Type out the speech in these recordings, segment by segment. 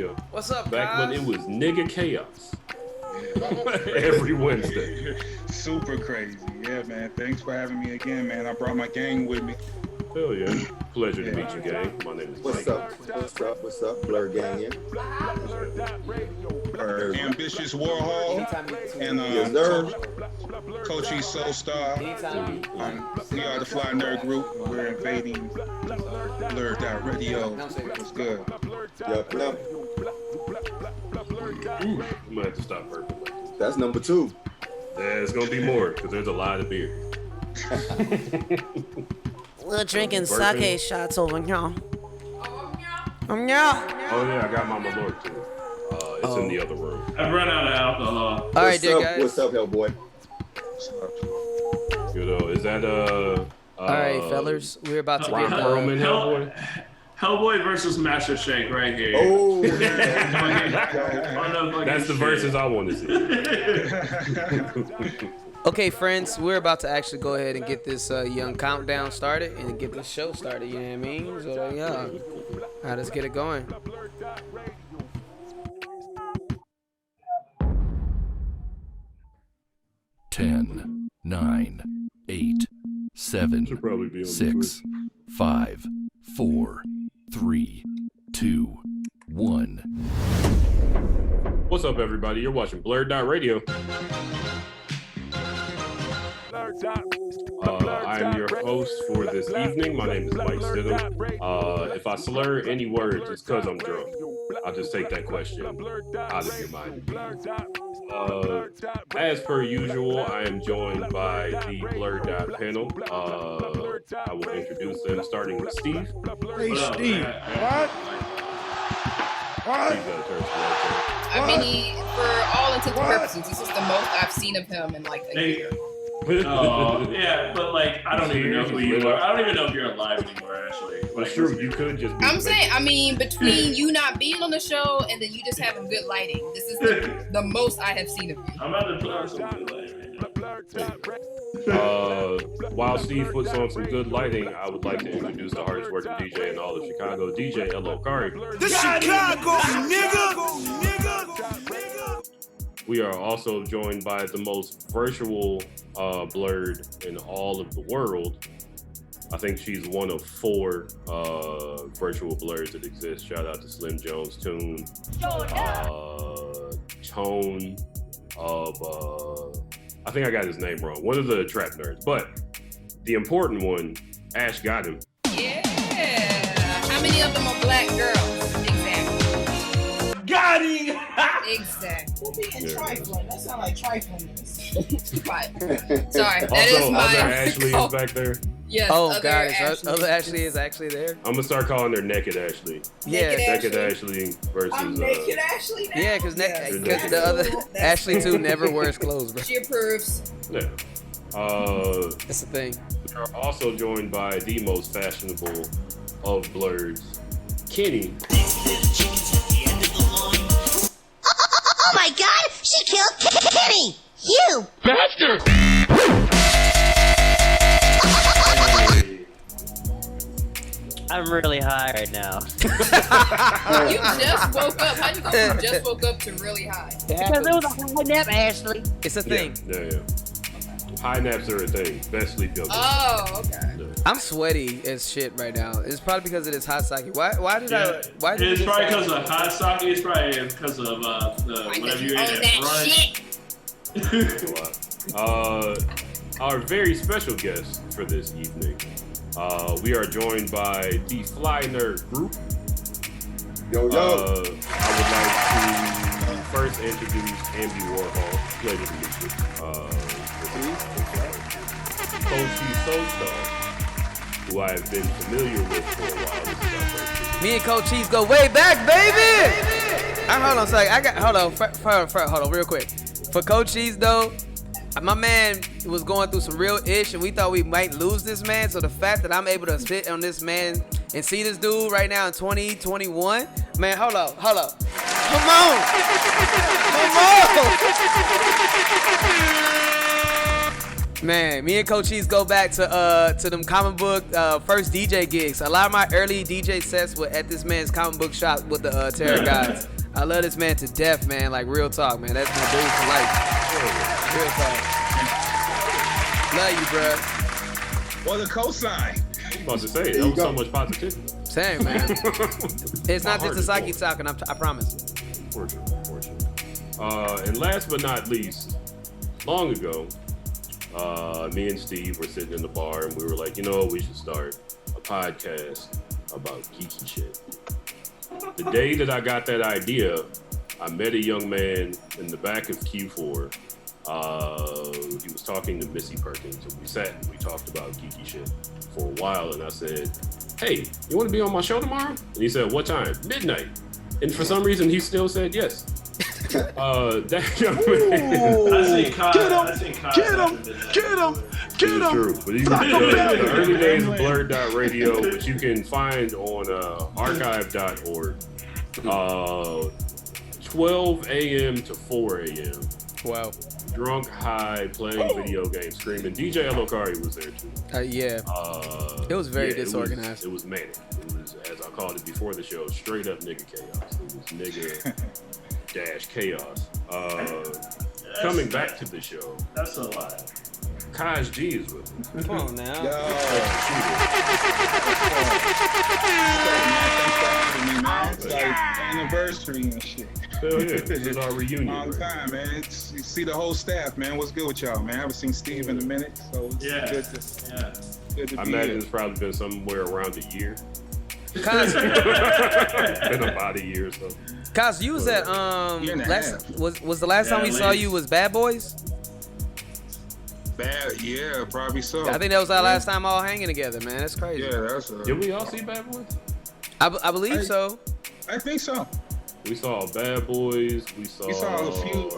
What's up, Back guys? when it was nigga chaos. Every Wednesday. Super crazy. Yeah, man. Thanks for having me again, man. I brought my gang with me. Hell yeah. Pleasure to meet you, gang. My name is What's Mike. up? What's up? Blur gang in. Ambitious Warhol and Yes, sir. Coachy Soul Star. We are the Fly Nerd Group. We're invading BlurdDotRadio. What's good? Yup. I'm gonna have to stop burping like this. That's number 2. Yeah, it's gonna be more because there's a lot of beer. We're drinking Burping. sake shots over here. Yeah. Oh yeah, I got my Malort too. It's in the other room. I've run out of alcohol. All right, dear guys. What's up, Hellboy? Is that All right, fellas, we're about to Ron get Perlman, Hellboy? Hellboy versus Master Shake right here. Oh, That's the verses I want to see. Okay, friends, we're about to actually go ahead and get this young countdown started and get this show started. You know what I mean? So yeah, all right, let's get it going. 10, 9, 8, 7, Should probably be on 6, 5, 4, 3, 2, 1. What's up, everybody? You're watching BlurdDotRadio. I am your host for this evening. My name is Mike Stidham. If I slur any words, it's because I'm drunk. I'll just take that question out of your mind. As per usual, I am joined by the Blurred Dot panel. I will introduce them, starting with Steve. Hey, Steve. What? Steve's got a turn I mean, for all intents and purposes, this is the most I've seen of him in like a year. Yeah, but like, I don't even know who you are. I don't even know if you're alive anymore, actually. Well, sure, you could just be I'm saying, I mean, between you not being on the show and then you just having good lighting, this is the most I have seen of you. I'm about to put on some good lighting. While Steve puts on some good lighting, I would like to introduce the hardest working DJ in all of Chicago, DJ L.O. Kari. The Chicago nigga. We are also joined by the most virtual Blurred in all of the world. I think she's one of 4 virtual Blurs that exist. Shout out to Slim Jones Tune. Tone of, I think I got his name wrong. One of the trap nerds. But the important one, Ash got him. Yeah. How many of them are black girls? Exactly. Got him. Exactly. We're being trifling. That sounds like triflingness. Right. Sorry, that Also, is my. other Ashley is back there. Yes, Oh, other God, Ashley. other Ashley is actually there. I'm gonna start calling her Naked Ashley. Yeah, Naked Naked Ashley versus. I'm naked, Ashley. Now. yeah, because Yes. the other Ashley too never wears clothes, bro. She approves. Yeah. That's the thing. We are also joined by the most fashionable of Blurs, Kenny. Oh my God! She killed Kenny! You Bastard! I'm really high right now. You just woke up. How you go from just woke up to really high? Because it was a high nap, Ashley. It's a thing. Yeah. High naps are a thing. Best sleep you'll get. Oh, okay. Yeah. I'm sweaty as shit right now. It's probably because of this hot sake. Why did It's probably because of hot sake. It's probably because of the whatever you ate at brunch. Our very special guest for this evening. We are joined by the Fly Nerd Group. Yo. I would like to first introduce Ambi Warhol. Pleasure to meet you. Coachy Soulstar, who I have been familiar with for a while. This is our first. Me and Coach Cheese go way back, baby. Hold on a second. Hold on, real quick. For Coach Cheese though, my man was going through some real ish, and we thought we might lose this man. So the fact that I'm able to spit on this man and see this dude right now in 2021, man, hold up. Come on. Man, me and Coach Cheese go back to them comic book first DJ gigs. A lot of my early DJ sets were at this man's comic book shop with the Terror Gods. I love this man to death, man. Like, real talk, man. That's my dude for life. Real talk. Love you, bro. Or the cosign. I was about to say, that was so much positivity. Same, man. It's not just a psyche talking, I promise. For sure. And last but not least, long ago, me and Steve were sitting in the bar and we were like, you know what, we should start a podcast about geeky shit. The day that I got that idea, I met a young man in the back of Q4. He was talking to Missy Perkins, and we sat and we talked about geeky shit for a while, and I said, hey, you want to be on my show tomorrow? And he said, what time? Midnight. And for some reason, he still said yes. That young man. Get him. True, but even the early days of BlurdDotRadio, which you can find on archive.org, 12 a.m. to 4 a.m. Wow. Drunk, high, playing video games, screaming. DJ Elokari was there too. Yeah. It was very disorganized. It was manic. It was, as I called it before the show, straight up nigga chaos. It was nigga dash chaos. Coming back to the show. That's a lie. Kaj G is with me. Come on now. It's like anniversary and shit. Hell yeah, this is our reunion. Long time, man. You see the whole staff, man. What's good with y'all, man? I haven't seen Steve in a minute, so it's good to I be imagine here. it's probably been somewhere around a year. Cause been about a year or so. Cause you was at was the last time we saw you was Bad Boys? Bad, yeah, probably so. I think that was our last time all hanging together, man. That's crazy. Yeah, that's Did we all see Bad Boys? I believe so. I think so. We saw Bad Boys. We saw a few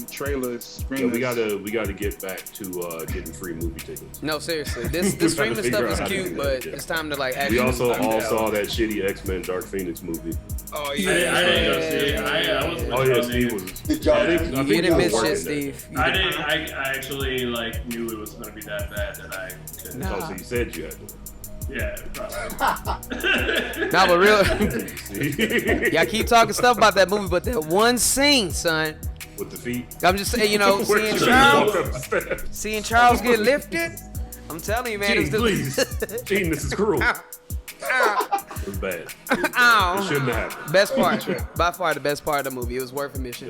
trailers. Yeah, we gotta get back to getting free movie tickets. No, seriously. The streaming stuff is cute, but it's time to like actually. We also all saw that shitty X-Men Dark Phoenix movie. Oh yeah, I didn't go see it. I was. Steve was. Good job. I think You didn't miss working shit, Steve. I didn't. I actually like knew it was gonna be that bad that I couldn't. Oh, so you said you had to. Yeah, probably. Nah, but real. Y'all keep talking stuff about that movie, but that one scene, son. With the feet. I'm just saying, seeing Charles get lifted. I'm telling you, man. Gene, please. Gene, this is cruel. It was bad. Ow. It shouldn't have happened. Best part, by far the best part of the movie. It was worth a mission.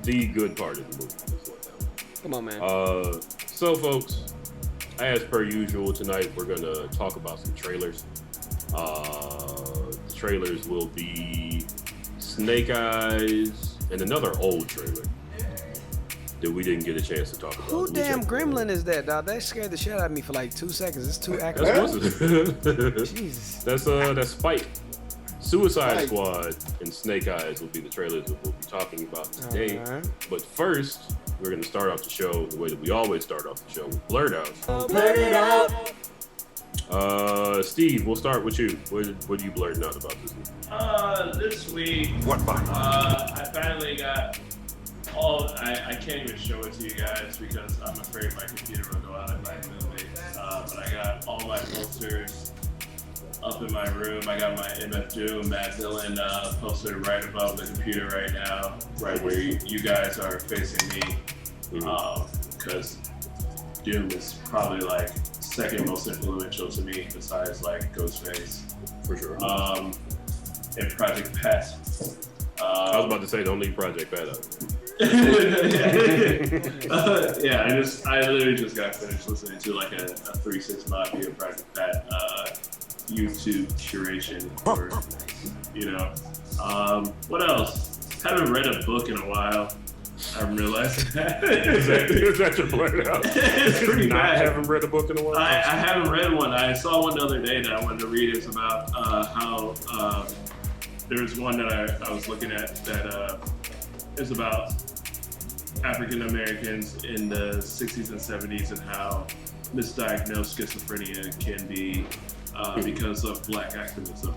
The good part of the movie. Come on, man. So, folks, as per usual, tonight we're gonna talk about some trailers. The trailers will be Snake Eyes and another old trailer that we didn't get a chance to talk about. Who damn gremlin is that, dog? That scared the shit out of me for like 2 seconds. It's too accurate. Jesus. That's Spike. Suicide Squad and Snake Eyes will be the trailers that we'll be talking about today. Right. But first, we're going to start off the show the way that we always start off the show with Blurred Out. Blurt it out. Steve, we'll start with you. What are you blurting out about this week? This week, What fun? I finally got I can't even show it to you guys because I'm afraid my computer will go out if I move it. But I got all my posters up in my room. I got my MF Doom, Matt Dillon poster right above the computer right now, right where you guys are facing me. Because Doom is probably like second most influential to me besides like Ghostface. For sure. And Project Pat. I was about to say, don't leave Project Pat out. Yeah, I literally just got finished listening to like a 3-6 Mafia Project Pat YouTube curation for, what else? Haven't read a book in a while. I'm realizing that. Is that your blurred out? It's pretty bad. I haven't read a book in a while. I haven't read one. I saw one the other day that I wanted to read. It's about how there was one that I was looking at that is about African Americans in the 60s and 70s and how misdiagnosed schizophrenia can be because of black activism.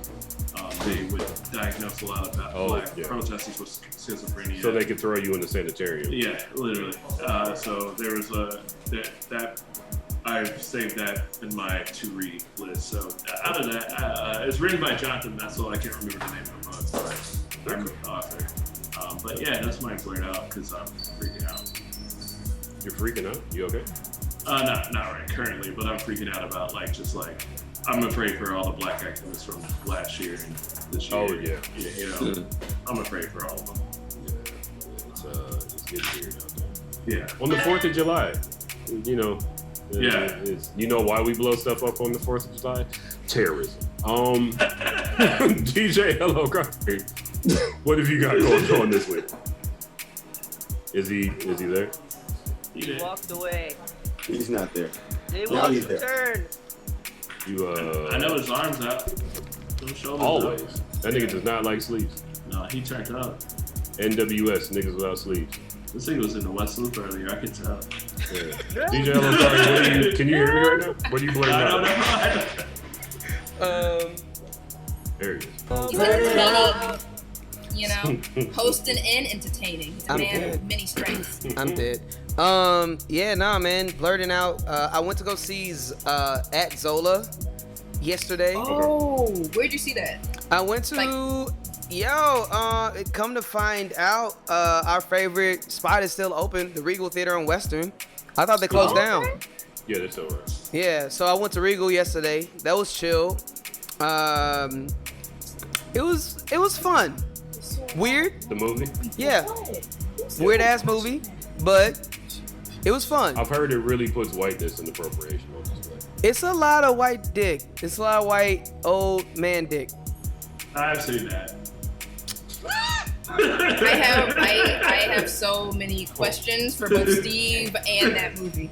They would diagnose a lot of black protesters with schizophrenia. So they could throw you in the sanitarium. Yeah, literally. So there was that I've saved that in my to-read list. So out of that, it's written by Jonathan Metzl. I can't remember the name of the book, but I'm the author. But yeah, that's my blurred out because I'm freaking out. You're freaking out? You okay? Not right currently, but I'm freaking out about I'm afraid for all the black activists from last year and this year. Oh yeah. You know, I'm afraid for all of them. Yeah, it's getting weird out there. Yeah. On the 4th of July, you know. Yeah. You know why we blow stuff up on the 4th of July? Terrorism. DJ Hello Coffee. What have you got going on this week? Is he there? He walked away. He's not there. They won't return. I know his arms out. Don't show them. Always. That nigga does not like sleeves. No, he turned up. NWS, niggas without sleeves. This thing was in the West Loop earlier. I could tell. Yeah. DJ Hello Coffee, can you hear me right now? What are you blurring out? I don't know. There he is. He's in the club, you know, hosting and entertaining. He's a man of many strengths. I'm dead. Yeah, nah, man. Blurting out. I went to go see at Zola yesterday. Oh, where'd you see that? I went to. Come to find out, our favorite spot is still open, the Regal Theater on Western. I thought they closed down. Yeah, they're still right. Yeah, so I went to Regal yesterday. That was chill. It was fun. Weird. The movie? Yeah. Weird ass movie, but it was fun. I've heard it really puts whiteness in appropriation on display. It's a lot of white dick. It's a lot of white old man dick. I've seen that. I have so many questions for both Steve and that movie.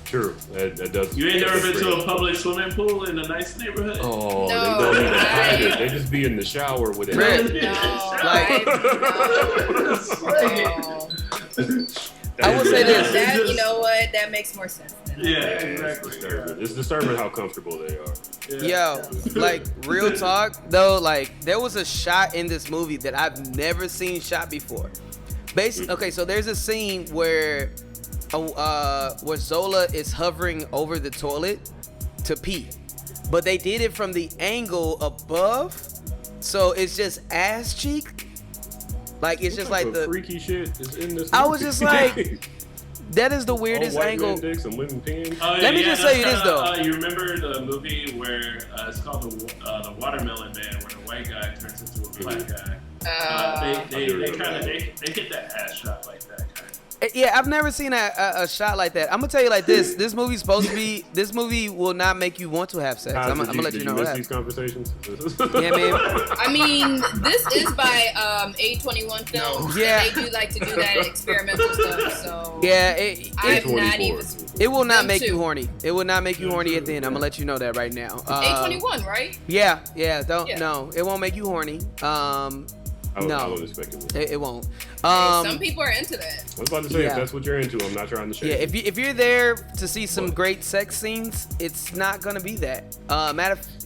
True, that does. You ain't never been to a public swimming pool in a nice neighborhood? Oh, No, they don't even hide it. They just be in the shower with it. I will say this. That, you know what? That makes more sense. Yeah, exactly. It's disturbing how comfortable they are. Yo, like, real talk though, like, there was a shot in this movie that I've never seen shot before. Basically, okay, so there's a scene where Zola is hovering over the toilet to pee, but they did it from the angle above, so it's just ass cheek. Like, it's just like the freaky shit is in this movie. I was just like, that is the weirdest all white angle. Men dicks and women peeing. Let me just say this though. You remember the movie where it's called the Watermelon Man, where the white guy turns into a black guy? They hit that ass shot like that kind of. Yeah, I've never seen a shot like that. I'm gonna tell you like this. This movie's supposed to be. This movie will not make you want to have sex. I'm gonna let you know that. These conversations. Yeah, man. I mean, this is by A21 Films. Yeah. They do like to do that experimental stuff. So yeah, I'm not even. It will not make you horny. It will not make you horny at the end. I'm gonna let you know that right now. A21, right? Yeah. No, it won't make you horny. I wouldn't expect it. It won't. Some people are into that. I was about to say, if that's what you're into, I'm not trying to share. Yeah, if you're there to see some great sex scenes, it's not gonna be that.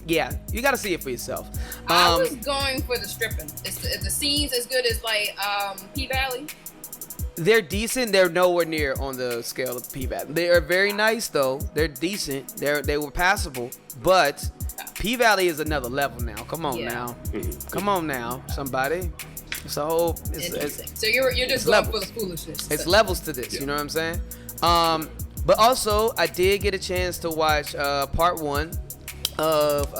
You gotta see it for yourself. I was going for the stripping. Is the scenes as good as like P-Valley? They're decent. They're nowhere near on the scale of P-Valley. They are very nice though. They're decent. They were passable, but P-Valley is another level now. Come on now. Come on now, somebody. So so you're just going for the foolishness. It's levels to this. You know what I'm saying? But also I did get a chance to watch part 1 of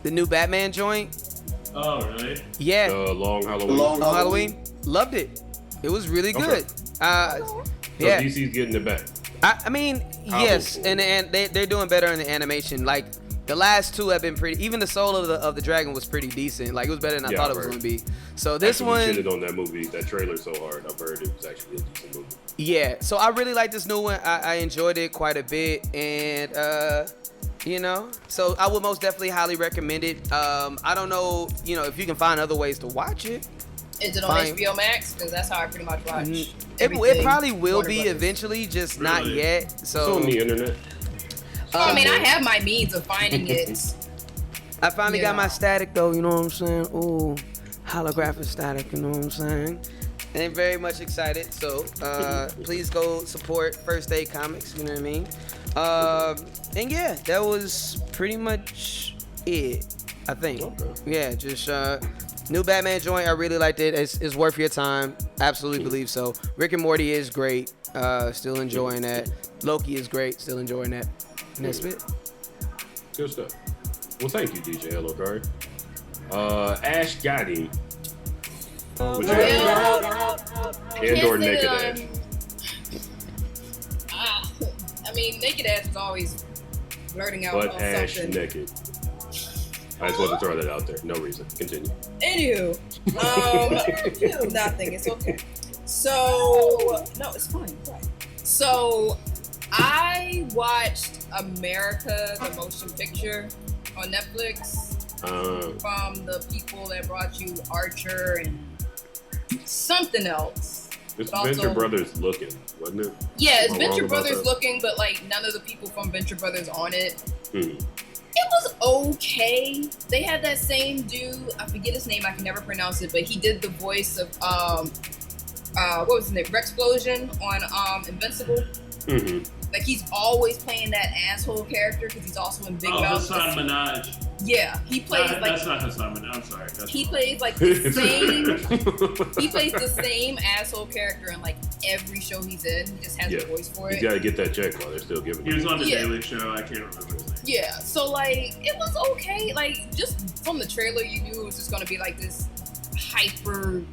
the new Batman joint. Oh really? Yeah. Long Halloween. Long Halloween. Loved it. It was really good. So yeah. DC's getting it back. I mean, yes, and they're doing better in the animation. Like the last 2 have been pretty. Even the Soul of the Dragon was pretty decent. Like it was better than I thought it was going to be. So this one. We shitted on that movie, that trailer so hard. I've heard it was actually a decent movie. Yeah. So I really like this new one. I enjoyed it quite a bit, and so I would most definitely highly recommend it. I don't know, if you can find other ways to watch it. Is it on HBO Max? Because that's how I pretty much watch. It probably will be eventually, just not yet. So it's on the internet. I mean, I have my means of finding it. I finally got my static though, you know what I'm saying? Ooh, holographic static, you know what I'm saying? And very much excited, so please go support First Aid Comics, you know what I mean? And yeah, that was pretty much it, I think. Okay. Yeah, just new Batman joint, I really liked it. It's worth your time, absolutely believe so. Rick and Morty is great, still enjoying that. Loki is great, still enjoying that. And that's it. Good stuff. Well, thank you, DJ Hello Card. Ash got him. What you got? And/or Naked Ash. I mean, Naked Ash is always blurting out But on Ash something. naked. I just want to throw that out there. No reason. Continue. Anywho, nothing. It's okay. So no, it's fine. So I watched America, the motion picture, on Netflix from the people that brought you Archer and something else. It's Venture Brothers looking, wasn't it? Yeah, it's Venture Brothers looking, but like none of the people from Venture Brothers on it. It was okay. They had that same dude, I forget his name, I can never pronounce it, but he did the voice of what was his name? Rexplosion on Invincible. Like he's always playing that asshole character because he's also in Big Mouth. Hassan Minaj. Yeah, he plays like. That's not Hassan Minaj. I'm sorry. He plays like the same. He plays the same asshole character in like every show he's in. He just has a voice for it. You gotta get that check while they're still giving. He was on the Daily Show. I can't remember his name. Yeah, so like it was okay. Like just from the trailer, you knew it was just gonna be like this hyper,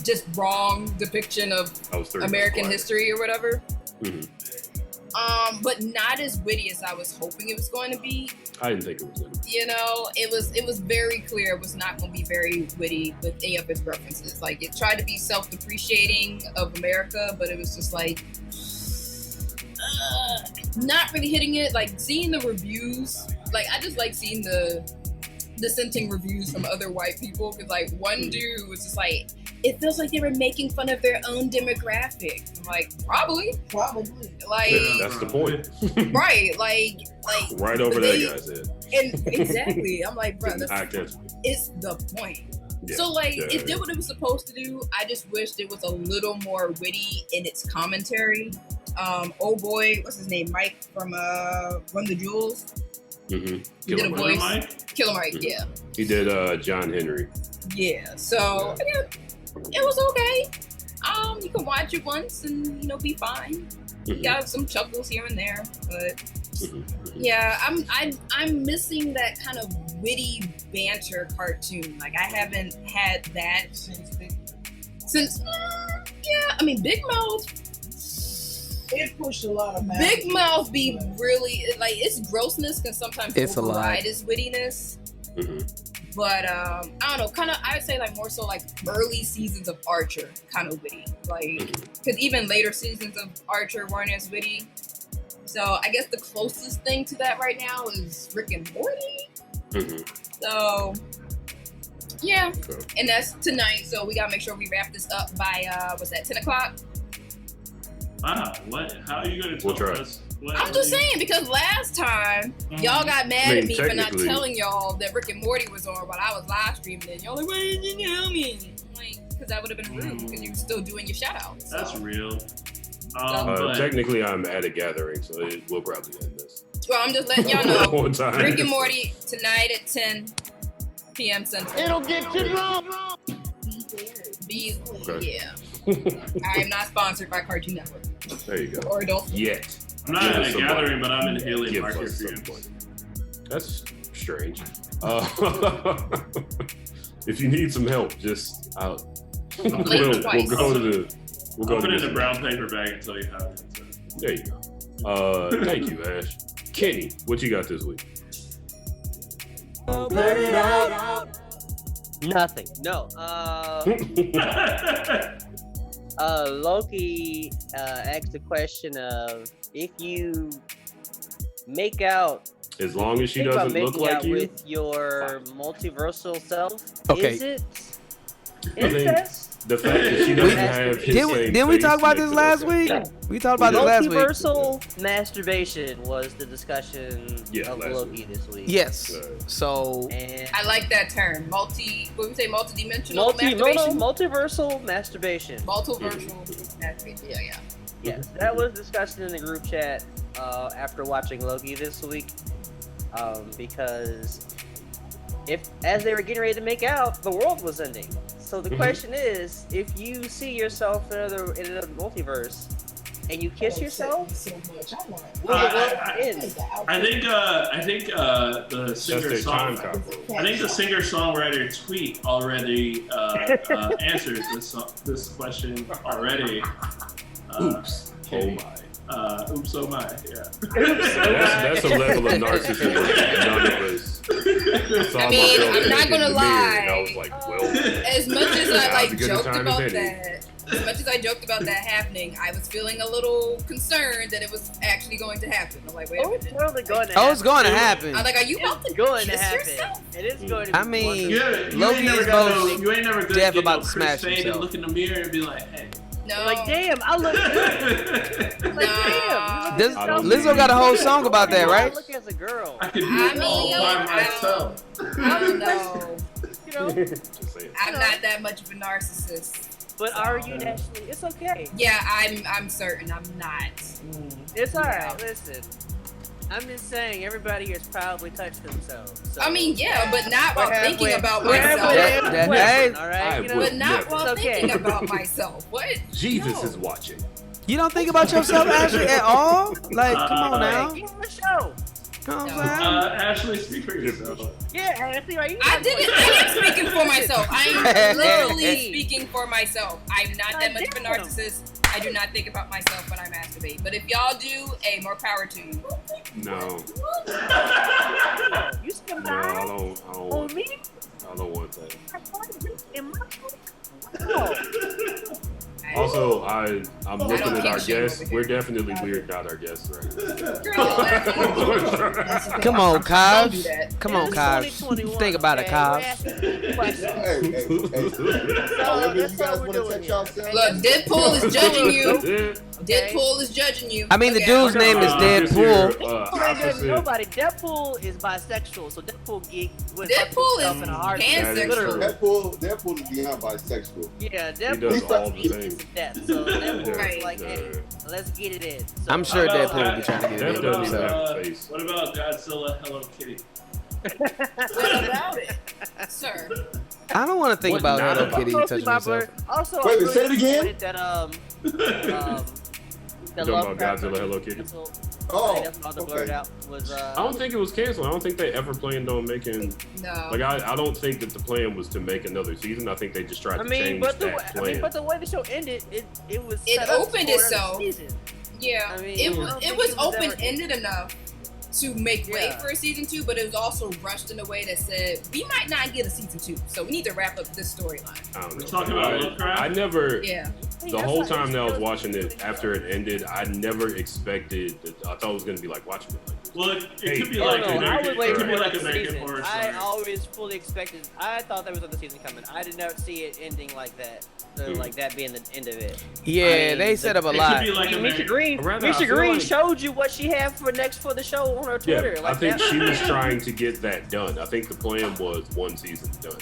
just wrong depiction of American history or whatever. But not as witty as I was hoping it was going to be. I didn't think it was going to be. You know, it was very clear it was not going to be very witty with any of its references. Like, it tried to be self-depreciating of America, but it was just like, not really hitting it. Like, seeing the reviews, like, I just like seeing the dissenting reviews from other white people, because, like, one dude was just like, it feels like they were making fun of their own demographic. I'm like, probably. Like, yeah, that's the point. Right, like right over that guy's head. And exactly, I'm like, bro, it's the point. Yeah. So like, it did what it was supposed to do. I just wished it was a little more witty in its commentary. Oh boy, what's his name? Mike from Run the Jewels. He did a voice. Killer Mike, yeah. He did John Henry. Yeah. So yeah, it was okay. You can watch it once and be fine. Got some chuckles here and there, but yeah, I'm missing that kind of witty banter cartoon. Like I haven't had that since I mean Big Mouth. It pushed a lot of Big Mouth be really like its grossness can sometimes override its wittiness. But I don't know, kind of I would say like more so like early seasons of Archer kind of witty, like because even later seasons of Archer weren't as witty. So I guess the closest thing to that right now is Rick and Morty. So yeah, and that's tonight. So we gotta make sure we wrap this up by 10 o'clock. Wow, what? How are you gonna tell us? I'm just saying, because last time y'all got mad at me for not telling y'all that Rick and Morty was on while I was live streaming it. Y'all like, why didn't you tell me? Like, because that would have been rude because you were still doing your shout outs. So. That's real. Technically, I'm at a gathering, so we'll probably end this. Well, I'm just letting y'all know. Rick and Morty tonight at 10 p.m. Central. It'll get you wrong. Yeah. I am not sponsored by Cartoon Network. There you go. Or Adult. Yet. I'm not at a gathering, but I'm in Haley Park experience. That's strange. If you need some help, just we'll go to put it in a brown paper bag and tell you how it is. There you go. Thank you, Ash. Kenny, what you got this week? Nothing. No. Loki asked the question of if you make out. As long as she doesn't look like you. With your multiversal self, okay. is it incest? The fact that she doesn't have his same Didn't we face talk about makes this it last okay. week? We talked about this last week. Multiversal masturbation was the discussion of last Loki this week. Yes. So And I like that term. What we say? Multidimensional masturbation. Multiversal masturbation. Multiversal masturbation. Yeah. Yes, that was discussed in the group chat after watching Loki this week, because as they were getting ready to make out, the world was ending. So the question is, if you see yourself in another multiverse and you kiss yourself, will the world end? I think the singer-songwriter tweet already answers this question already. Oops. Oh my. Oops, oh my, yeah. That's a level of narcissism that none of us. I mean, I'm not gonna lie. And I was like, well, as much as I joked time about as any. that, as much as I joked about that happening, I was feeling a little concerned that it was actually going to happen. I'm like, wait a minute. It's totally going to Oh, it's going to happen. I'm like, are you about to going to kiss happen. yourself? It is going to be. I mean, You Loki ain't never is got both you ain't never gonna deaf get about no to smash Chris Fade and himself. look in the mirror and be like, hey. No. Like, damn, I look good. Like, damn. This, Lizzo got a whole song about that, right? I look as a girl. I could do it all by myself. I don't know. You know, just saying. I'm not that much of a narcissist. but are you naturally? It's okay. Yeah, I'm certain I'm not. It's alright. Listen, I'm just saying everybody has probably touched themselves. So. I mean, yeah, but not while We're thinking halfway- about we're myself. halfway there. Hey. All right, you know, But not Never. while It's okay. thinking about myself. What? Jesus No. is watching. You don't think about yourself, Ashley, at all? Like, come on now. Give him a show. Come on, man. Ashley, speak for yourself. Yeah, Ashley, are you? I am speaking for myself. I am literally speaking for myself. I'm not that much of a narcissist. I do not think about myself when I masturbate. But if y'all do, hey, more power to you. No. You still No, I don't on want me? I don't want that. In my Also, I'm looking at our kink shame guests. over here. We're definitely weirded out our guests right Come on, Don't do Kyle. that. Come on, Kyle. Think about it, Kyle. Hey. However you guys want to touch yourself. Look, Deadpool is judging you. now. Deadpool is judging you. I mean, the Look dude's out. name is Deadpool. Deadpool nobody. Deadpool is bisexual, so Deadpool would Deadpool fuck himself in a heart. pansexual. Literally. Deadpool is beyond bisexual. Yeah, He Deadpool does all the is things. death. So Deadpool Right. is like, hey, let's get it in. So, I'm sure How about Deadpool would be trying to get That it in doesn't even himself. have a face. What about Godzilla, Hello Kitty? What about it, sir? I don't want to think about not Hello about- Kitty Mostly touching my himself. bird. Also, Wait, I'm say it again? disappointed that the You talking about Lovecraft Godzilla, Hello Kitty? Oh, that's all the blurred okay. out was I don't think it was canceled. I don't think they ever planned on making. No. Like I don't think that the plan was to make another season. I think they just tried I to mean, change but that plan. but the way the show ended, it was It set up opened for another itself. season. Yeah, I mean, it I was don't it think was it was ever- open-ended enough to make way Yeah. for a season 2, but it was also rushed in a way that said we might not get a season 2, so we need to wrap up this storyline. I don't know. We're talking about Lovecraft? I never. Yeah. The whole time that I was watching it after it ended, I never expected. I thought it was gonna be like watching it. Like, Well, it Hey, could be oh, like no, I American, would wait it could be for like the American season. Horror I Story. always fully expected. I thought there was another season coming. I did not see it ending like that. So like that being the end of it. Yeah, I mean, they set up a It lot. could be like Misha American. Green, Rather, I Misha feel Green like- showed you what she had for the show on her Twitter. yeah, like I think that. she was trying to get that done. I think the plan was one season done.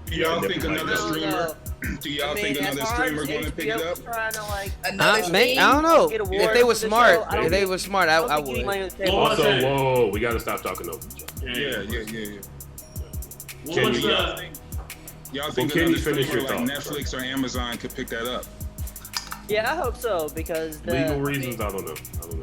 Do y'all think never another liked that. streamer? Do y'all think another streamer going to pick it up? Trying to like Another I don't know. If they were smart, I would. Well, Also, okay. whoa, we gotta stop talking over each other. Yeah. Well, Can what's you- the- Y'all think can you another finish streamer your like thoughts, Netflix or Amazon could pick that up? Yeah, I hope so because Legal reasons, I don't know.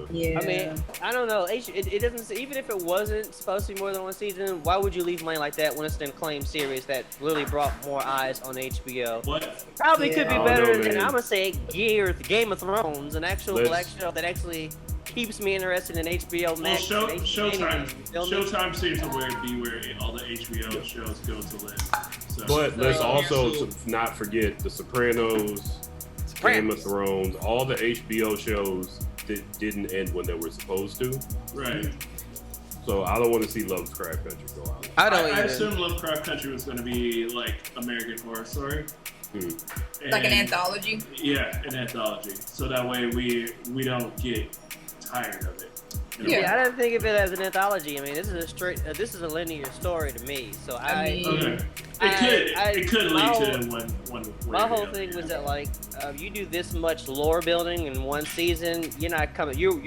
Yeah. I mean, I don't know. It doesn't. Even if it wasn't supposed to be more than one season, why would you leave money like that when it's an acclaimed series that literally brought more eyes on HBO? What? Probably could be I don't better know, than man. I'm gonna say Game of Thrones, an actual Let's- black show that actually keeps me interested in HBO Well, Max. and Showtime. anything. Showtime seems to be where all the HBO shows go to live. So. But let's So- also not forget The Sopranos, Game of Thrones, all the HBO shows that didn't end when they were supposed to. Right. So I don't want to see Lovecraft Country go out. I don't I either. assumed Lovecraft Country was going to be like American Horror Story. Like an anthology? Yeah, an anthology. So that way we don't get tired of it. Yeah, I didn't think of it as an anthology. I mean, this is a linear story to me. So it could lead to one. My whole thing was that like you do this much lore building in one season, you're not coming. You're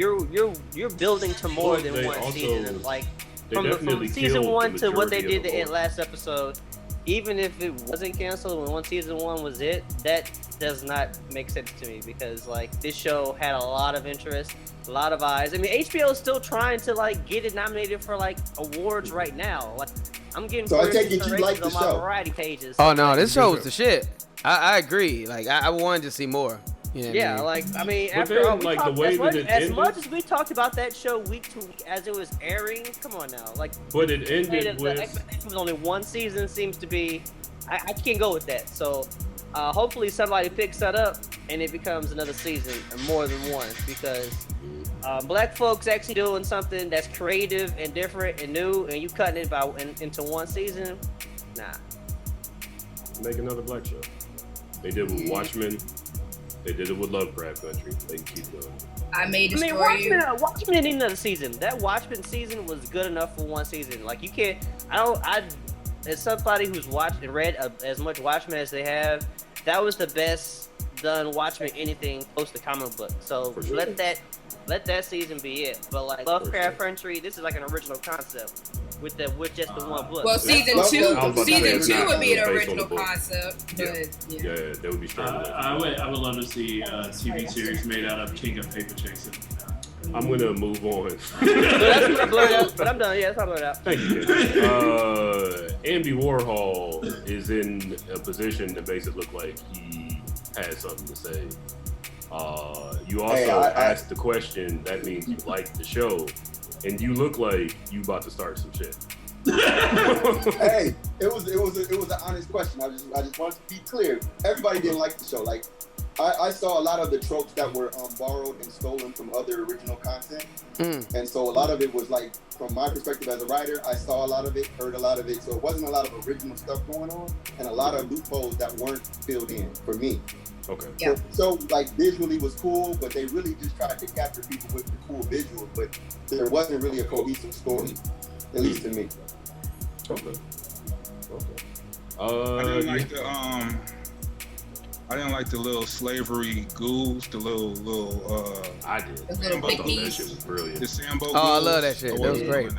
building to more than one season. Like from season 1 to what they did in last episode. Even if it wasn't canceled when season 1 was it, that does not make sense to me because like this show had a lot of interest, a lot of eyes. I mean, HBO is still trying to like get it nominated for like awards right now. Like I'm getting so I take it you like the on my show. variety pages. Oh no, this show was the shit. I agree. Like I wanted to see more. You know what I mean? Like I mean, But after then, all, like, the way that it as ended- much as we talked about that show week to week as it was airing, come on now, like. But it ended The with expectation was only one season seems to be. I can't go with that. So hopefully somebody picks that up and it becomes another season or more than one because black folks actually doing something that's creative and different and new and you cutting it into one season. Nah. make another black show. They did with Watchmen. They did it with Lovecraft Country. They can keep doing it. I may destroy you. Watchmen need another season. That Watchmen season was good enough for one season. Like you can't. As somebody who's watched and read as much Watchmen as they have, that was the best done Watchmen anything close to comic book. So sure. let that season be it. But like Lovecraft Country, this is like an original concept with just the one book. Well, season two would be an original concept. But, yeah, that would be strong. I would love to see a TV series made out of King of Paper Chasing. I'm gonna move on. That's what I blurred out, but I'm done. Yeah, that's how I blurred out. Thank you. Andy Warhol is in a position that makes it look like he has something to say. You also asked the question. That means you like the show, and you look like you about to start some shit. Hey, it was an honest question. I just wanted to be clear. Everybody didn't like the show. Like I saw a lot of the tropes that were borrowed and stolen from other original content, and so a lot of it was like, from my perspective as a writer, I saw a lot of it, heard a lot of it, so it wasn't a lot of original stuff going on, and a lot of loopholes that weren't filled in for me. Okay. Yeah. So like visually was cool, but they really just tried to capture people with the cool visuals, but there wasn't really a cohesive story, at least to me. Okay. I didn't like the little slavery ghouls, the little I did. The little I thought that piggies. shit was brilliant. the Sambo Oh, ghouls. I love that shit. That was great. Yeah.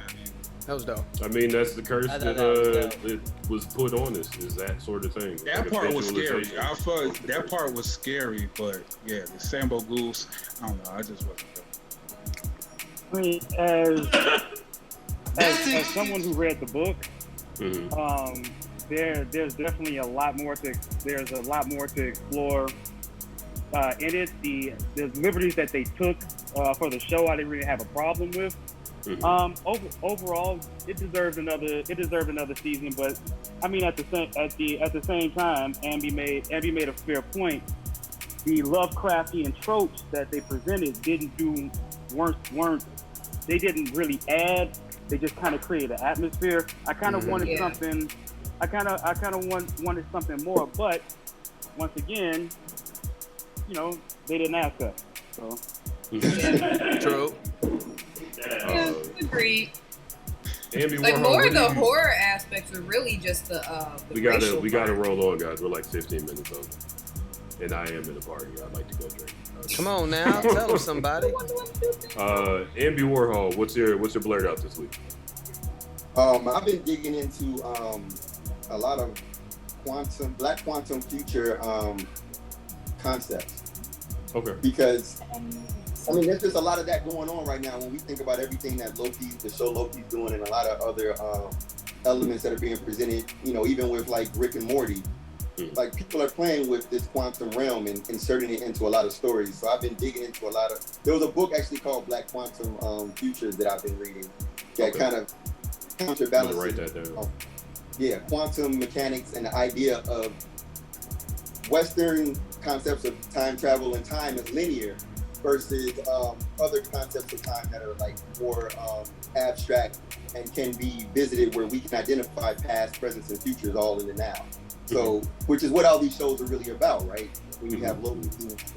That was dope. I mean, that's the curse I that thought that was put on us, is that sort of thing. That Like a part was scary. visualization. I felt that part was scary, but yeah, the Sambo ghouls, I don't know, I just wasn't there. I mean, as someone who read the book, there's definitely a lot more to explore in it. The liberties that they took for the show, I didn't really have a problem with. Overall, it deserved another season, but I mean, at the same time, Ambi made a fair point. The Lovecraftian tropes that they presented weren't they didn't really add. They just kind of created an atmosphere. I kind of wanted something. I kind of wanted something more, but once again, you know, they didn't ask us. So True. Yeah, agreed. Andy Like Warhol, more what of do the you- horror aspects were really just the We gotta roll on, guys. We're like 15 minutes over, and I am in a party. I'd like to go drink. Come on now, tell them somebody. Andy Warhol, what's your blurred out this week? I've been digging into a lot of black quantum future concepts. Okay. Because I mean, there's just a lot of that going on right now when we think about everything that the show Loki's doing, and a lot of other elements that are being presented. You know, even with like Rick and Morty, like people are playing with this quantum realm and inserting it into a lot of stories. So I've been digging into a lot of. There was a book actually called Black Quantum Futures that I've been reading that kind of counterbalances. I'm gonna write that down. Quantum mechanics and the idea of Western concepts of time travel and time as linear versus other concepts of time that are like more abstract and can be visited, where we can identify past, present, and futures all in the now. So, which is what all these shows are really about, right? When you have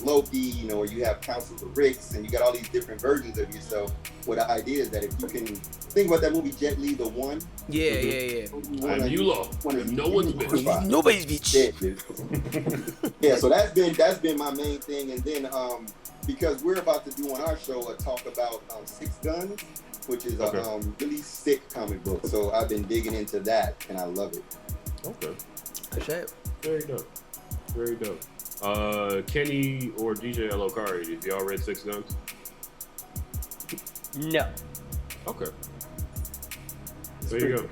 Loki, you know, or you have Council of Ricks, and you got all these different versions of yourself. Well, the idea is that if you can think about that movie Jet Li, the one. Yeah. I'm Mulo. No one's bitch. Nobody's bitch. Yeah, so that's been my main thing, and then because we're about to do on our show a talk about Six Guns, which is a really sick comic book. So I've been digging into that, and I love it. Okay. Very dope. Very dope. Kenny or DJ Elokari, did y'all read Six Guns? No. Okay. There you go.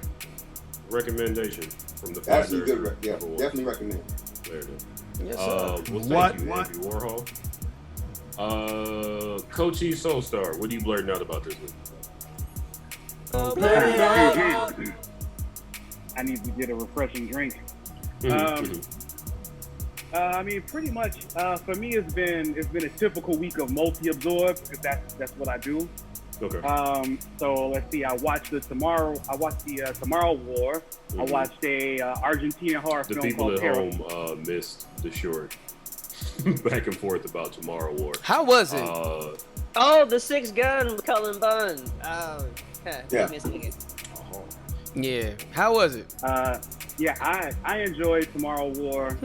Recommendation from the Actually good. Yeah, definitely recommend. There it is. Yes, Thank you, Andy Warhol. Coach E Soulstar, what are you blurting out about this week? I need to get a refreshing drink. I mean, pretty much for me, it's been a typical week of multi-absorb, because that's what I do. Okay. So let's see. I watched the Tomorrow War. I watched a Argentina horror film called The people at home missed the short back and forth about Tomorrow War. How was it? The Six Gun with Cullen Bunn. Give me a second. Yeah. How was it? I enjoyed Tomorrow War.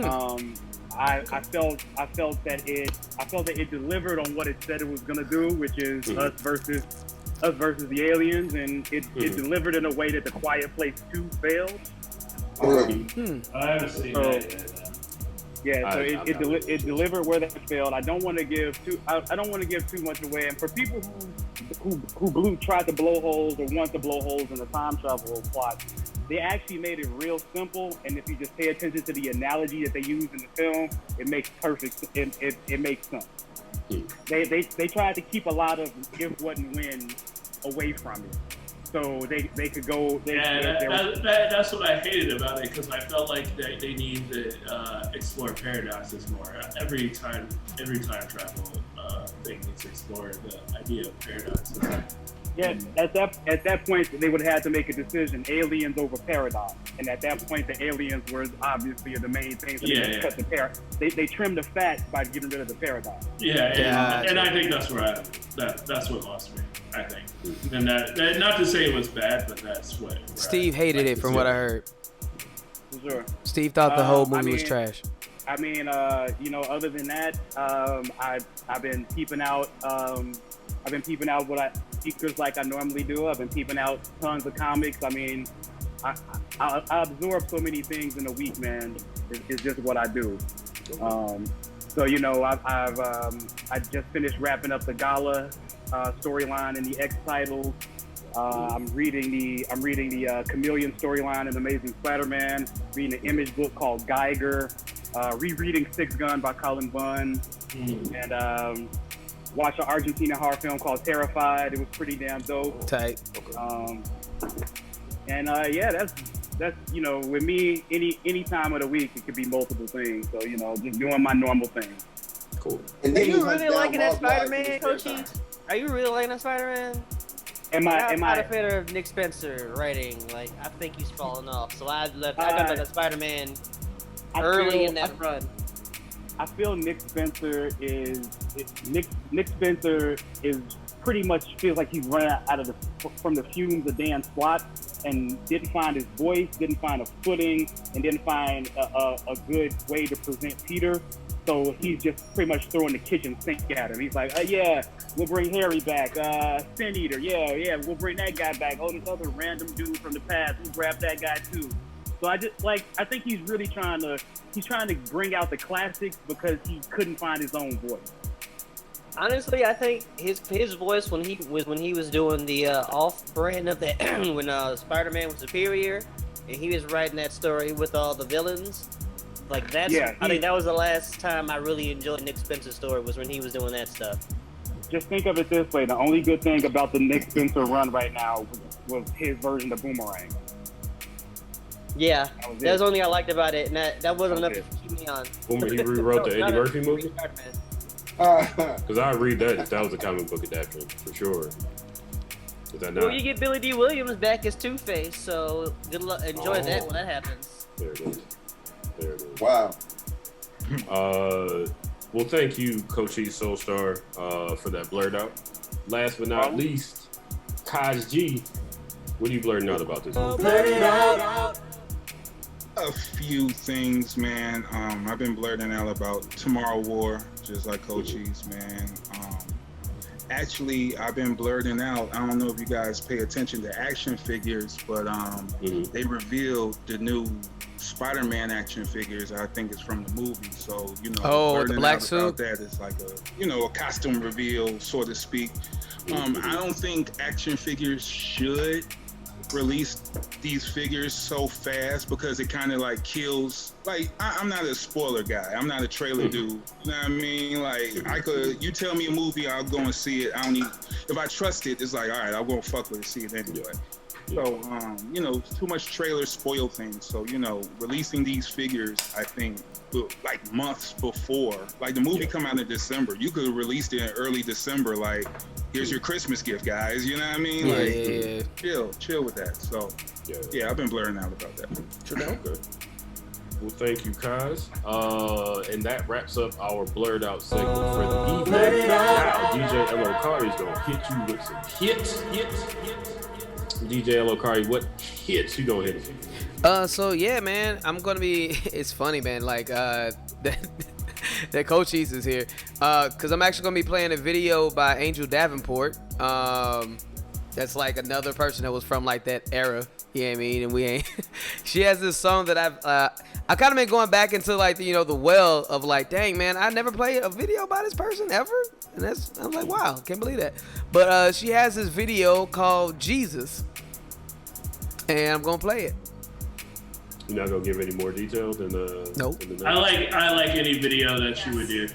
I felt that it delivered on what it said it was gonna do, which is us versus the aliens, and it delivered in a way that The Quiet Place 2 failed. I haven't seen that yet. Yeah, so it delivered where that failed. I don't want to give too much away. And for people who tried to blow holes or want to blow holes in the time travel plot, they actually made it real simple. And if you just pay attention to the analogy that they use in the film, it makes perfect. It makes sense. They tried to keep a lot of if, what, and when away from it, so they could go. That's what I hated about it, because I felt like they need to explore paradoxes more. Every time travel thing needs to explore the idea of paradoxes. Yeah, at that point they would have to make a decision: aliens over paradox. And at that point, the aliens were obviously the main thing. So they trimmed the fat by getting rid of the paradox. And I think that's where that's what lost me. I think, and that not to say it was bad, but that's what Steve hated it, from what I heard. For sure. Steve thought the whole movie was trash. I mean, other than that, I've been peeping out. Speakers like I normally do. I've been peeping out tons of comics. I mean, I absorb so many things in a week, man. It's just what I do. So I just finished wrapping up the Gala storyline in the X titles. I'm reading the Chameleon storyline in Amazing Spider-Man. Reading an Image book called Geiger. Rereading Six Gun by Cullen Bunn. And watched an Argentina horror film called Terrified. It was pretty damn dope. Tight. That's with me, any time of the week it could be multiple things. So just doing my normal thing. Cool. Are you really liking that Spider-Man, Coachy? Are you really liking that Spider-Man? I'm not a fan of Nick Spencer writing. Like, I think he's fallen off. So I got that Spider-Man early in that run. I feel Nick Spencer is pretty much feels like he's run out from the fumes of Dan Slott, and didn't find his voice, didn't find a footing, and didn't find a good way to present Peter. So he's just pretty much throwing the kitchen sink at him. He's like, we'll bring Harry back. Sin Eater, we'll bring that guy back. Oh, this other random dude from the past, we'll grab that guy too. So I think he's really trying to bring out the classics, because he couldn't find his own voice. Honestly, I think his voice when he was doing the off-brand of that when Spider-Man was Superior, and he was writing that story with all the villains. Like I think that was the last time I really enjoyed Nick Spencer's story, was when he was doing that stuff. Just think of it this way: the only good thing about the Nick Spencer run right now was his version of Boomerang. Yeah, that was the only thing I liked about it, and that wasn't enough to keep me on. He rewrote the Eddie Murphy movie? Because I read that if that was a comic book adaptation, for sure. Is that not? Well, you get Billy D. Williams back as Two-Face, so good luck. Enjoy that when that happens. There it is. Wow. Well, thank you, Coach E Soulstar, for that blurred out. Last but not least, Kaj G, what are you blurring out about this movie? A few things, man. I've been blurting out about Tomorrow War, just like Coach E's, man. Actually, I've been blurting out. I don't know if you guys pay attention to action figures, but they revealed the new Spider-Man action figures. I think it's from the movie. So, you know, the black suit. about that is like a costume reveal, so to speak. I don't think action figures should release these figures so fast because it kind of like kills. Like, I'm not a spoiler guy. I'm not a trailer dude. You know what I mean? Like, you tell me a movie, I'll go and see it. I don't need, if I trust it, it's like, all right, I'll go and fuck with it, see it anyway. So, you know, too much trailer spoil things. So, you know, releasing these figures, I think, like months before, like the movie come out in December, you could have released it in early December, like, here's your Christmas gift, guys. You know what I mean? Like, chill with that. So, yeah, I've been blurring out about that. Okay. Well, thank you, Kaz. And that wraps up our blurred out segment for the evening. Now, DJ Elokari is gonna hit you with some hits. DJ Elokari, what hits you gonna hit him? So yeah, man, I'm gonna be. It's funny, man. Like that Coach East is here, cause I'm actually gonna be playing a video by Angel Davenport. That's like another person that was from like that era. You know what I mean? And we ain't. She has this song that I kind of been going back into like the well of like, dang man, I never played a video by this person ever, and I'm like, wow, can't believe that. But she has this video called Jesus, and I'm gonna play it. You're not gonna give any more detail than nope. I like any video that you would do.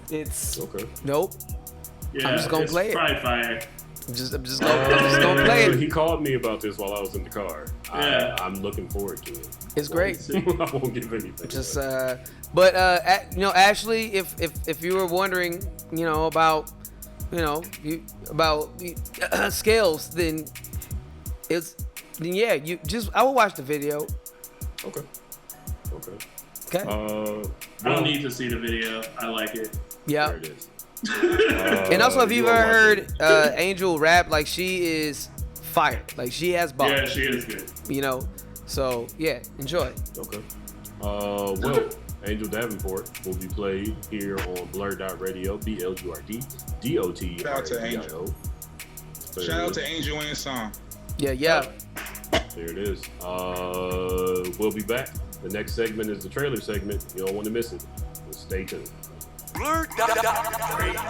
It's okay. Nope. Yeah, I'm just gonna play it. Probably fire. I'm just gonna play it. He called me about this while I was in the car. Yeah. I'm looking forward to it. It's great. I won't give anything. Just but Ashley, if you were wondering, about scales, then I will watch the video. Okay. I don't need to see the video. I like it. Yeah. There it is. And also, if you've ever heard Angel rap, like, she is fire. Like, she has balls. Yeah, she is good. So yeah, enjoy. Okay. Well, Angel Davenport will be played here on BlurdDotRadio, BLURD, Shout out to Angel. Shout out to Angel and Song. Yeah. There it is. We'll be back. The next segment is the trailer segment. You don't want to miss it. So stay tuned. BlurdDotRadio.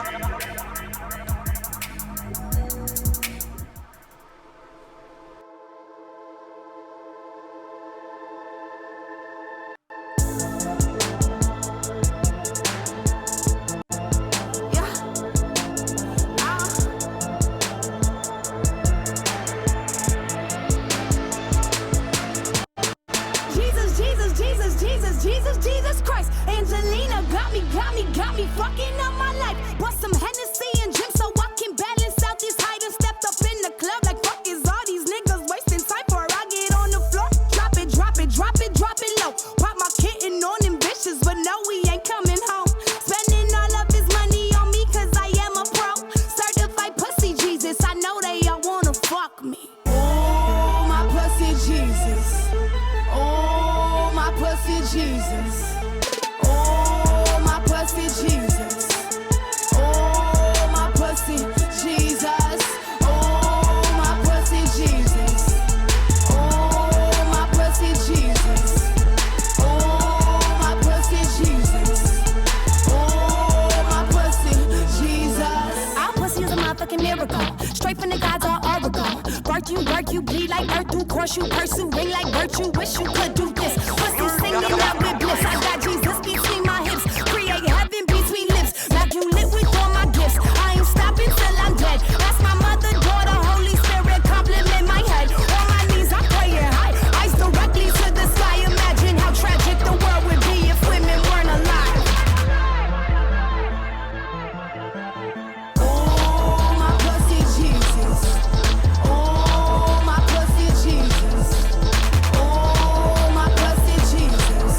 Jesus Christ. Angelina got me fucking up my life. Bought some Hennessy and gym so I can balance out this height. And stepped up in the club like fuck is all these niggas wasting time for I get on the floor. Drop it low. Pop my kitten on them bitches, but no, we ain't coming home. Spending all of his money on me cause I am a pro. Certified pussy Jesus, I know they all wanna fuck me. Oh, my pussy Jesus. Oh, my pussy Jesus. Oh, my pussy Jesus. Oh, my pussy Jesus. Oh, my pussy Jesus. Oh, my pussy Jesus. Oh, my pussy Jesus. Oh, my pussy Jesus. Our pussy is a motherfucking miracle. Straight from the gods all oracle. Work you bleed like earth through course you pursue ring like virtue. Wish you could do this. Pussy singing out with bliss. I got Jesus between my hips. Create heaven between lips. Like you lit with all my gifts. I ain't stopping till I'm dead. That's my mother, daughter, Holy Spirit compliment my head. On my knees I pray it high. Eyes directly to the sky. Imagine how tragic the world would be if women weren't alive. Oh, my pussy Jesus. Oh, my pussy Jesus. Oh, my pussy Jesus.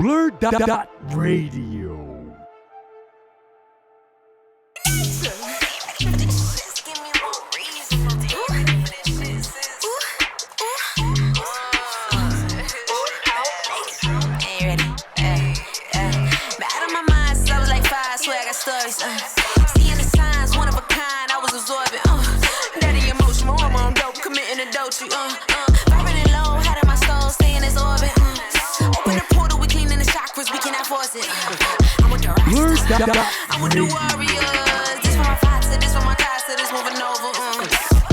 BlurdDotRadio. Seeing the signs, one of a kind, I was absorbing. Daddy emotional, I'm dope, committing adultery. Burning low, had in my soul, stay in this orbit. Open the portal, we cleaning the chakras, we cannot force it. I'm with the rocks, I'm with the warriors. This for my father, this for my casa, this moving over.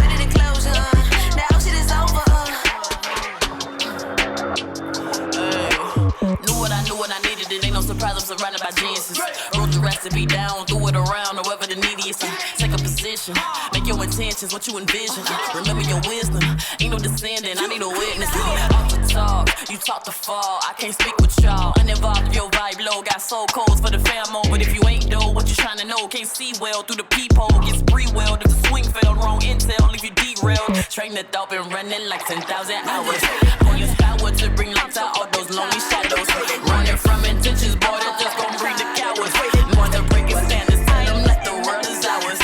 Ready to closure, now shit is over. Knew what I needed, it ain't no surprise, I'm surrounded by geniuses. Wrote the recipe down, threw it around, whoever the neediest. Take a position, make your intentions what you envision. Remember your wisdom, ain't no descendant, I need a witness. Off the talk, you talk to fall, I can't speak with y'all. Uninvolved, your vibe low, got soul codes for the famo. But if you ain't though, what you trying to know? Can't see well through the peephole, gets pre-welled. If the swing failed, wrong intel, if you derailed. Train the thought, been running like 10,000 hours. On your power to bring lights out all those lonely shadows. Running from intentions, boy, that just gon' bring the cowards. Want to break it standards, tell them like the world is ours.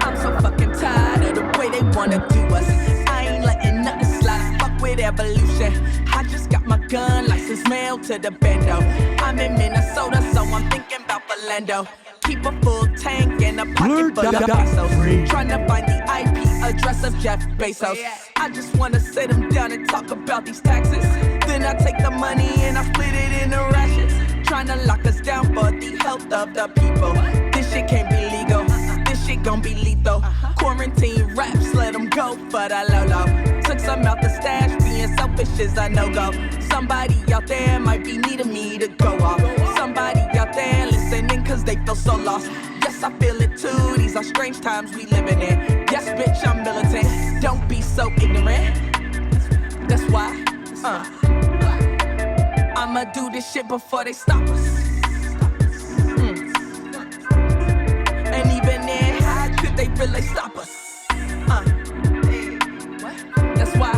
I'm so fucking tired of the way they wanna do us. I ain't letting nothing slide, fuck with evolution. I just got my gun license mailed to the bando. I'm in Minnesota, so I'm thinking about Orlando. Keep a full tank and a pocket full of pesos. Trying to find the IP address of Jeff Bezos. I just wanna sit him down and talk about these taxes. Then I take the money and I split it into rations. Trying to lock us down for the health of the people. This shit can't be legal. This shit gon' be lethal. Quarantine raps, let them go for the low-low. Took some out the stash, being selfish is a no-go. Somebody out there might be needing me to go off. Somebody out there listening cause they feel so lost. Yes, I feel it too, these are strange times we living in. Yes, bitch, I'm militant, don't be so ignorant. That's why, I'ma do this shit before they stop us. And even then, how could they really stop us? That's why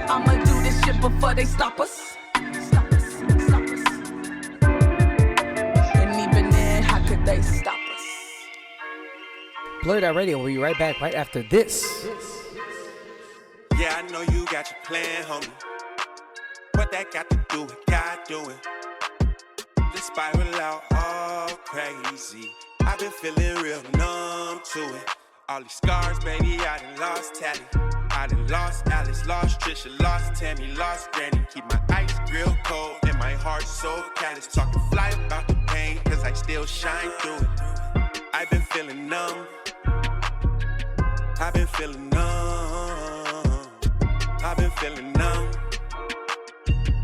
I'ma do this shit before they stop us. And even then, how could they stop us? BlurdDotRadio, we'll be right back right after this. Yeah, I know you got your plan, homie. What that got to do with God doing? Just spiral out all crazy. I've been feeling real numb to it. All these scars, baby, I done lost Tally. I done lost Alice, lost Trisha, lost Tammy, lost Granny. Keep my ice real cold and my heart so callous. Talking fly about the pain, cause I still shine through it. I've been feeling numb. I've been feeling numb. I've been feeling numb.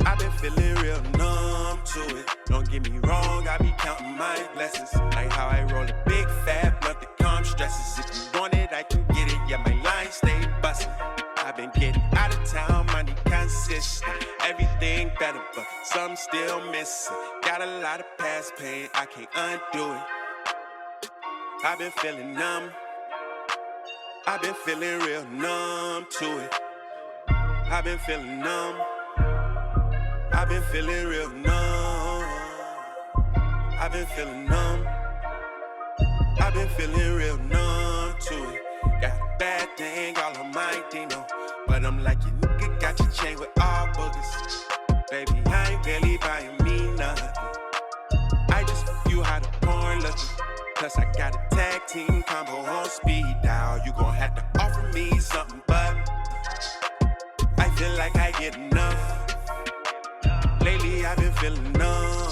I've been feeling real numb to it. Don't get me wrong, I be counting my blessings. Like how I roll a big fat blunt that calm stresses. If you want it, I can get it. Yeah, my line stay bustin'. I've been getting out of town, money consistent. Everything better, but some still missing. Got a lot of past pain, I can't undo it. I've been feeling numb. I've been feeling real numb to it. I've been feeling numb. I've been feeling real numb. I've been feeling numb. I've been feeling real numb to it. Got a bad thing all on my Dino, but I'm like, you nigga got your chain with all boogers. Baby, I ain't barely buying me nothing. I just you how the porn looking. Plus I got a tag team combo on speed dial. You gon' have to offer me something, but I feel like I get enough. Lately I've been feeling numb.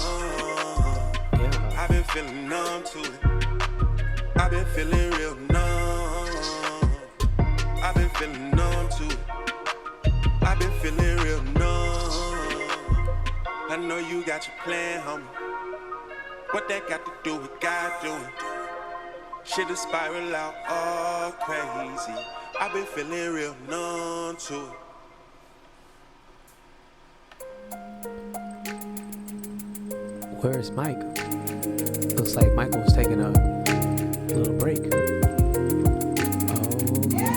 I've been feeling numb to it. I've been feeling real numb. I've been feeling numb to it. I've been feeling real numb. I know you got your plan, homie. What that got to do with God doing? Shit'll spiral out all crazy. I've been feeling real numb to it. Where's Mike? Looks like Michael was taking a little break. Oh, yeah.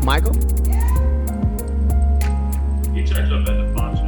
Michael? He checked up at the function.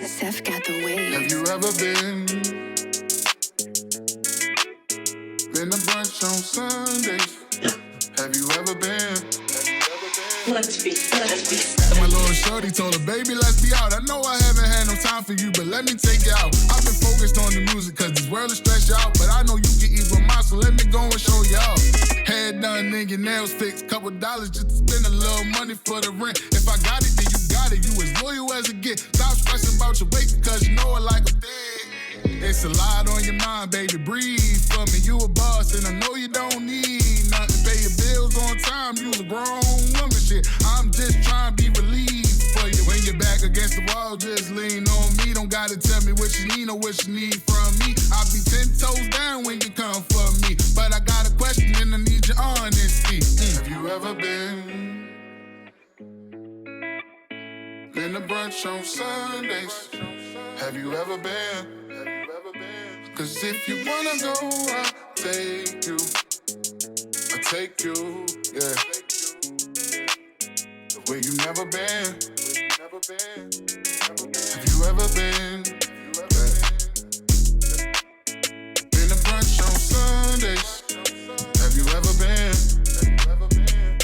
Steph got the wave. Have you ever been to brunch on Sundays? Have you ever been? Let's be. My little shorty told her, baby, let's be out. I know I haven't had no time for you, but let me take you out. I've been focused on the music, cause this world is stressed out. But I know you can ease my mind, so let me go and show you out. Head done and your nails fixed, couple dollars just to spend a little money for the rent. If I got it, then you got it. You as loyal as it get. Stop stressing about your weight, because you know I like a thing. It's a lot on your mind, baby, breathe for me. You a boss, and I know you don't need nothing. Pay your bills on time, you a grown woman, shit. I'm just trying to be relieved for you. When you're back against the wall, just lean on me. Don't gotta tell me what you need or what you need from me. I'll be 10 toes down when you come for me. But I got a question and I need your honesty. Have you ever been to brunch on Sundays? Have you ever been? Cause if you wanna go, I'll take you. I'll take you, yeah. Where you never been. Have you ever been? Been to brunch on Sundays. Have you ever been?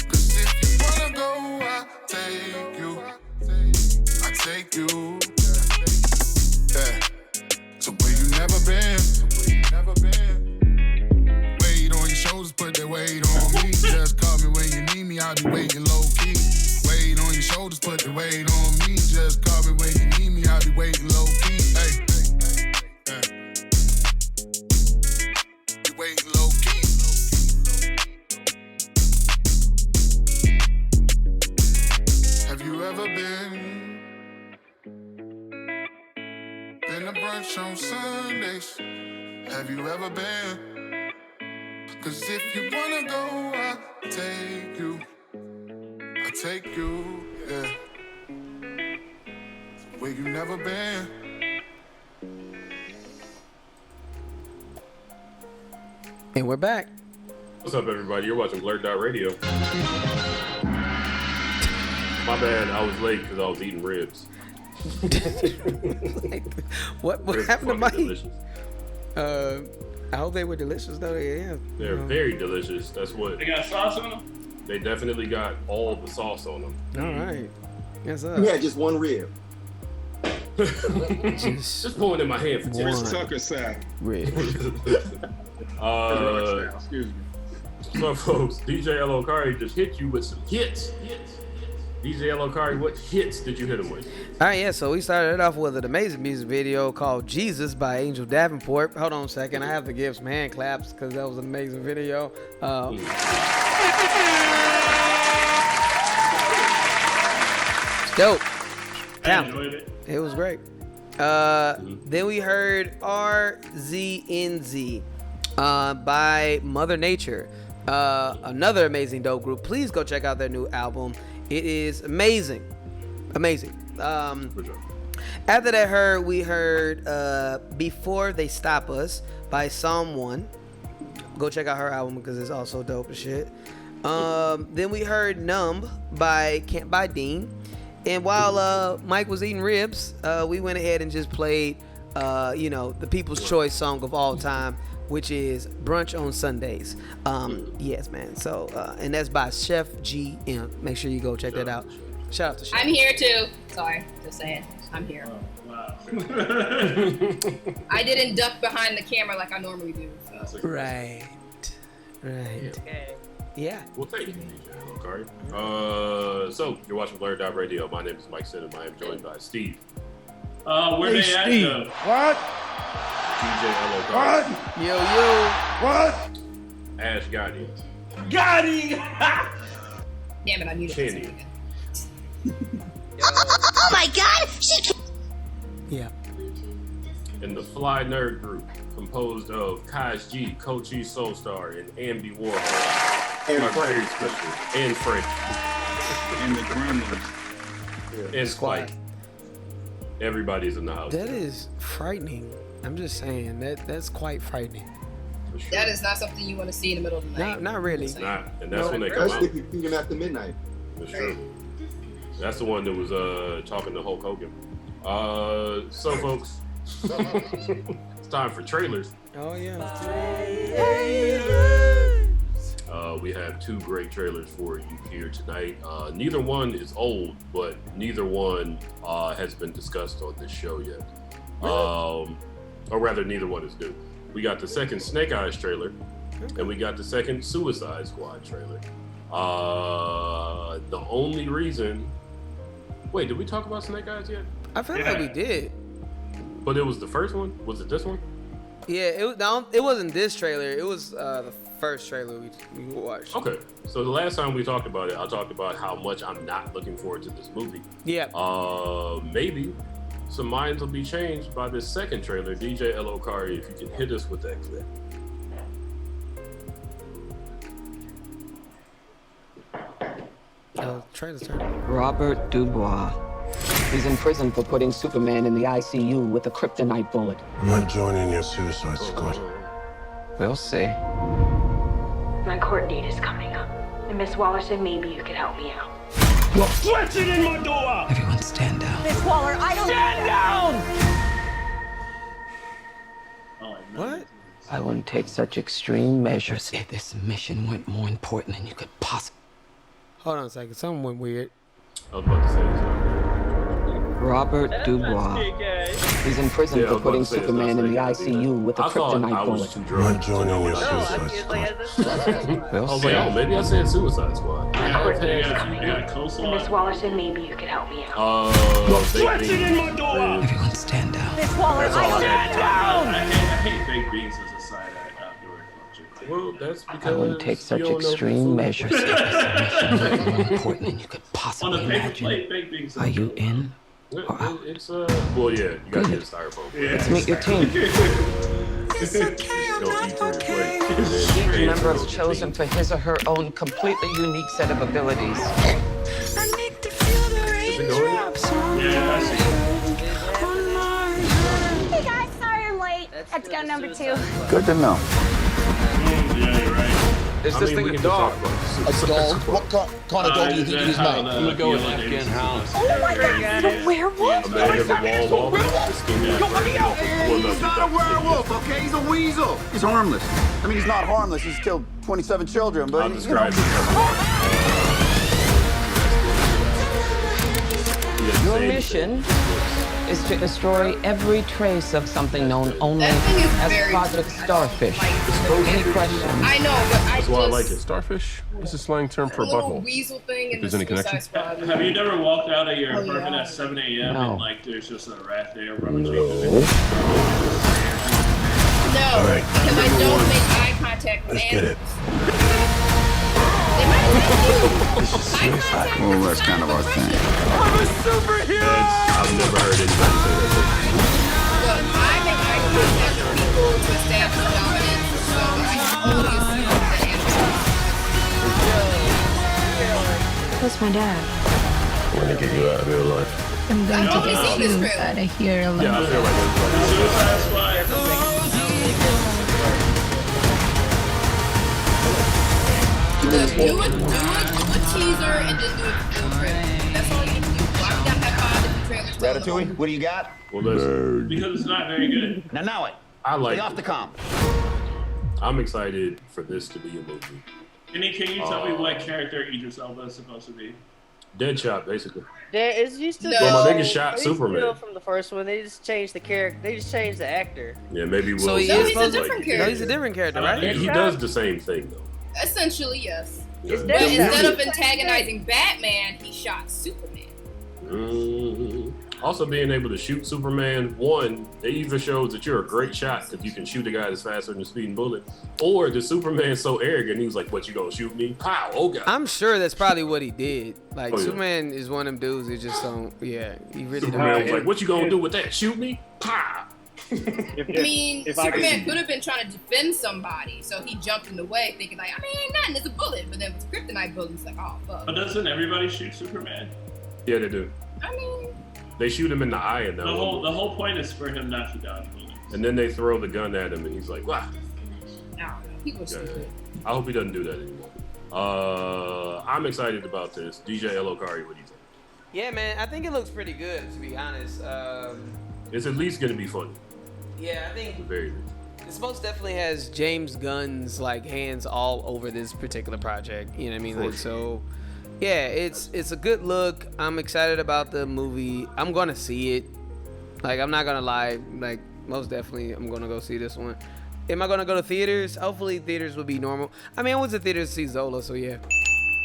Cause if you wanna go, I'll take you. I'll take you, yeah. So where you never been? Weight on your shoulders, put that weight on me. Just call me when you need me, I'll be waiting low key. Weight on your shoulders, put the weight on me. Just call me when you need me, I'll be waiting low key. Hey, be waiting low key. Have you ever been to brunch on Sundays? Have you ever been? Cause if you wanna go, I'll take you. I'll take you, yeah. Where you never been. And we're back. What's up, everybody? You're watching BlurdDotRadio. My bad, I was late because I was eating ribs. What Ribs happened to fucking Mike? delicious. I hope they were delicious though. Yeah, They're very delicious. That's what. They got sauce on them? They definitely got all the sauce on them. All right. Yes, sir. You had just one rib. Just pulling in my hand for 10 Chris seconds. Tucker side. Rib. Excuse me. So, folks, DJ Elokari just hit you with some hits. DJ Elokari, what hits did you hit him with? All right, yeah, so we started it off with an amazing music video called Jesus by Angel Davenport. Hold on a second, I have to give some hand claps because that was an amazing video. Dope. I enjoyed it. It was great. Then we heard RZNZ by Mother Nature. Another amazing dope group. Please go check out their new album. It is amazing. Amazing. After that, we heard Before They Stop Us by Someone. Go check out her album because it's also dope as shit. Then we heard Numb by Can't by Dean. And while Mike was eating ribs, we went ahead and just played, the People's Choice song of all time, which is Brunch on Sundays. Yes, man. So, and that's by Chef GM. Make sure you go check that out. Shout out to Chef. I'm here too. Sorry, just saying. I'm here. Oh, wow. I didn't duck behind the camera like I normally do. So. Right. Okay. Yeah. Well, thank you, DJ Elokari. So you're watching BlurdDotRadio. My name is Mike Sinham. I am joined by Steve. Where they at though? What? DJ Elokari. What? Yo. What? Ash Gotti. Gotti! Damn it, I muted Kenny. myself again. Oh my God! She. Yeah. And the Fly Nerd Group, composed of Kaj G, Coach E Soulstar, and Ambi Warhol. And Our Frank. very special. And Frank. And the Gremlins. And Spike. Everybody's in the house. That is frightening. I'm just saying that's quite frightening. For sure. That is not something you want to see in the middle of the night. Not really. It's not. And that's when they come Especially out. if you feed them after midnight. That's true. That's the one that was talking to Hulk Hogan. So folks, it's time for trailers. Oh yeah. We have two great trailers for you here tonight. Neither one is old, but neither one has been discussed on this show yet. Or rather, neither one is new. We got the second Snake Eyes trailer, and we got the second Suicide Squad trailer. The only reason... Wait, did we talk about Snake Eyes yet? I feel like we did. But it was the first one? Was it this one? Yeah, it wasn't this trailer. It was the first trailer we watched. Okay. So the last time we talked about it, I talked about how much I'm not looking forward to this movie. Yeah. Maybe some minds will be changed by this second trailer. DJ Elokari, if you can hit us with that clip. Trailer's turn. Robert Dubois. He's in prison for putting Superman in the ICU with a kryptonite bullet. I'm not joining your Suicide Squad. We'll see. My court date is coming up. And Miss Waller said maybe you could help me out. You're flexing in my door! Everyone stand down. Miss Waller, I don't... Stand down! What? I wouldn't take such extreme measures if this mission went more important than you could possibly. Hold on a second. Something went weird. I was about to say this. Robert Dubois. He's in prison for putting Superman in the ICU with a kryptonite bullet. I'm not joining your Suicide Squad. I was like, oh, maybe I said Suicide Squad. Miss Waller said maybe you could help me out. You're flexing in my door! Everyone stand down. Miss Waller, That's all I had. I hate baked beans as a side outdoor function. Well, that's I because wouldn't take such you don't know extreme the food. measures if this mission went more important than you could On possibly a paper imagine. plate, baked beans. Are you in? It's well, yeah, you gotta get a styrofoam. Let's meet your team. Each member is chosen for his or her own completely unique set of abilities. Is it going yet? Yeah, I see. Hey guys, sorry I'm late. Had to go number 2. Good to know. Yeah, you're right. Is this thing a dog? A dog? What kind of dog do you think it is, mate? I'm gonna go with Afghan Hound. Oh my god, it's a werewolf? A man has a wall walk. He's not a werewolf, okay? He's a weasel. He's harmless. I mean, he's not harmless. He's killed 27 children, but I'll describe it. Your mission is to destroy every trace of something known only That thing is as very Project Starfish. Any questions? I know, but That's why I like it. Starfish is a slang term for a little butthole. weasel thing in If there's the any Suicide connection? Squad. Have you never walked out of your apartment yeah. at 7 a.m. No. and like there's just a rat there rummaging? No, right, because I don't make eye contact with Let's get it. They might have This is suicide. Well, that's kind of our thing. I'm a superhero! I've never heard anybody say that. Look, I make eye contact with people to establish dominance, so I can only assume that What's my dad? I'm gonna get you out of real life. I'm going I've only seen this trailer. out of here alone. Yeah, I feel like Suicide Squad. Just do a teaser and just do a trailer. That's all you need to do. Why Ratatouille, what do you got? Well, listen. Because it's not very good. Now it. I like Stay off the comp. I'm excited for this to be a movie. Can you tell me what character Idris Elba is supposed to be? Deadshot, basically. You still Well, my nigga shot Superman. Still from the first one. They just changed the character. They just changed the actor. Yeah, maybe Will. So he's a different character. No, he's a different character, right? He does the same thing though. Essentially, yes. Yeah. But instead of antagonizing Batman, he shot Superman. Mm-hmm. Also, being able to shoot Superman, one, they either shows that you're a great shot because you can shoot a guy that's faster than a speeding bullet, or the Superman's so arrogant, he was like, "What, you gonna shoot me? Pow! Oh god!" I'm sure that's probably what he did. Like Oh, yeah. Superman is one of them dudes that just don't. Yeah, he really Superman was don't. like, "What you gonna do with that? Shoot me? Pow!" I mean, Superman could have been trying to defend somebody, so he jumped in the way, thinking like, I mean, ain't nothing, it's a bullet. But then with the kryptonite bullet, it's like, oh fuck. But doesn't everybody shoot Superman? Yeah, they do. I mean, They shoot him in the eye, and The whole point is for him not to dodge bullets. and then they throw the gun at him, and he's like, "Wow." no, people are stupid. I hope he doesn't do that anymore. I'm excited about this. DJ Elokari, what do you think? Yeah, man, I think it looks pretty good, to be honest. It's at least gonna be funny. Yeah, I think Very good. this most definitely has James Gunn's like hands all over this particular project. You know what I mean? Like, so, yeah, it's a good look. I'm excited about the movie. I'm gonna see it. Like, I'm not gonna lie. Like, most definitely, I'm gonna go see this one. Am I gonna go to theaters? Hopefully, theaters will be normal. I mean, I went to theaters to see Zola, so yeah.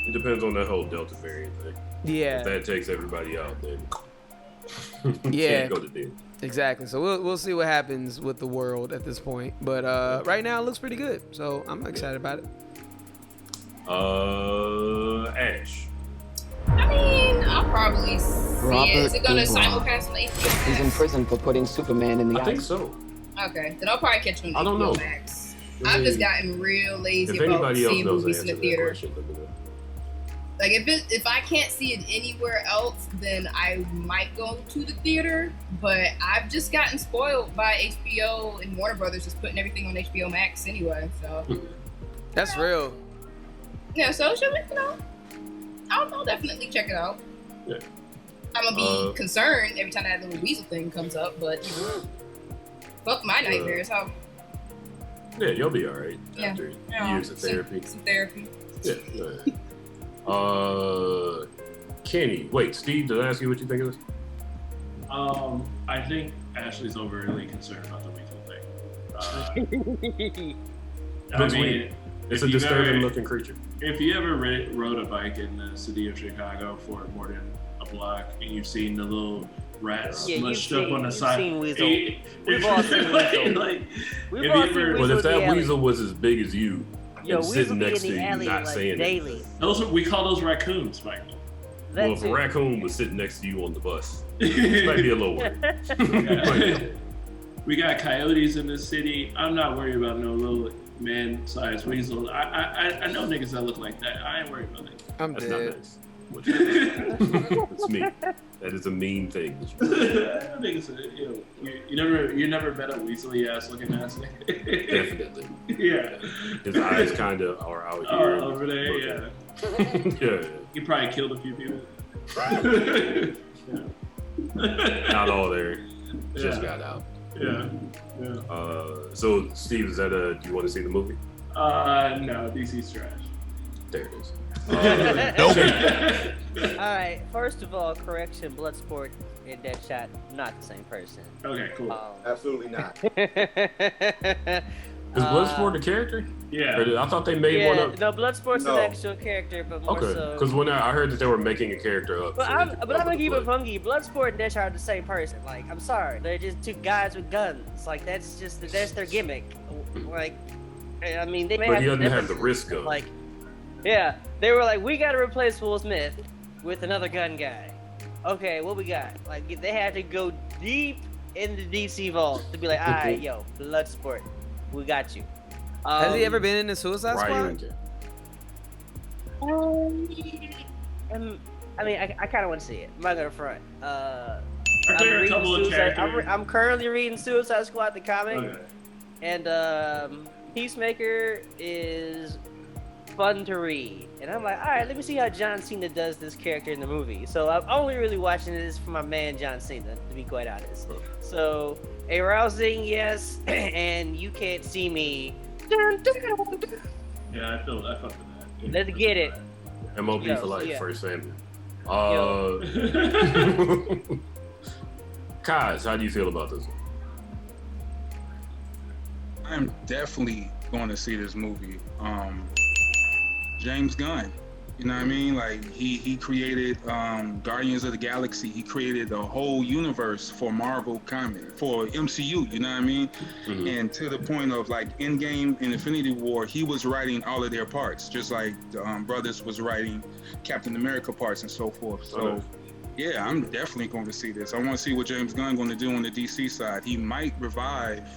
It depends on that whole Delta variant thing. Yeah. If that takes everybody out, then Yeah. can't go to theater. Exactly. So we'll see what happens with the world at this point. But right now it looks pretty good. So I'm excited about it. Ash. I mean, I'll probably see Robert it. Is it gonna Dubois. simulcast on HBO? He's in prison for putting Superman in the I think ice. so. Okay, then I'll probably catch it on I don't know. HBO Max. I've just gotten real lazy If about anybody else seeing knows the movies in answer the to that theater. question, let me know. Like if I can't see it anywhere else, then I might go to the theater. But I've just gotten spoiled by HBO and Warner Brothers just putting everything on HBO Max anyway. So That's real. yeah, so should we? I'll definitely check it out. Yeah. I'm gonna be concerned every time that little weasel thing comes up, but fuck my nightmares. How? Yeah, you'll be all right Yeah. after Yeah. years of therapy. Some therapy. Yeah. Kenny. Wait, Steve, did I ask you what you think of this? I think Ashley's overly concerned about the weasel thing. Looks weird. It's a disturbing looking creature. If you ever rode a bike in the city of Chicago for more than a block and you've seen the little rats smushed up on the side, seen weasel. We've all seen weasel. We've all seen weasel. Well, if in the that alley. weasel was as big as you Yo, and weasel sitting be next in to the you, alley, not like, saying daily. anything. we call those raccoons, Mike. Well, if a raccoon was sitting next to you on the bus, it might be a little worried. We got coyotes in this city. I'm not worried about no little man-sized weasel. I know niggas that look like that. I ain't worried about it. I'm That's dead. not nice. It's me. That is a mean thing. Niggas, you never met a weaselly ass looking ass nigga. Definitely. Yeah. His eyes kind of are out here. Over there, yeah. Yeah. He probably killed a few people. Not all there. Just Yeah. got out. Yeah. So, Steve, is that do you want to see the movie? No, DC's trash. There it is. Alright, first of all, correction, Bloodsport and Deadshot, not the same person. Okay, cool. Absolutely not. Is Bloodsport a character? Yeah. Or I thought they made one up. No, Bloodsport's No. an actual character, but more Okay, so. because when I heard that they were making a character up. But so I'm they could gonna come keep up it with funky. Bloodsport and Deadshot are the same person. Like, I'm sorry, they're just two guys with guns. Like, that's their gimmick. Like, I mean, they may But have he doesn't have the differences, wrist but, gun. Like, yeah, they were like, we gotta replace Will Smith with another gun guy. Okay, what we got? Like, they had to go deep in the DC vault to be like, all right, yo, Bloodsport, we got you. Has he ever been in the Suicide Squad? I mean, I kind of want to see it. I'm not gonna front. Are there a couple of characters? I'm currently reading Suicide Squad, the comic, Okay. and Peacemaker is fun to read. And I'm like, all right, let me see how John Cena does this character in the movie. So I'm only really watching this for my man John Cena, to be quite honest. So a rousing yes, and you can't see me. Yeah, I fuck with that. Let's get it. MOP for life, first family. Kaz, how do you feel about this one? I'm definitely going to see this movie. James Gunn, you know what I mean? Like he created Guardians of the Galaxy. He created a whole universe for Marvel comic, for MCU, you know what I mean? Mm-hmm. And to the point of like Endgame and Infinity War, he was writing all of their parts, just like Brothers was writing Captain America parts and so forth. So yeah, I'm definitely going to see this. I want to see what James Gunn going to do on the DC side. He might revive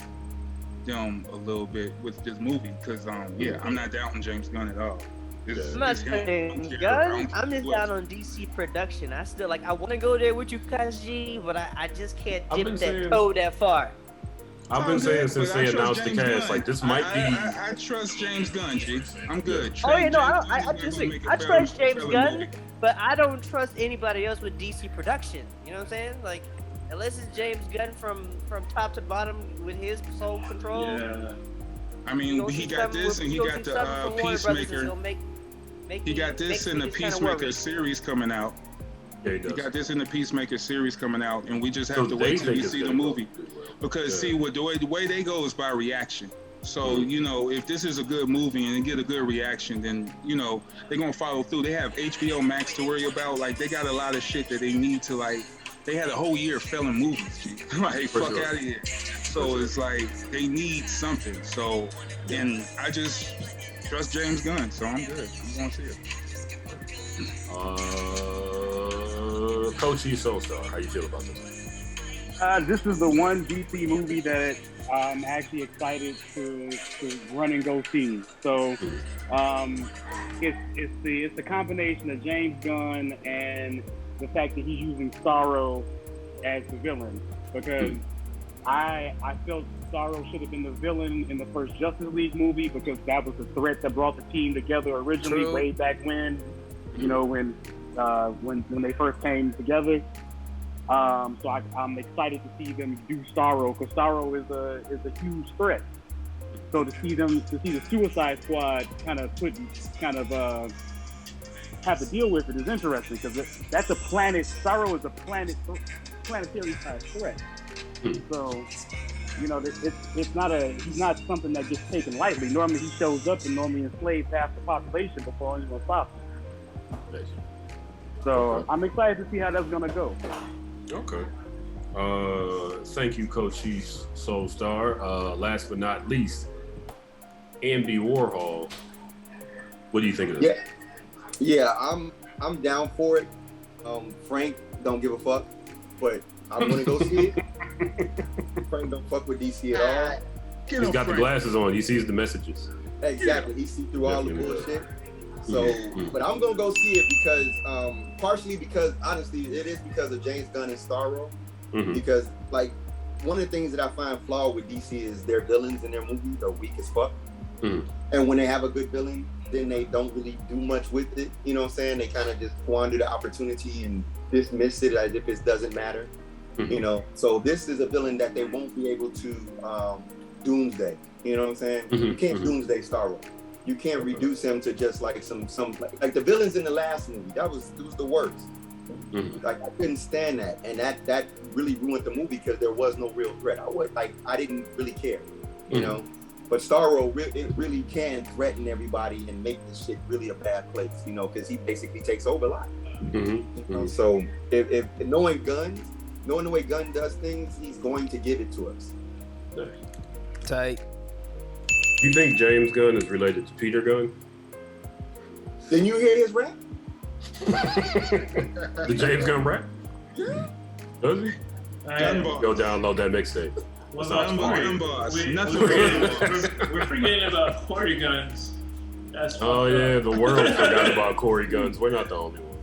them a little bit with this movie because yeah, I'm not doubting James Gunn at all. I'm not saying Gunn. I'm just down on DC production. I still I want to go there with you, Kaji, but I just can't dip that toe that far. I've been saying since they announced the cast, like this might be. I trust James Gunn, G. I'm good. Oh yeah, no, I trust James Gunn, but I don't trust anybody else with DC production. You know what I'm saying? Like, unless it's James Gunn from top to bottom with his sole control. Yeah. I mean, he got this, and he got the Peacemaker. He got this in the Peacemaker series coming out. Yeah, he got this in the Peacemaker series coming out, and we just have to wait till we see the movie. Because see, the way they go is by reaction. So, you know, if this is a good movie and they get a good reaction, then, you know, they're going to follow through. They have HBO Max to worry about. Like, they got a lot of shit that they need to, like, they had a whole year of failing movies. Like, fuck out of here. So it's like, they need something. So, and I just trust James Gunn, so I'm good. I'm going to see it. Coach E Soulstar, how you feel about this? This is the one DC movie that I'm actually excited to run and go see. So it's the combination of James Gunn and the fact that he's using Starro as the villain, because I felt Starro should have been the villain in the first Justice League movie, because that was the threat that brought the team together originally. Way back when, you know, when they first came together. So I'm excited to see them do Starro, because Starro is a huge threat. So to see the Suicide Squad have to deal with it is interesting, because that's a planet. Starro is a planetary sized threat. So, you know, he's not something that gets taken lightly. Normally he shows up and normally enslaves half the population before anyone stops him. So I'm excited to see how that's gonna go. Okay. Thank you, Coach Chief Soulstar. Last but not least, Andy Warhol. What do you think of this? Yeah, I'm down for it. Frank don't give a fuck, but I want to go see it. Frank don't fuck with DC at all. He's got the glasses on. He sees the messages. Exactly. He sees through all the bullshit. So, but I'm gonna go see it because, partially because, honestly, it is because of James Gunn and Starro. Because, like, one of the things that I find flawed with DC is their villains in their movies are weak as fuck. And when they have a good villain, then they don't really do much with it. You know what I'm saying? They kind of just squander the opportunity and dismiss it as if it doesn't matter. You know? So this is a villain that they won't be able to doomsday. You know what I'm saying? You can't doomsday Starro. You can't reduce him to just like some like the villains in the last movie. It was the worst. Like I couldn't stand that, and that really ruined the movie because there was no real threat. I didn't really care, you know. But Starro, it really can threaten everybody and make this shit really a bad place, you know, because he basically takes over life. You know? So if knowing the way Gunn does things, he's going to give it to us. Tight. You think James Gunn is related to Peter Gunn? Didn't you hear his rap? The James Gunn rap? Yeah. Does he? Go download that mixtape. We're forgetting about Corey Guns. That's yeah, the world forgot about Corey Guns. We're not the only one.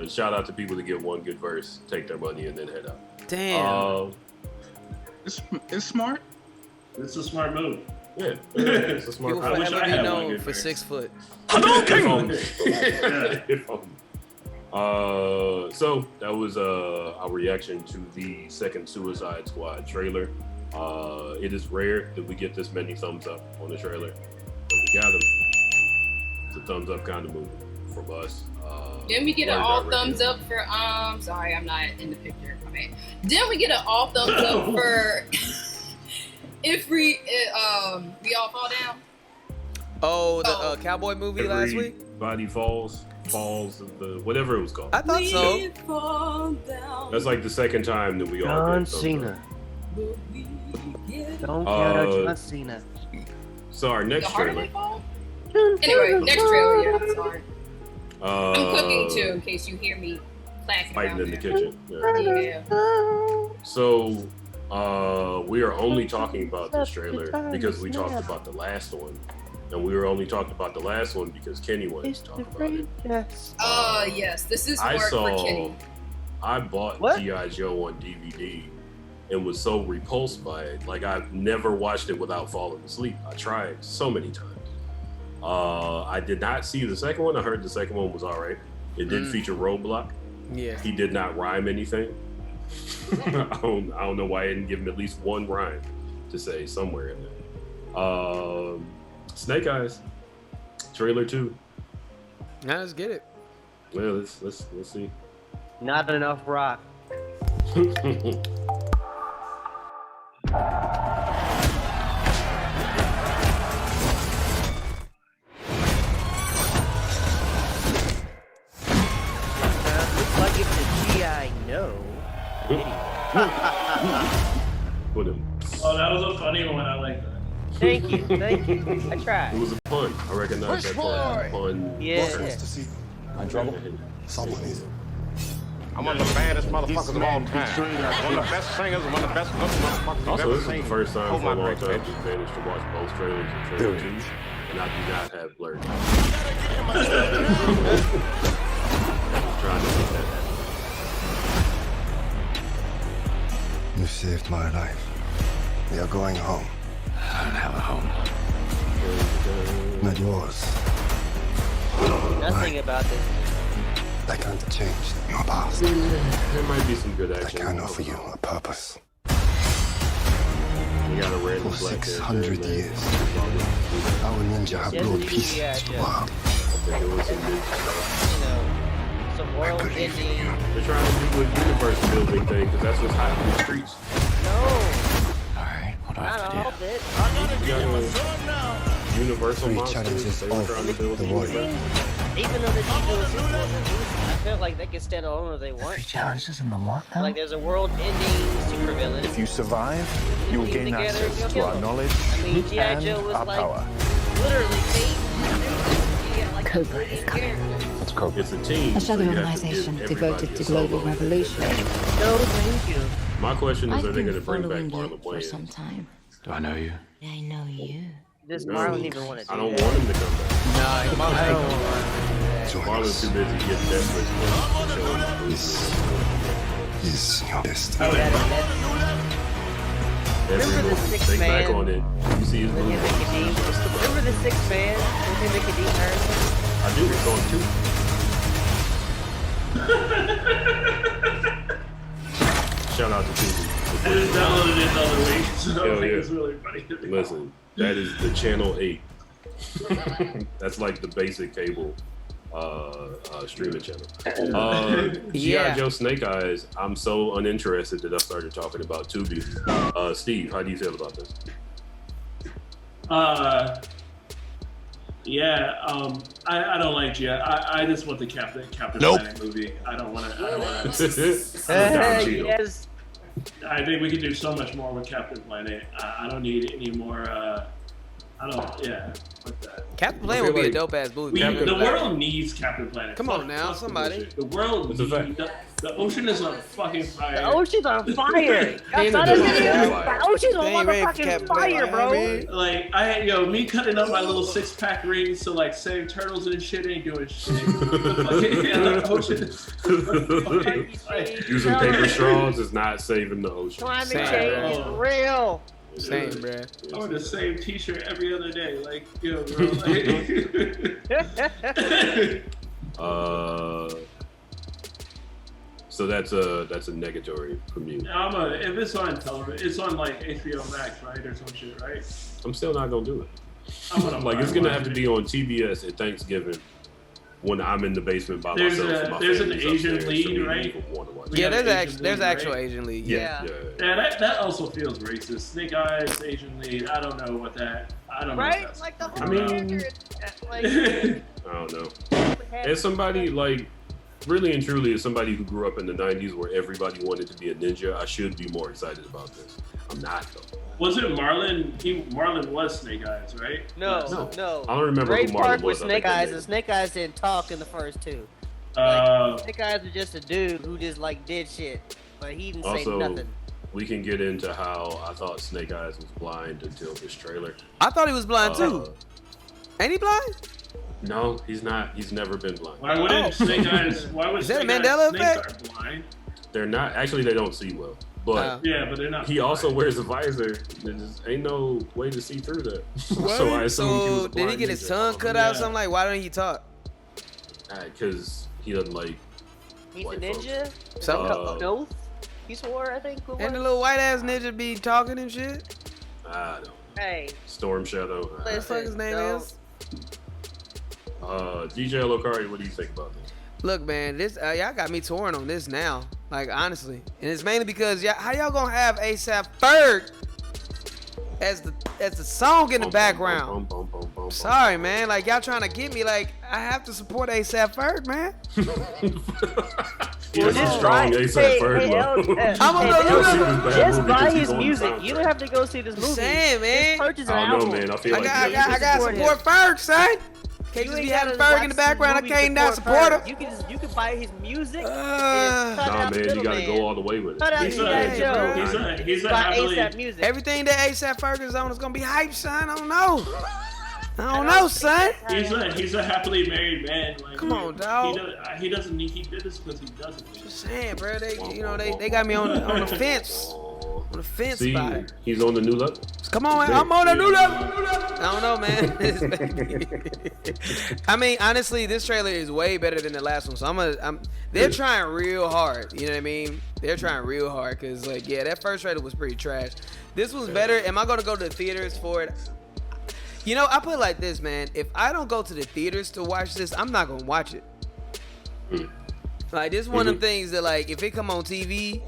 Shout out to people that get one good verse, take their money, and then head out. Damn. It's smart. It's a smart move. Yeah, it's a smart You'll move. forever be known for 6 foot. So that was our reaction to the second Suicide Squad trailer. It is rare that we get this many thumbs up on the trailer, but we got them. It's a thumbs up kind of movie from us. Didn't we get an all thumbs up for sorry, I'm not in the picture. Okay. Didn't we get an all thumbs up for if we all fall down? Oh, the cowboy movie last week? Body falls of the whatever it was called. I thought so. Fall down. That's like the second time that we all John did thumbs Cena. up. Don't count out John Cena. So our next trailer. Anyway, next trailer. Yeah, I'm sorry. I'm I'm cooking too, in case you hear me clacking fighting around in the there. kitchen. Yeah. So we are only talking about this trailer because we talked about the last one. And we were only talking about the last one because Kenny wanted to talk about it. Yes, this is more for Kenny. I bought G.I. Joe on DVD and was so repulsed by it. Like, I've never watched it without falling asleep. I tried so many times. I did not see the second one. I heard the second one was all right. It did feature Roadblock. Yeah. He did not rhyme anything. I don't know why I didn't give him at least one rhyme to say somewhere in there. Snake Eyes, trailer 2. Now let's get it. Well, let's see. Not enough rock. Looks like it's a G.I. No. Put him. Oh, that was a funny one. I like that. Thank you. I tried. It was a pun. I recognize that pun. Yeah. My trouble? Somebody's. I'm one of the baddest motherfuckers of all time. One of the best singers, one of the best looking motherfuckers you've Also, ever this is seen. the first time Hold for a my long break, time bitch. we've managed to watch both trailers and trailer 2, and I do not have Blurred. Trying to make that happen. You saved my life. We are going home. I don't have a home. Not yours. Nothing about this. I can't change your past. There might be some good action. I can offer you a purpose. We got a red For 600 years, our ninja have brought peace to the world. Some world ending. They're trying to do a universe building thing because that's what's hot in the streets. No. Alright, what do I have to do? Universal Three monsters. challenges They were trying to build the a warrior. universe. Even though the people is equal, I feel like they can stand alone if they want. Challenges in the what now? Like there's a world-ending supervillain. If you survive, you will gain Together, access you'll to kill our them. knowledge I mean, G.I. Joe and was our like power. literally fate. Cobra is coming. It's Cobra. It's a team. A shadow so you have to organization give devoted everybody to a global solo. revolution. No, thank you. My question is, I've are they been going to bring back following you Marlon for Wayans? some time. Do I know you? I know you. Does No. Marlon even want to do I don't that? want him to come back. Nah, Marlon ain't gonna Marlon's too busy getting Netflix to show him. This is your destiny. Every Remember the movie. Sixth Think back Man? on it. You see his movie. Remember the Sixth Man with him and Kadeem Harrison? I do. It's on 2. Shout out to Tubi. I just downloaded it the other week, so Hell I think yeah. it's really funny. Listen, that is the Channel 8. That's like the basic cable streaming channel. G.I. Joe Snake Eyes, I'm so uninterested that I started talking about Tubi. Steve, how do you feel about this? I don't like G.I. I just want the Captain Nope. Planet movie. I don't want to. Yes. I think we could do so much more with Captain Planet. I don't need any more. Fuck that. Captain Planet would be a dope ass movie. The world needs Captain Planet. Come on now, somebody. The world needs the ocean is on fucking fire. The ocean's on fire. Damn That's not it. a video. The ocean's on They ain't ready for motherfucking Captain fire, Planet, bro. Like me cutting up my little 6-pack rings to like save turtles and shit ain't doing shit. The ocean. Using paper straws is not saving the ocean. Climate change is real. Same, bruh. I wear the same T-shirt every other day. Like, yo, bro. Like. So that's a negatory from you. If it's on television, it's on like HBO Max, right, or some shit, right? I'm still not gonna do it. It's gonna have to be on TBS at Thanksgiving when I'm in the basement by myself. There's an Asian lead, right? Yeah, there's actual Asian lead. Yeah, that also feels racist. Snake Eyes, Asian lead. I don't know what that. I don't know. Right? Like the whole character. Like, I don't know. As somebody like. Really and truly, as somebody who grew up in the 90s where everybody wanted to be a ninja, I should be more excited about this. I'm not, though. Was it Marlon? Marlon was Snake Eyes, right? No. I don't remember Ray who Marlon Park was. Snake Eyes, and Snake Eyes didn't talk in the first two. Snake Eyes was just a dude who just like did shit, but he didn't say nothing. We can get into how I thought Snake Eyes was blind until this trailer. I thought he was blind too. Ain't he blind? No, he's not. He's never been blind. Why wouldn't Snake Eyes? Why would Is that a Snake Mandela Eyes effect? snakes are blind? They're not. Actually, they don't see well. But yeah, but they're not. He also wears a visor. There just ain't no way to see through that. So I assumed he was a blind did he get his tongue cut out or something? Like, why don't he talk? Because he doesn't like. He's a ninja. So an oath. He swore, I think. And the little white ass ninja be talking and shit. I don't. Hey. Storm Shadow. What the fuck his name is? DJ Lokari, what do you think about this? Look, man, this y'all got me torn on this now. Like, honestly, and it's mainly because how y'all gonna have A$AP Ferg as the song in the background? Sorry, man. Like, y'all trying to get me. Like, I have to support A$AP Ferg, man. He's a strong A$AP Ferg. Just buy his music. You don't have to go see this movie. Saying, man. Just purchase an album. Man. I feel like I got support Ferg, son. Can't just be having Ferg in the background. I can't not support him. You can buy his music. Nah, man, you gotta go all the way with it. He's a happily A$AP music. Everything that A$AP Ferg is on is gonna be hype, son. I don't know. Son. He's a happily married man. Like, come on, dog. He doesn't need. He did this because he doesn't. Just saying, bro. They got me on the fence. On the fence See, about it. He's on the new level. Come on, man. I'm on a new level. I don't know, man. I mean, honestly, this trailer is way better than the last one. So they're trying real hard. You know what I mean? They're trying real hard because, like, yeah, that first trailer was pretty trash. This one's better. Am I gonna go to the theaters for it? You know, I put it like this, man. If I don't go to the theaters to watch this, I'm not gonna watch it. Like, this is one of them things that, like, if it come on TV,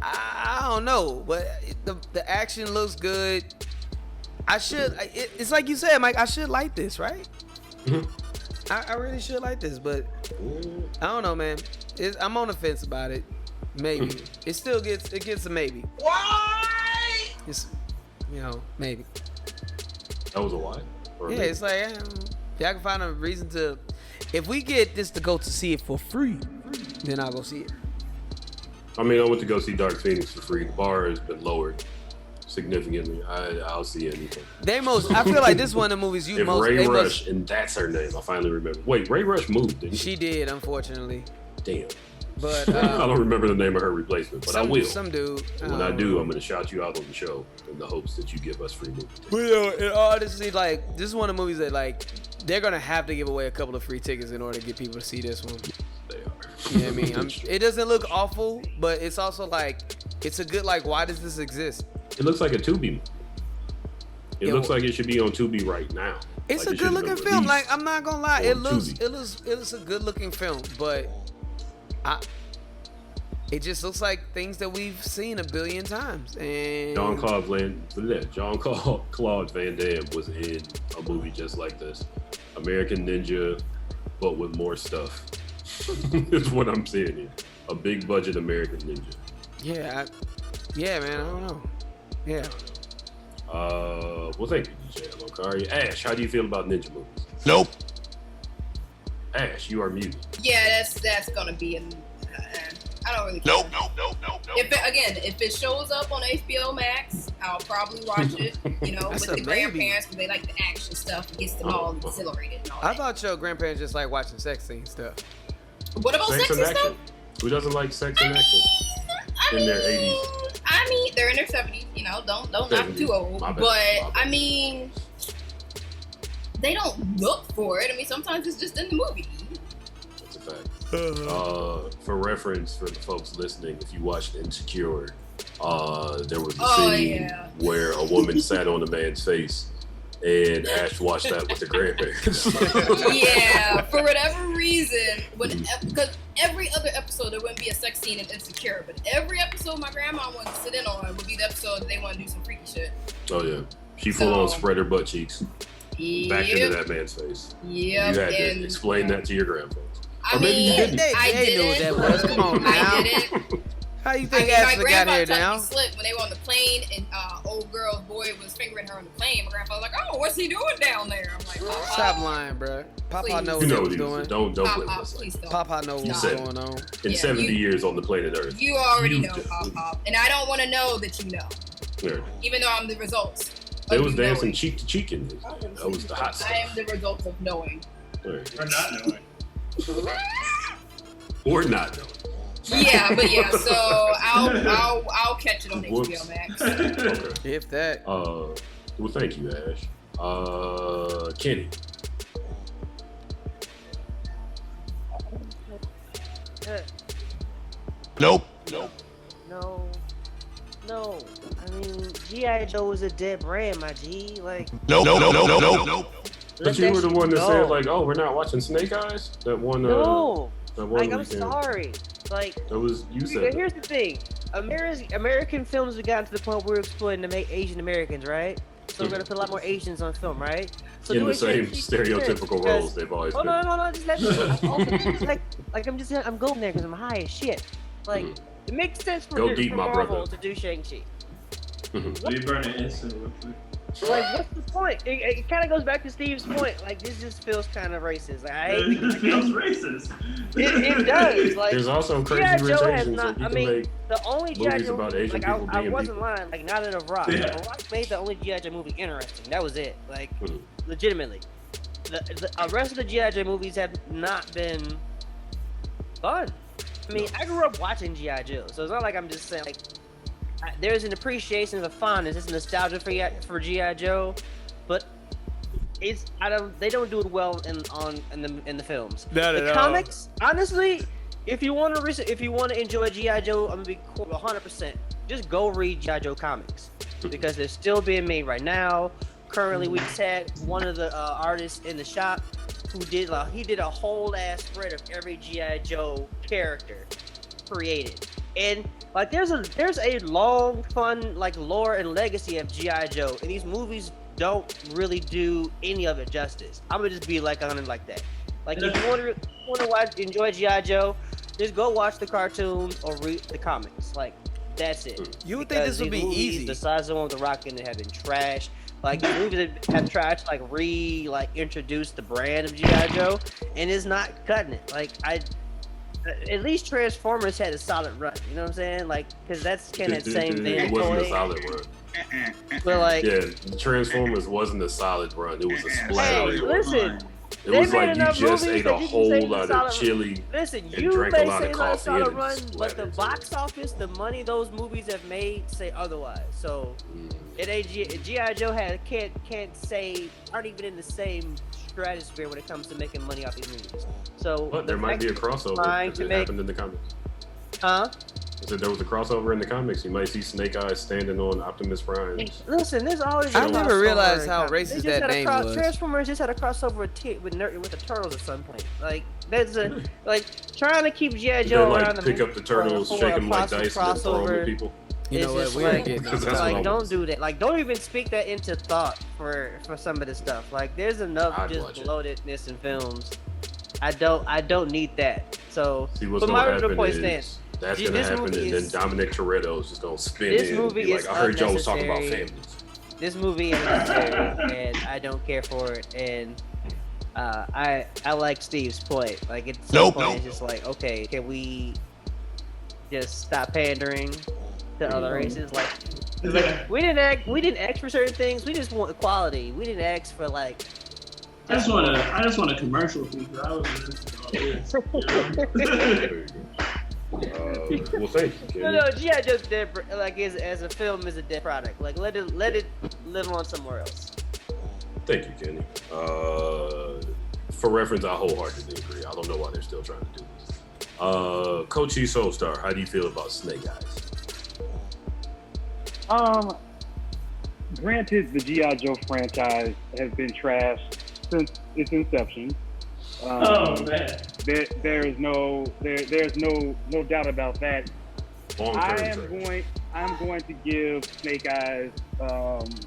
I don't know, but the action looks good. It's like you said, Mike. I should like this, right? I really should like this, but I don't know, man. I'm on the fence about it. Maybe it gets a maybe. Why? It's maybe. That was a why? Yeah, it's like y'all can find a reason to. If we get this to go to see it for free, then I'll go see it. I mean, I went to go see Dark Phoenix for free. The bar has been lowered significantly. I'll see anything. I feel like this is one of the movies you most. Ray Rush, and that's her name. I finally remember. Wait, Ray Rush moved, didn't she? She did, unfortunately. Damn. But I don't remember the name of her replacement, but I will. Some dude. When I do, I'm gonna shout you out on the show in the hopes that you give us free movies. Well, honestly, like, this is one of the movies that, like, they're gonna have to give away a couple of free tickets in order to get people to see this one. They are. You know what I mean? It doesn't look awful, but it's also like, it's a good, like, why does this exist? It looks like a Tubi movie. It looks like it should be on Tubi right now. It's a good looking film. Like, I'm not gonna lie, it looks a good looking film, but it just looks like things that we've seen a billion times. And Jean-Claude Van Damme was in a movie just like this, American Ninja, but with more stuff. Is what I'm seeing here. A big budget American Ninja. Yeah, man. I don't know. Yeah. Well, thank you, DJ Lokari. Ash, how do you feel about ninja movies? Nope. Ash, you are muted. Yeah, that's gonna be an. I don't really care. Nope. If it shows up on HBO Max, I'll probably watch it. You know, with the grandparents, because they like the action stuff. It gets them all exhilarated and all that. I thought your grandparents just like watching sex scene stuff. What about sex and action? stuff? Who doesn't like sex and action in their 80s? I I mean, they're in their 70s. You know, don't knock them too old. But I mean, they don't look for it. I mean, sometimes it's just in the movie. That's a fact. For reference for the folks listening, if you watched Insecure, there was a scene where a woman sat on a man's face, and Ash watched that with her grandparents. Yeah, for whatever reason, because every other episode there wouldn't be a sex scene in Insecure, but every episode my grandma wanted to sit in on would be the episode that they want to do some freaky shit. Oh yeah, she full on spread her butt cheeks back into that man's face. Yeah, you had to explain that to your grandparents. Or maybe you didn't. They knew what that was. Come on now. I didn't. How you think my Ashley got grandpa here tried now? to be slick when they were on the plane and old girl's boy was fingering her on the plane. My grandpa was like, "Oh, what's he doing down there?" I'm like, "Papa, Stop lying, bro. Papa Please. know You what know he what was he doing. was doing. Don't play Papa, with us. please don't. Papa know what's going on. In 70 years on the planet Earth. You already know, Papa, and I don't want to know that you know, Yeah. even though I'm the results. They of was you dancing knowing. cheek to cheek in this. That was the hot stuff. I am the result of knowing. Right. Or not knowing. Or not knowing. Yeah, but yeah, so I'll catch it on HBO Max. Okay. If that. Well, thank you, Ash. Kenny. Nope. No. I mean, G.I. Joe is a dead brand, my G. Like. Nope. But you were the one that said, like, oh, we're not watching Snake Eyes? That one. No. That one Like, I'm weekend. sorry. Like. That was you said. Here's the thing. American films have gotten to the point where we're exploiting to make Asian Americans, right? So we're gonna put a lot more Asians on film, right? So In the same stereotypical roles they've always been. Hold on. Just let me. I'm going there because I'm high as shit. Like, it makes sense for, Go deep, my Marvel brother. to do Shang-Chi. We burn it instantly. Like, what's the point? It kind of goes back to Steve's point. Like, this just feels kind of racist. Like, I hate It feels racist. It does. Like, There's also crazy G.I. rich Joe has Asians. not. So I mean, make the only G.I. movies Joe about Asian like people I being wasn't people. lying. Like, not in a Rock. Yeah. The Rock made the only G.I. Joe movie interesting. That was it. Like, legitimately. The rest of the G.I. Joe movies have not been fun. I mean, I grew up watching G.I. Joe, so it's not like I'm just saying, like, there's an appreciation of the fondness, it's nostalgia for G.I. Joe, but they don't do it well in the films. Not at the all. comics, honestly, if you want to enjoy G.I. Joe, I'm gonna be 100%. Just go read G.I. Joe comics because they're still being made right now. Currently, we just had one of the artists in the shop who did a whole ass spread of every G.I. Joe character created, and like there's a long, fun like lore and legacy of G.I. Joe, and these movies don't really do any of it justice. I'm gonna just be like on it like that. Like if you want to enjoy G.I. Joe, just go watch the cartoon or read the comics. Like that's it. You would think this would be easy. Besides the one with the Rock in it have been trash. Like the movies that have tried to introduce the brand of G.I. Joe, and it's not cutting it. Like at least Transformers had a solid run. You know what I'm saying? Like because that's kind of the same thing. It wasn't a solid run. But like, yeah, Transformers wasn't a solid run. It was a splatter. Hey, listen. It was like you just ate a whole lot of chili and drank a lot of coffee and run, but the box office, the money those movies have made say otherwise. So it ain't G.I. Joe aren't even in the same stratosphere when it comes to making money off these movies. So but there might be a crossover because it happened in the comics. Huh? I said there was a crossover in the comics. You might see Snake Eyes standing on Optimus Prime. Listen, there's always. I never realized how racist that name was. Transformers just had a crossover with the Turtles at some point. Like that's trying to keep G.I. Joe around. Pick up the Turtles, shake them like dice, and then throw them at people. You know what? We ain't getting don't do that. Like, don't even speak that into thought for some of this stuff. Like, there's enough bloatedness in films. I don't need that. So, see what's my gonna original happen point is stands. that's gonna happen, and then Dominic Toretto is just gonna spin in and be like, "I heard y'all was talking about families." This movie is unnecessary, and I don't care for it. And I like Steve's point. Like, at some point, it's just like, okay, can we just stop pandering to other races? Like we didn't ask for certain things. We just want equality. We didn't ask for like. I just want a commercial feature. I was listening to all this. Well, thank you, Kenny. No, G.I. Joe's dead. Like as a film, is a dead product. Like let it live on somewhere else. Thank you, Kenny. For reference, I wholeheartedly agree. I don't know why they're still trying to do this. Coach E Soulstar, how do you feel about Snake Eyes? Granted, the G.I. Joe franchise has been trashed since its inception. Man. There's no doubt about that. I'm going to give Snake Eyes,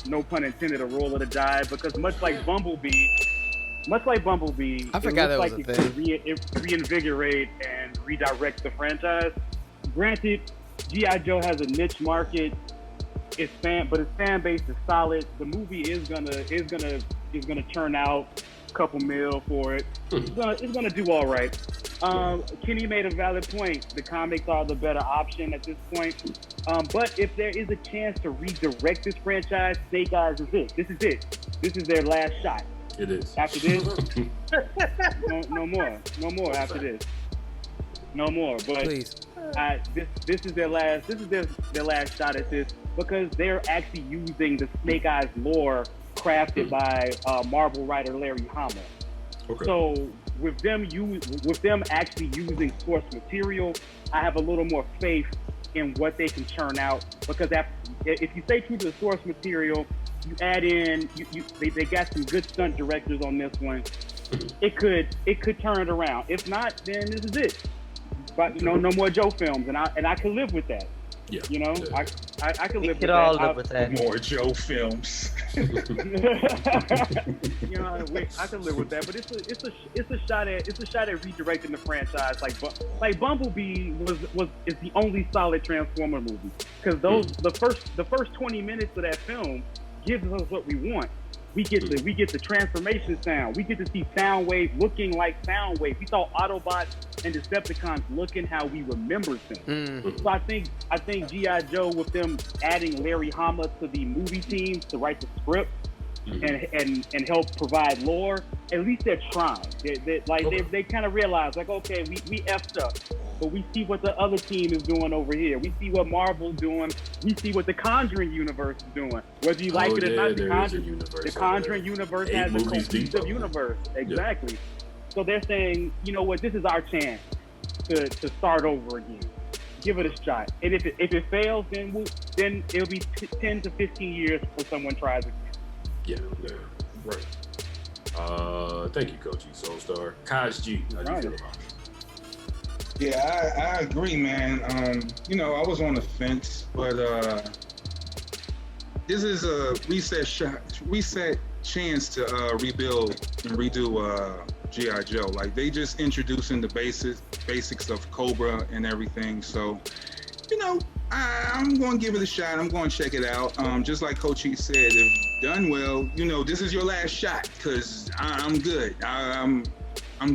no pun intended, a roll of the die because much like Bumblebee, I forgot that was a thing. It reinvigorate and redirect the franchise. Granted, G.I. Joe has a niche market. But its fan base is solid. The movie is gonna churn out a couple mil for it. It's gonna do all right. Kenny made a valid point. The comics are the better option at this point. But if there is a chance to redirect this franchise, Snake Eyes is it. This is it. This is their last shot. It is. After this, no more after this. No more. But please. This is their last. This is their last shot at this because they're actually using the Snake Eyes lore crafted by Marvel writer Larry Hama. Okay. So with them actually using source material, I have a little more faith in what they can churn out because if you stay true to the source material, you add in they got some good stunt directors on this one. It could turn it around. If not, then this is it. But no more Joe films, and I can live with that. Yeah, you know, I can live with that. We could all live with that. More Joe films. You know, I can live with that. But it's a shot at redirecting the franchise. Like Bumblebee is the only solid Transformer movie because the first 20 minutes of that film gives us what we want. We get the transformation sound. We get to see Soundwave looking like Soundwave. We saw Autobots and Decepticons looking how we remembered them. So I think G.I. Joe, with them adding Larry Hama to the movie team to write the script and help provide lore, at least they're trying. They kind of realize like, okay, we effed up, but we see what the other team is doing over here. We see what Marvel's doing. We see what the Conjuring universe is doing. Whether you like it or not, the Conjuring universe has a cohesive universe. Exactly. Yeah. So they're saying, you know what, this is our chance to start over again. Give it a shot. And if it fails, then it'll be 10 to 15 years before someone tries again. Yeah, right. Thank you, Coach E Soulstar. Kaj G, how do you feel about it? Yeah, I agree, man. I was on the fence, but this is a reset chance to rebuild and redo G.I. Joe. Like they just introducing the basics of Cobra and everything. So, I'm going to give it a shot. I'm going to check it out. Just like Coach E said, if done well, this is your last shot because I'm good. I'm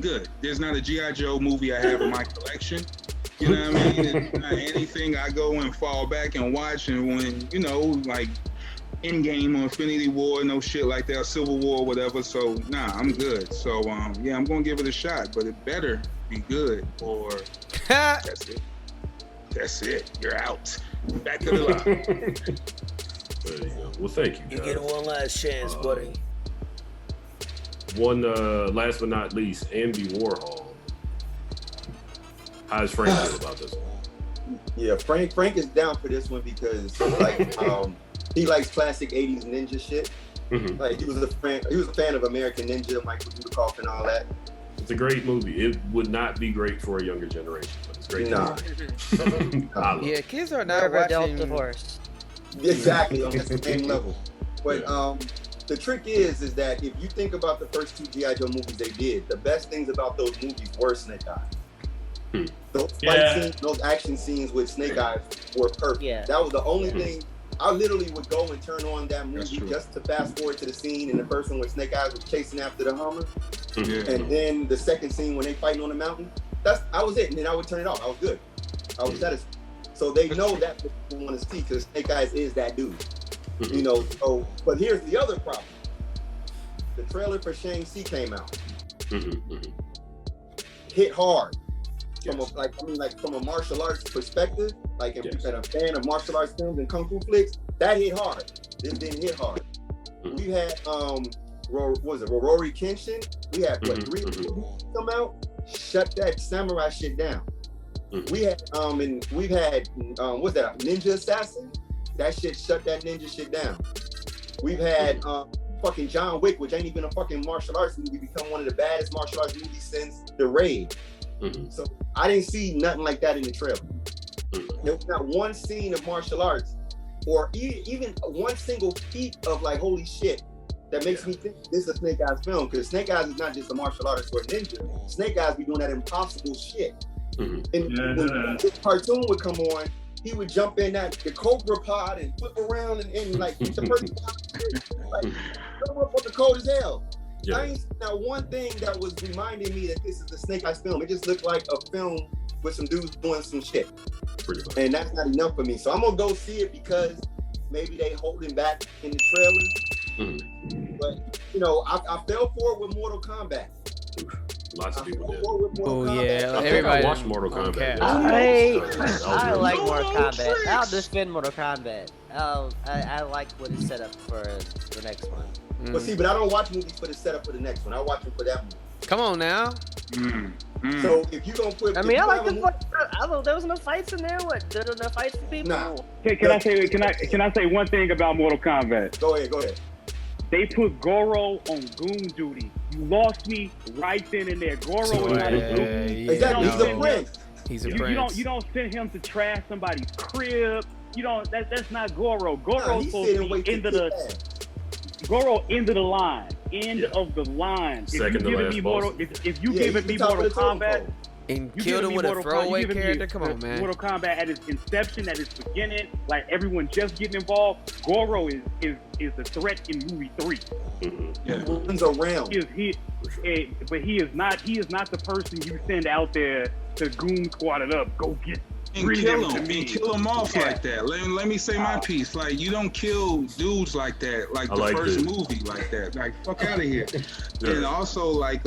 good. There's not a G.I. Joe movie I have in my collection. You know what I mean? It's not anything I go and fall back and watch and when, like Endgame or Infinity War, no shit like that, Civil War, whatever. So, nah, I'm good. So, I'm going to give it a shot, but it better be good or that's it. That's it. You're out. Back to the line. There you go. Well, thank you, You get one last chance, buddy. One last but not least, Andy Warhol. How does Frank feel about this one? Yeah, Frank is down for this one because he likes classic 80s ninja shit. Like he was a fan of American Ninja, Michael Dudikoff and all that. It's a great movie. It would not be great for a younger generation, but it's great. Yeah, kids are not watching. Divorce. Exactly, on the same level. But the trick is that if you think about the first two G.I. Joe movies they did, the best things about those movies were Snake Eyes. Those fight scenes, those action scenes with Snake Eyes were perfect. Yeah. That was the only thing. I literally would go and turn on that movie just to fast forward to the scene and the person with Snake Eyes was chasing after the Hummer. And then the second scene when they fighting on the mountain, I was it. And then I would turn it off. I was good. I was satisfied. So they know that's what people want to see because Snake Eyes is that dude. So, but here's the other problem. The trailer for Shang-Chi came out. Hit hard. from a martial arts perspective, like if you're a fan of martial arts films and kung fu flicks, that hit hard. This didn't hit hard. We had Rory Kenshin. We had 3 movies come out, shut that samurai shit down. We had we've had what's that, Ninja Assassin? That shit shut that ninja shit down. We've had fucking John Wick, which ain't even a fucking martial arts movie, become one of the baddest martial arts movies since The Raid. So I didn't see nothing like that in the trailer. There was not one scene of martial arts or even one single feat of like, holy shit, that makes me think this is a Snake Eyes film, because Snake Eyes is not just a martial artist or a ninja. Snake Eyes be doing that impossible shit. And when this cartoon would come on, he would jump in the Cobra pod and flip around and like hit the person. Like, motherfucker cold as hell. I ain't seen not one thing that was reminding me that this is a Snake Eyes film. It just looked like a film with some dudes doing some shit. And that's not enough for me. So I'm gonna go see it because maybe they holding back in the trailer. But you know, I fell for it with Mortal Kombat. Lots of people did. Oh yeah, everybody watched Mortal Kombat. I like Mortal Kombat. I'll defend Mortal Kombat. I like what is set up for the next one. But see, but I don't watch movies for the setup for the next one. I watch them for that movie. Come on now. So if you gonna put, I mean, I like the fight. I don't know, there was no fights in there. What? There were no fights for people. Nah. Can I say one thing about Mortal Kombat? Go ahead. They put Goro on goon duty. You lost me right then and there. Goro is not a goon. Exactly. He's a prince. He's a prince. You don't send him to trash somebody's crib. You don't. That's not Goro. Goro's supposed to be Goro end of the line. End of the line. Second to last boss. If you giving me Mortal Kombat and killed him with a throwaway character, come on, man. Mortal Kombat at its inception, at its beginning, like everyone just getting involved. Goro is the threat in movie 3. He runs around. But he is not the person you send out there to goon squad it up. Go get. And kill him off like that. Let me say my piece. Like, you don't kill dudes like that. Like the first movie like that. Like, fuck out of here. And also, like,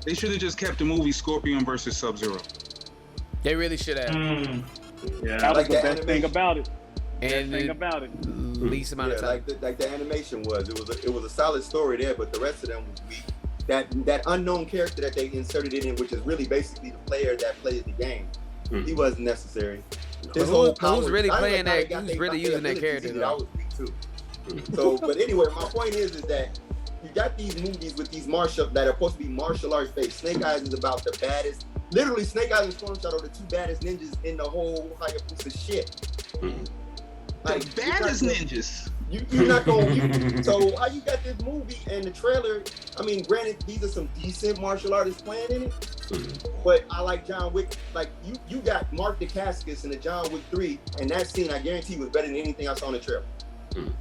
they should have just kept the movie Scorpion versus Sub-Zero. They really should have. Yeah, that was the best thing about it. Least amount of time. Like the animation was. It was a solid story there, but the rest of them was weak. That unknown character that they inserted in, which is really basically the player that plays the game. He wasn't necessary. Who's really playing that? Who's really using that character? I was weak too. So, but anyway, my point is that you got these movies with these that are supposed to be martial arts based. Snake Eyes is about the baddest. Literally, Snake Eyes and Storm Shadow are the 2 baddest ninjas in the whole Hayabusa shit. Like, the baddest ninjas. You're not going. So how you got this movie and the trailer? I mean, granted, these are some decent martial artists playing in it, but I like John Wick. Like you got Mark Dacascos in the John Wick 3, and that scene I guarantee was better than anything I saw in the trailer.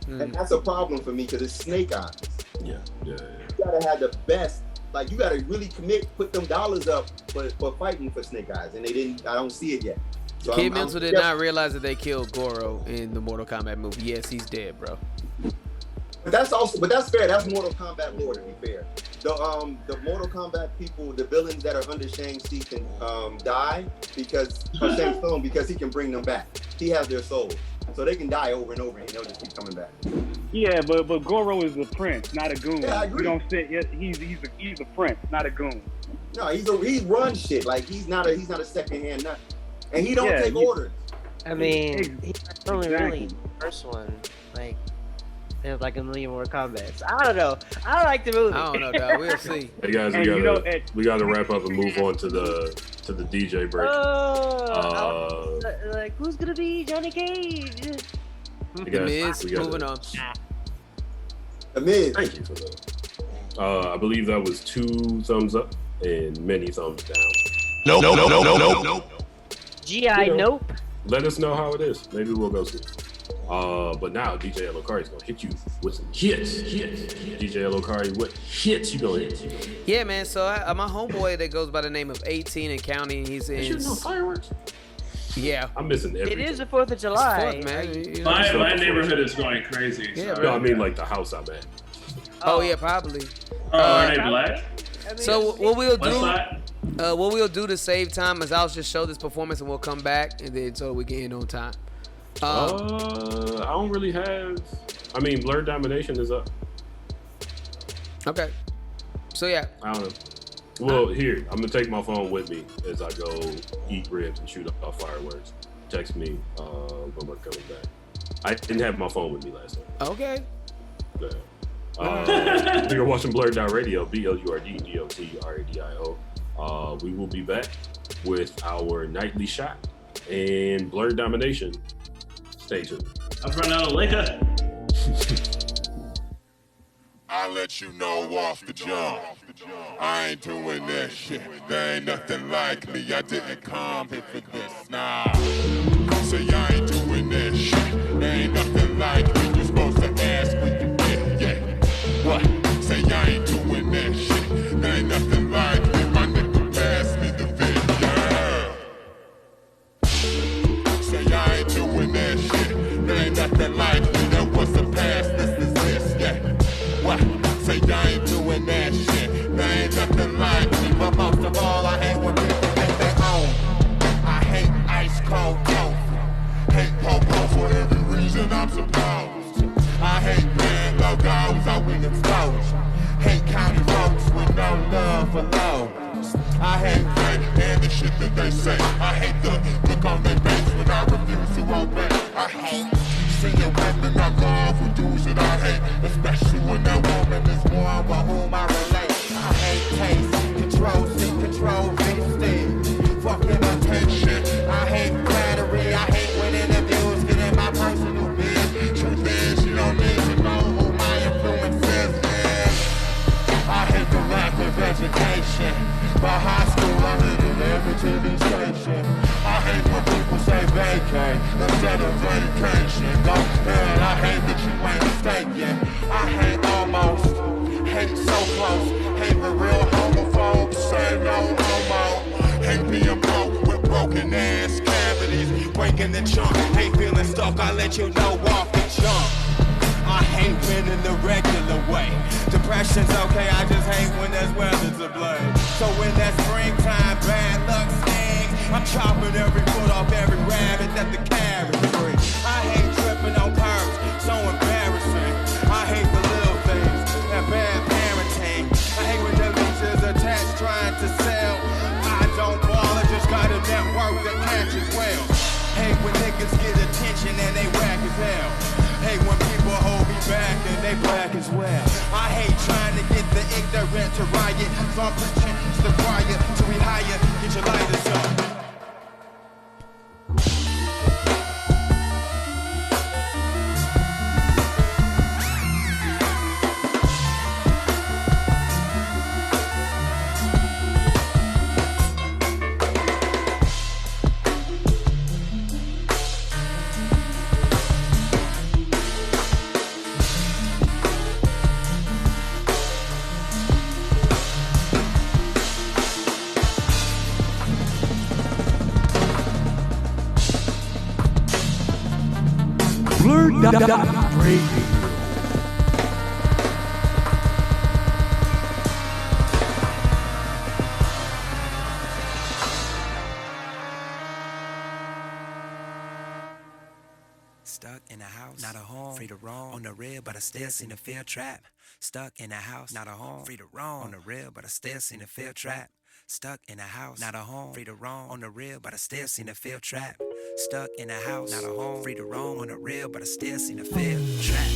And that's a problem for me because it's Snake Eyes. Yeah. You gotta have the best. Like, you gotta really put them dollars up for fighting for Snake Eyes, and they didn't. I don't see it yet. So Kid Mental did not realize that they killed Goro in the Mortal Kombat movie. Yes, he's dead, bro. But that's fair. That's Mortal Kombat lore, to be fair. The Mortal Kombat people, the villains that are under Shang-Chi can die because he can bring them back. He has their souls, so they can die over and over, and they'll just keep coming back. Yeah, but Goro is a prince, not a goon. Yeah, I agree. You don't say he's a prince, not a goon. No, he runs shit. Like, he's not a second hand nothing. And he don't take orders. I mean, he's only really the first one. Like, there's like a million more combats. I don't know. I like the movie. I don't know, dog. We'll see. Hey guys, we gotta wrap up and move on to the DJ break. Like, who's gonna be Johnny Cage? The Miz, moving on. The Miz. Thank you for that. I believe that was 2 thumbs up and many thumbs down. No. G.I. Nope. Let us know how it is. Maybe we'll go see. But now DJ Elokari is gonna hit you with some hits. DJ Elokari, what hits you gonna hit? Yeah, man. So my homeboy that goes by the name of 18 and counting. He's in. Shooting no fireworks. Yeah, I'm missing everything. It is the 4th of July, it's 4th, man. You know, my neighborhood is going crazy. Yeah, no, I mean like the house I'm at. Oh yeah, probably. Are they black? So what we'll do? What we'll do to save time is I'll just show this performance and we'll come back and then so we can end on time. I don't really have. I mean, Blurred Domination is up. Okay. So yeah. I don't know. Well, here, I'm gonna take my phone with me as I go eat ribs and shoot off fireworks. Text me when we're coming back. I didn't have my phone with me last night. Okay. We were watching BlurdDotRadio, BlurdDotRadio. We will be back with our nightly shot and Blurred Domination. Stay tuned. I've run out of liquor. I'll let you know off the jump. I ain't doing that shit. There ain't nothing like me. I didn't come here for this. Nah. Say I ain't doing that shit. There ain't nothing like me. You're supposed to ask when you get, yeah. What? Say I ain't doing that shit. There ain't nothing like me. My nigga pass me the video. Say I ain't doing that shit. There ain't nothing like me. There was a past. This is this, yeah. What? Say I ain't doing that shit. There ain't nothing like me. But most of all, I hate when people think they own. I hate ice cold toast. Hate po-po for every reason I'm supposed to. I hate brand logos, I win exposure. Hate county folks with no love for lows. I hate fake and the shit that they say. I hate the look on their face when I refuse to obey. I hate seeing women I love who do shit I hate, especially when that woman is one with whom I relate. I hate taste, control, seek control, instead. Fucking attention. I hate flattery. I hate when interviews get in my personal biz. Truth is, you don't need to know who my influence is. I hate the lack of education. By high school, I needed every TV station. I hate when people say vacay instead of vacation. Go hell, I hate that you ain't mistaken. I hate almost, hate so close. Hate when real homophobes say no homo. Hate being broke with broken ass cavities. Breaking the chunk, hate feeling stuck, I let you know off the jump. I hate winning the regular way. Depression's okay, I just hate when there's weather to blame. So when that springtime bad luck stings, I'm chopping every foot off every rabbit that the carrots bring. I hate tripping on curves, so embarrassing. I hate the little things, that bad parenting. I hate when the leeches attached trying to sell. I don't ball, I just got a network that catches well. Hate when niggas get attention and they whack as hell. Hate when people hold me back and they black as well. I hate trying to get the ignorant to riot. So I'm preaching to the choir till we higher. Get your lighters up. BlurdDotRadio. Stuck in a house, not a home, free to roam on the rail, but I still seen a fair trap. Stuck in a house, not a home, free to roam on the rail, but I still seen a fair trap. Stuck in a house, not a home, free to roam on the rail, but I still seen a fair trap. Stuck in a house, not a home, free to roam on the rail, but I still seen a fair trap.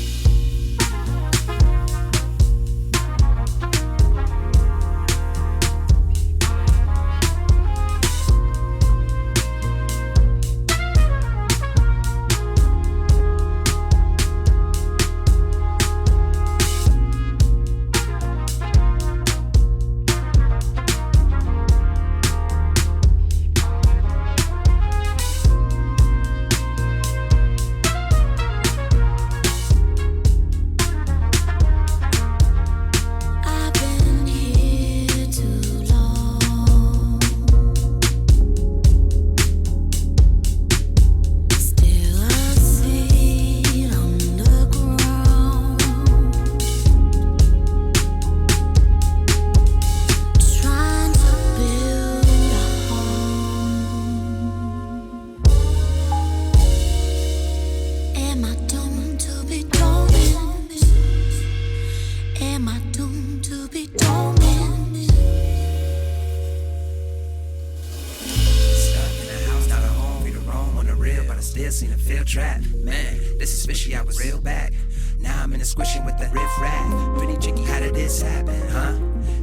still seen a field trap. Man, this is fishy, I was real back. Now I'm in a squishing with the riff raff. Pretty tricky, how did this happen, huh?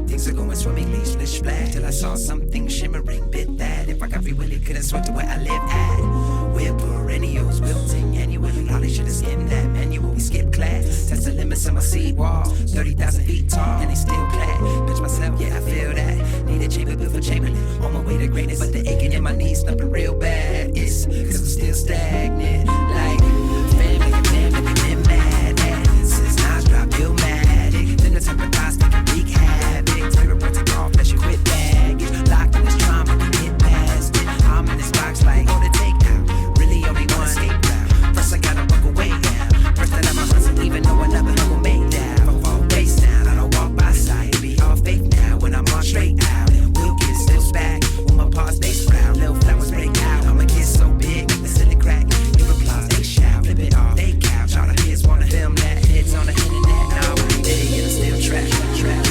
Things are going swimmingly, splish splash. Till I saw something shimmering, bit that. If I got free will, it couldn't sweat to where I live at. We're perennials, wilting annually. Probably should've skimmed that manual. We skip class, test the limits of my seat wall. 30,000 feet tall, and they still clad. Pinch myself, yeah, I feel that. Need a chamber built for Chamberlain. On my way to greatness, but the aching in my knees, nothing real bad. It's cause I'm still stagnant. Like, family, been mad at. Since Nas dropped Illmatic. Then the temper thoughts make a wreak havoc. Favorite parts of golf, that you quit baggage. Locked in this trauma, can get past it. I'm in this box like, go to take out. Really only one escape route. First I gotta walk away now. First I let my hustle, even though another will make that. If I fall face down, I don't walk by sight. Be all faith now when I'm on straight out. And we'll get still back when my paws they sprout. Little flowers break out. I'm a kid so big, the silly crack. Give applause, they shout. Flip it off, they couch. All the kids wanna film that. Hits on the internet. Now I'm big in a steel trap. Yeah, still trap.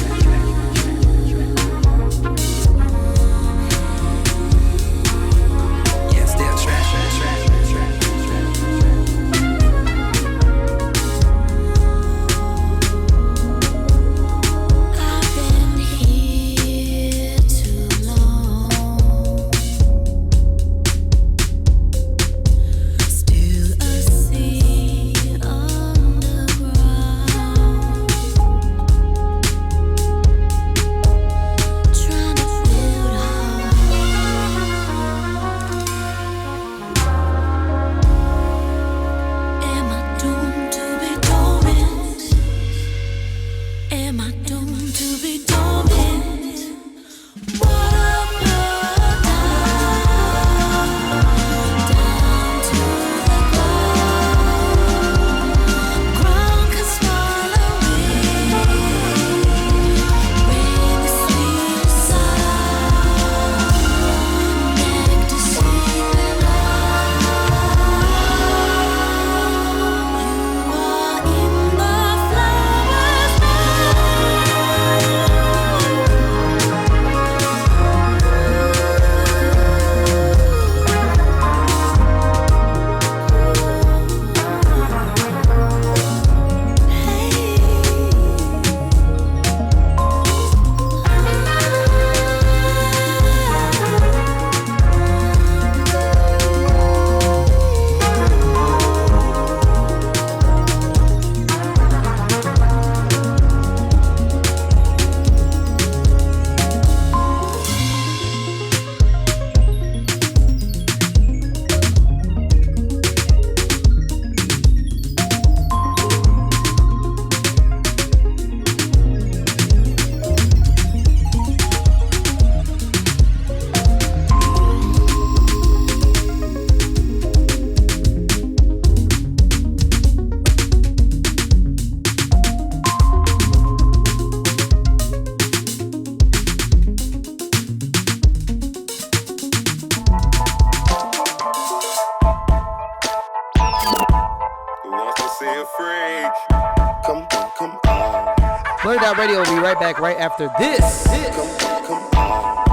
BlurdDotRadio will be right back right after this. Come on.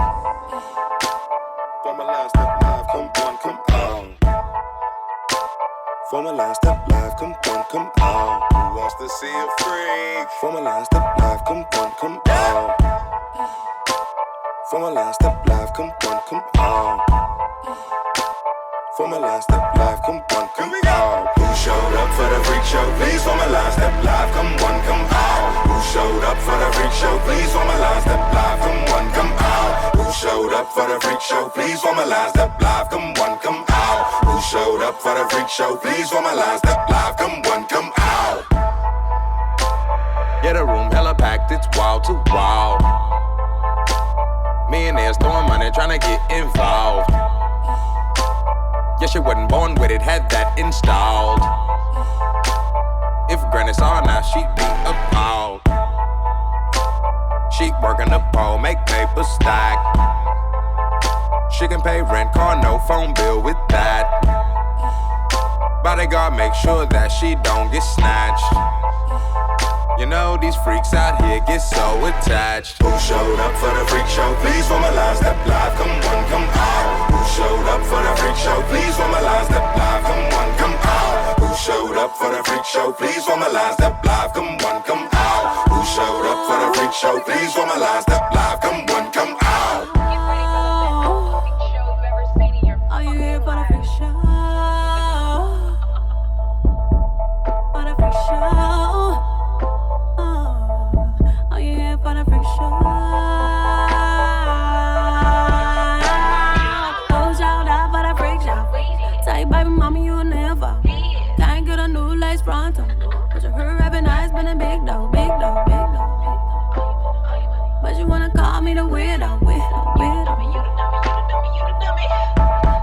For my last step live, come on. For my last step live, come on. Who wants to see a freak? For my last step live, come on. For my last step live, come on. For my last step live, come on. Who showed up for the freak show? Please, for my last step live, come on. Who showed up for the freak show? Please, for my last step live, come on. Who showed up for the freak show? Please, for my last step live, come on. Who showed up for the freak show? Please, for my last step live, come on. Yeah, the room hella packed, it's wall to wall. Millionaires throwing money, trying to get involved. Yeah, she wasn't born with it, had that installed. If Granny saw her now, she'd be appalled. She working the pole, make paper stack. She can pay rent, car, no phone bill with that. Bodyguard make sure that she don't get snatched. You know these freaks out here get so attached. Who showed up for the freak show? Please, for my last step live, come on. Who showed up for the freak show? Please, for my last step live, come for the freak show? Please for my line, step live, come one, come out. Who showed up for the freak show? Please for my line, step live, come one, come out. Are you here for the freak show? For the freak show. Are you here for the freak show? Oh, shout out for the freak show. Tell you, baby mama, you will never. Can't get a new lace pronto. But your her rapping eyes been a big dog, big dog, big dog, big dog. But you wanna call me the weirdo, weirdo, weirdo.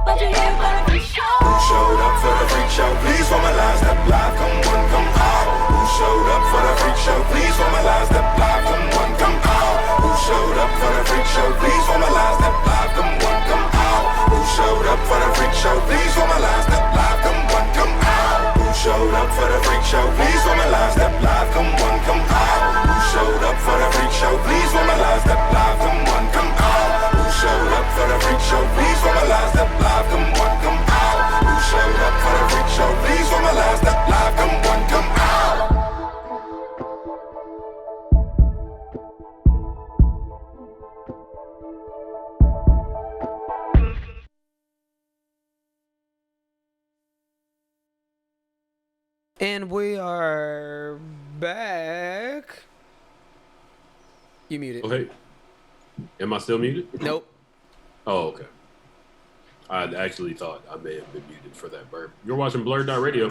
But you here for the freak show. Who showed up for the freak show? Please for my line, step live, come one, come out. Who showed up for the freak show? Please for my line, step live, come one, come out. Who showed up for the freak show? Please for my line, step live, come one, come out. Who showed up for the freak show? Please for my line, step live, come one, come out. Who showed up for the freak show? Please for my line, step live, come one, come out. Who showed up for the freak show? Please for my line, step live, come one, come out. Who showed up for the freak show? Please for my line, step live, come one, come out. Who showed up for the freak show? Please for my line, step live, come one, come out. And we are back. You muted. Oh, hey. Am I still muted? Nope. Oh, okay. I actually thought I may have been muted for that burp. You're watching BlurdDotRadio.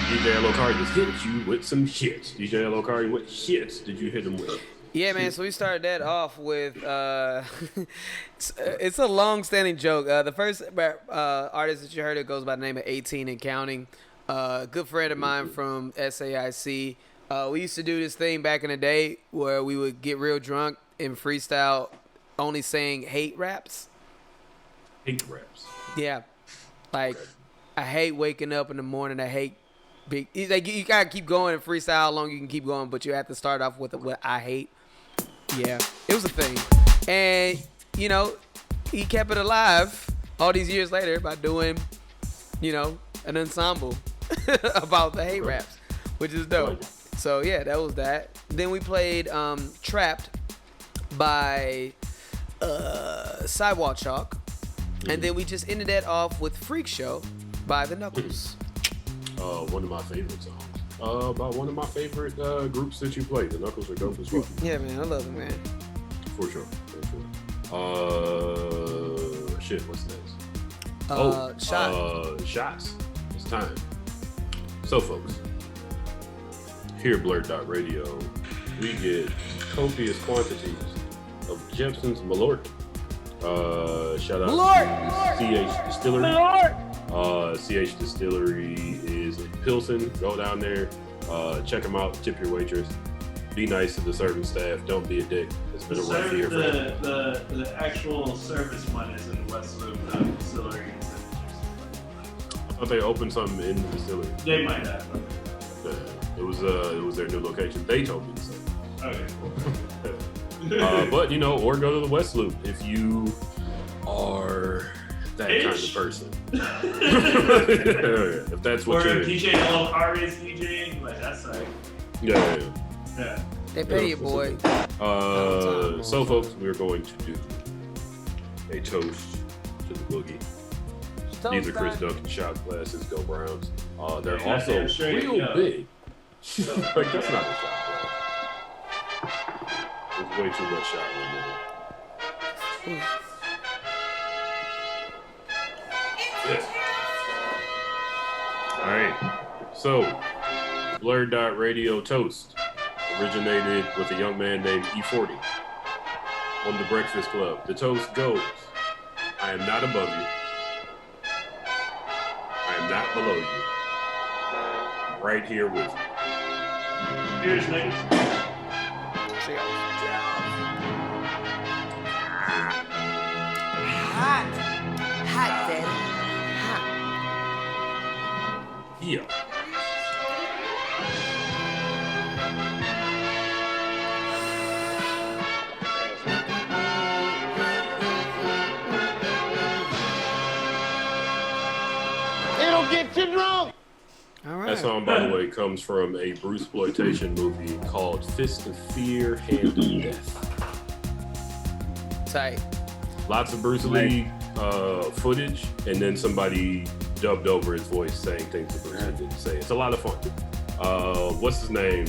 DJ L.O.Cari just hit you with some hits. DJ L.O.Cari, what hits did you hit him with? Yeah, man. So we started that off with it's a long-standing joke. The first artist that you heard, it goes by the name of 18 and Counting. Good friend of mine from SAIC. We used to do this thing back in the day where we would get real drunk and freestyle, only saying hate raps. Hate raps. Yeah, like I hate waking up in the morning. I hate big. Like you gotta keep going and freestyle how long you can keep going, but you have to start off with what I hate. Yeah, it was a thing. And, you know, he kept it alive all these years later by doing, you know, an ensemble about the hate raps, which is dope. So, yeah, that was that. Then we played Trapped by Sidewalk Chalk. And then we just ended that off with Freak Show by The Knuckles. One of my favorite songs. About one of my favorite groups that you play. The Knuckles are dope as well. Yeah, man, I love it, man. For sure. Shit, what's next? Shots. It's time. So, folks, here at BlurdDotRadio, we get copious quantities of Jepson's Malort. Shout out to CH Distillery. CH Distillery is in Pilsen. Go down there, check them out, tip your waitress, be nice to the serving staff, don't be a dick. It's been a rough year for them. The actual service one is in West Loop, the distillery. I thought they opened something in the distillery. They might have. It was their new location. They told me the same. Okay, cool. But, you know, or go to the West Loop if you are that kind of person. If that's what you're. Or DJ L.O.Cari is DJing, like that's like. Yeah. They pay you, boy. So, folks, we're going to do a toast to the boogie. These are Chris Duncan shot glasses. Go Browns. They're also real big. Like, that's not a shot glass. There's way too much shot in there. Yes. All right. So, BlurdDotRadio toast originated with a young man named E40 on the Breakfast Club. The toast goes, I am not above you. I am not below you. Right here with you. Cheers, niggas. Hot, daddy. Yeah. It'll get you drunk. All right. That song, by the way, comes from a Bruceploitation movie called Fist of Fear, Hand of Death. Tight. Lots of Bruce Lee footage, and then somebody dubbed over his voice saying things that Bruce Lee didn't say. It's a lot of fun. What's his name?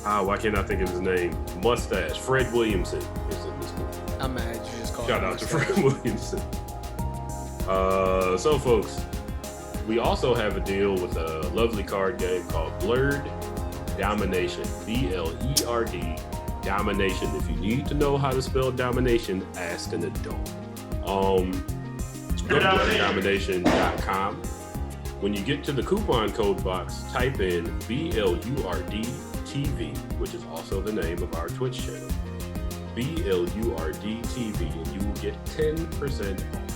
Why can't I think of his name? Mustache. Fred Williamson is in this movie. I'm mad you just called Shout him out to Mustache. Fred Williamson. So, folks, we also have a deal with a lovely card game called Blurred Domination. BLERD Domination. If you need to know how to spell domination, ask an adult. Go to BlurdDotRadio.com. When you get to the coupon code box, type in BLURDTV, which is also the name of our Twitch channel. BLURDTV, and you will get 10% off.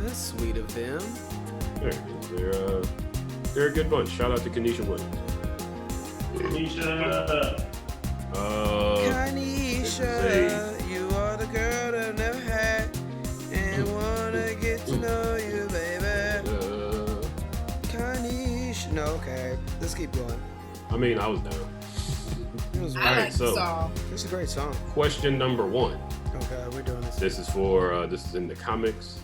That's sweet of them. There it is. They're a good bunch. Shout out to Kanisha Williams. Kanisha, you are the girl that I never had, and wanna get to know you, baby. Kanisha. No, okay. Let's keep going. I mean, I was down. I like the song. It's a great song. Question number 1. Okay, we're doing this. This is for this is in the comics.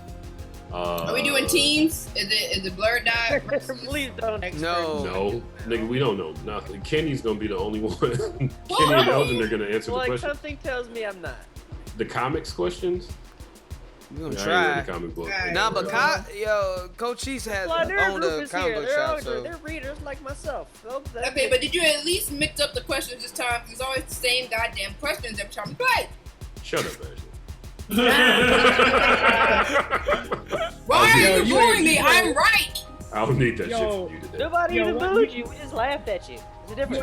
Are we doing teams? Is it Blurred Dot? Please don't. No, nigga, we don't know nothing. Kenny's gonna be the only one. Kenny and Elgin are gonna answer the question. Something tells me I'm not. The comics questions. We're gonna I try. ain't read the comic book. Nah, but Coach Cheese has Their owned group a is comic here. book shop, so They're readers like myself. So Okay, but did you at least mix up the questions this time? Because it's always the same goddamn questions every time we play. Shut up, Ashley. Why are you booing me? I'm right. I don't need that shit from you today. Nobody even booed you. We just laughed at you. It's a difference.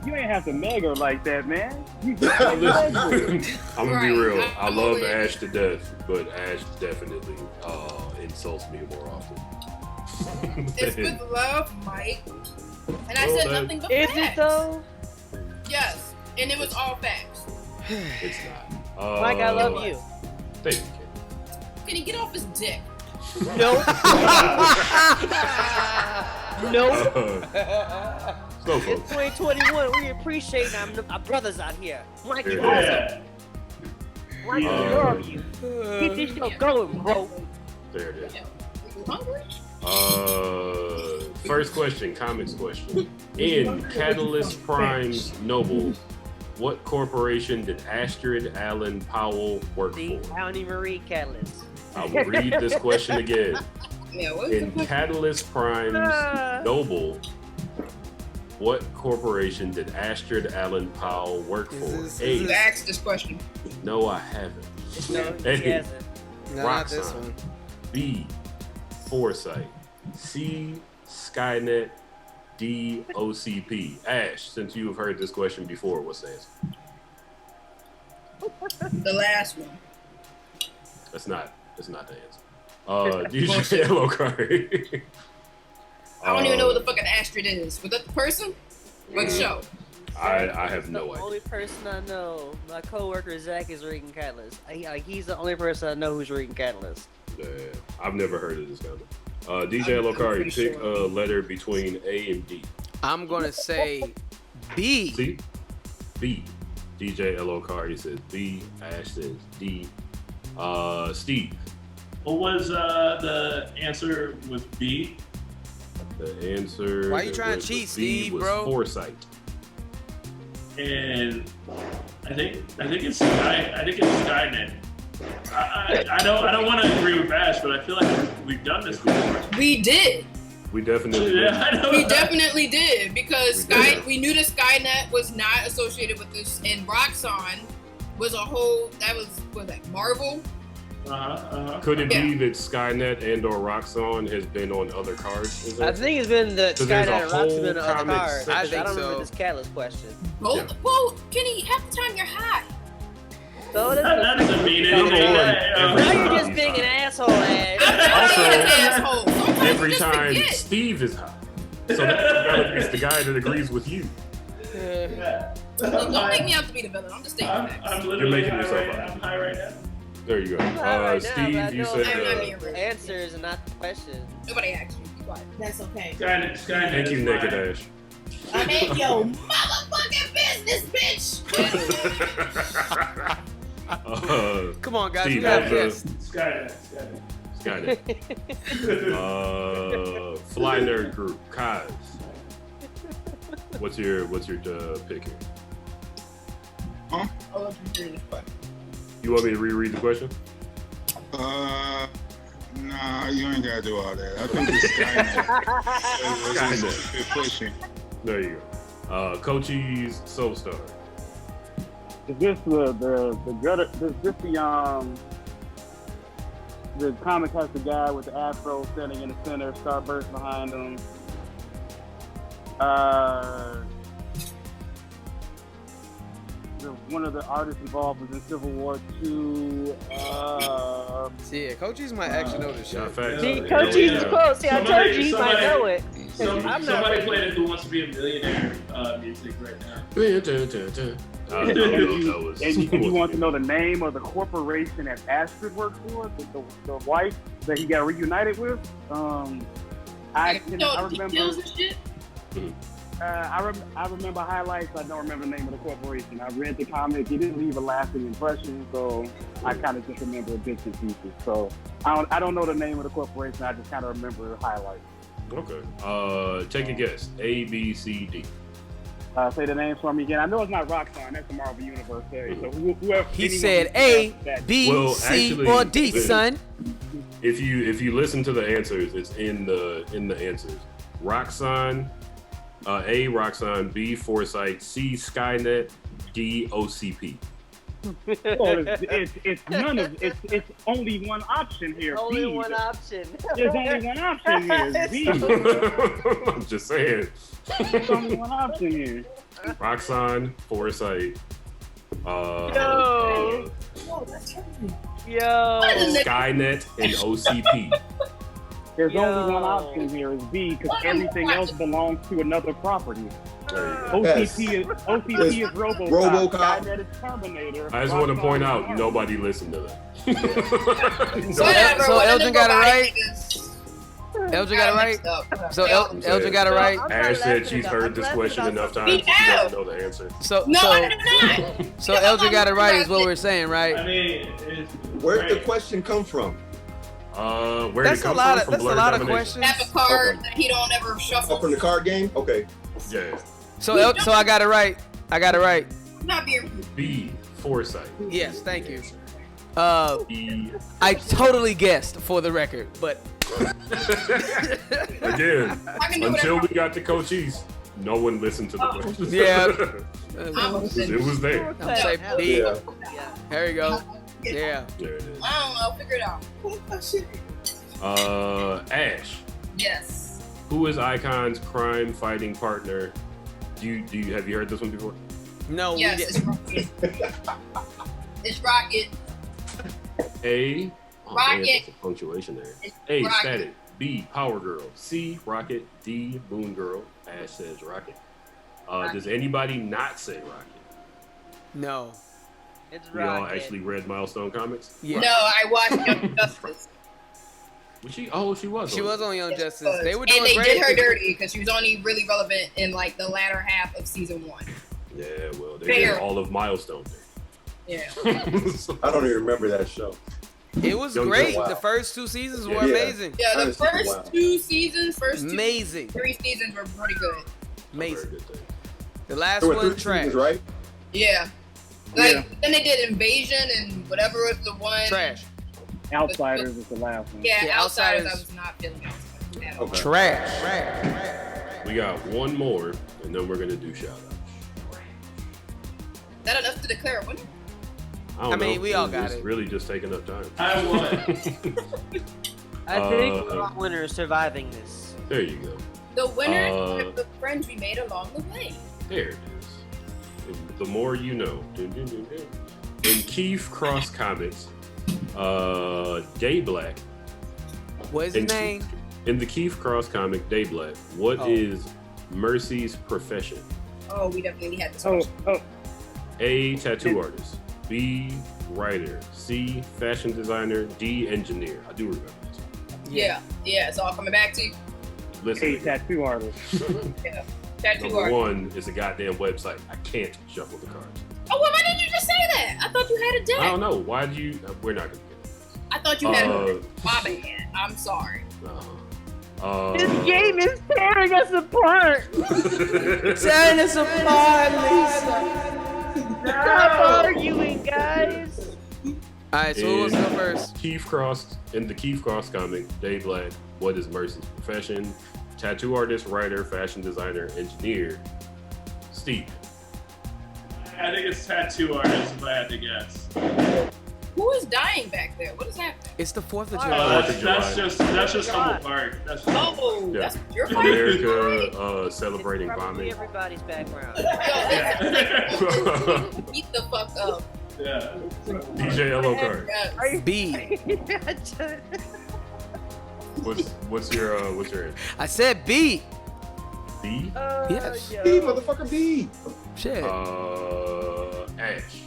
You ain't have to meg her like that, man. I'm gonna be real. I love Ash to death, but Ash definitely insults me more often. It's with love, Mike. And I said nothing but facts. Is it though? Yes, and it was all facts. It's not. Mike, I love you. Thank you, Can he get off his dick? Nope. Nope. Slow It's 2021. We appreciate our brothers out here. Mike, you Yeah. awesome. Mike, we love you. Keep this show going, bro. There it is. You hungry? First question, comics question. In Catalyst Prime's Noble, what corporation did Astrid Allen Powell work The for? County Marie Catalyst. I will read this question again. Yeah, what's In the question? Catalyst Prime's Noble, what corporation did Astrid Allen Powell work for? You asked this question. No, I haven't. No, A. he hasn't. No, not this Roxxon. one. B. Foresight. C. Skynet. D. OCP. Ash, since you have heard this question before, what's the answer? The last one. That's not the answer. DJ Elokari. I don't even know what the fucking Astrid is. Was that the person? Or the show? I have no The idea. only person I know, my coworker Zach, is reading Catalyst. He's the only person I know who's reading Catalyst. Yeah, I've never heard of this guy. DJ Elokari, pick a letter between A and D. I'm gonna say B. See? B. DJ Elokari says B. Ash says D. Steve. what was the answer with B? The answer. Why you trying to was cheat, B Steve, was bro? Foresight. And I think it's Skynet. I don't want to agree with Ash, but I feel like we've done this before. We did. We definitely Yeah, I know. We definitely did because we knew that Skynet was not associated with this, and Roxxon was a whole. That was that Marvel. Could it be that Skynet and or Roxxon has been on other cards? Is I it? think it's been the So there's a Skynet and whole Roxxon been on other comic cards. I section. don't remember this Catalyst question. Well, Kenny, half the time you're high. So That doesn't mean Number anything. one, now you're just being an asshole, Ash. Also, every time Steve is high. So it's the guy that agrees with you. Don't make me out to be the villain. I'm just stating facts. I'm literally You're making high yourself right up. now. I'm high right now. There you go. Steve, you said answers and not the question. Nobody asked you. That's okay. Skynet. Thank you, Naked Ash. I'm in your motherfucking business, bitch. Come on, guys. Steve, We have this. Skynet. Fly Nerd Group, Kaz. What's your pick here? Huh? You want me to reread the question? Nah, you ain't gotta do all that. I think it's Skynet. It's pushing. There you go. Coachie's Soul Star. Is this the comic has the guy with the afro standing in the center, Starburst behind him. One of the artists involved was in Civil War II. Yeah, Coaches might actually know this shit. Coaches is close. See, I told you might know it. Somebody playing Who Wants to Be a Millionaire music right now. And you want to know the name of the corporation that Astrid works for? The wife that he got reunited with? I remember highlights. I don't remember the name of the corporation. I read the comic. It didn't leave a lasting impression, so I kind of just remember bits and pieces. So I don't know the name of the corporation. I just kind of remember highlights. Okay. Take a guess. A, B, C, D. Say the names for me again. I know it's not Roxanne. That's the Marvel Universe series. So whoever he said A, B, C, or D, son. If you listen to the answers, it's in the answers. Roxanne. A, Roxanne, B, Foresight, C, Skynet, D, OCP. It's none of it's only one option here. Only one option. There's only one option here. B. I'm just saying. There's only one option here. Roxanne, Foresight, Skynet, and OCP. There's only one option here is B because everything else belongs to another property. OCP is RoboCop. Skynet is Terminator. I just want to point out nobody listened to that. So Elgin got it right. Elgin got it right. So Elgin got it right. Ash said she's heard this question enough times. She doesn't know the answer. So Elgin got it right is what we're saying, right? I mean, where did the question come from? Where did it come from? That's a lot of questions. Have a card that he don't ever shuffle. From the card game? Okay. Yeah. So I got it right. Not being B, Foresight. Yes, thank you. I totally guessed for the record, but again, until we got to Coaches, no one listened to the questions. Yeah. It was there. I'm say B. Yeah. There you go. Yeah. There it is. I don't know. Figure it out. Ash. Yes. Who is Icon's crime fighting partner? Have you heard this one before? No. Yes, it's Rocket. It's Rocket. A. Rocket. Man, a punctuation there. A. Rocket. Static. B. Power Girl. C. Rocket. D. Moon Girl. Ash says Rocket. Does anybody not say Rocket? No. It's we all actually read Milestone Comics? Yeah. No, I watched Young Justice. Was she? Oh, she was. She was on Young Justice. They were doing and they great. did her dirty because she was only really relevant in like the latter half of season 1. Yeah, well, they did all of Milestone there. Yeah. I don't even remember that show. It was great. The first 2 seasons were amazing. Yeah, the first 2 seasons, amazing. 3 seasons were pretty good. Amazing. The last one trash. Seasons, right? Yeah. Then they did Invasion and whatever was the one. Trash. Outsiders is the last one. Yeah, Outsiders. I was not feeling Outsiders at all. Trash. We got one more, and then we're gonna do shout outs. Is that enough to declare a winner? I mean, know. we all got it. Really just taking up time. I won. I think the winner is surviving this. There you go. The winner are the friends we made along the way. There it is. The more you know. Dun, dun, dun, dun. In Keith Cross Comics, Day Black. What is his name? In the Keith Cross comic, Day Black, what is Mercy's profession? Oh, we definitely had this. A. Tattoo artist. B. writer. C, fashion designer. D, engineer. I do remember this. Yeah, it's all coming back to you. Listen, A, tattoo artist. Yeah, tattoo number artist. 1 is a goddamn website. I can't shuffle the cards. Oh, well, why didn't you just say that? I thought you had a deck. I don't know. Why did you? We're not gonna get it. I thought you had a my bad. I'm sorry. This game is tearing us apart. Tearing us apart, Lisa. Stop arguing, guys. All right, so who wants to go first? Keith Cross, in the Keith Cross comic, Dave Black, what is Mercy's profession? Tattoo artist, writer, fashion designer, engineer. Steve. I think it's tattoo artist if I had to guess. Who is dying back there? What is happening? It's the 4th of July. That's just Humble Park. That's oh, Yeah. that's your fight. America celebrating bombing. Everybody's background. Eat the fuck up. Yeah. DJ Yellow card. B. What's your answer? I said B. B? Yes. B, motherfucker, B. Shit. Ash.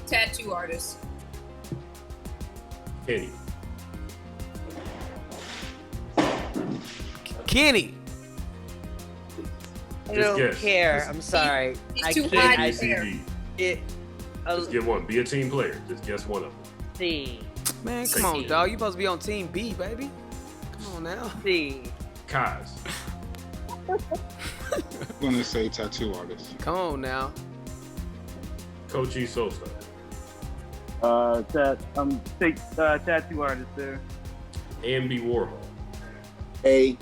Tattoo artist. Kenny. Kenny. I Just don't guess. care. I'm sorry. He's too high to care. Just get one. Be a team player. Just guess one of them. C. Man, come on, dog. You supposed to be on team B, baby. Come on now. C. Kaz. I'm gonna say tattoo artist. Come on now. Coach E. Sosa. Take tattoo artist there. Andy Warhol. A.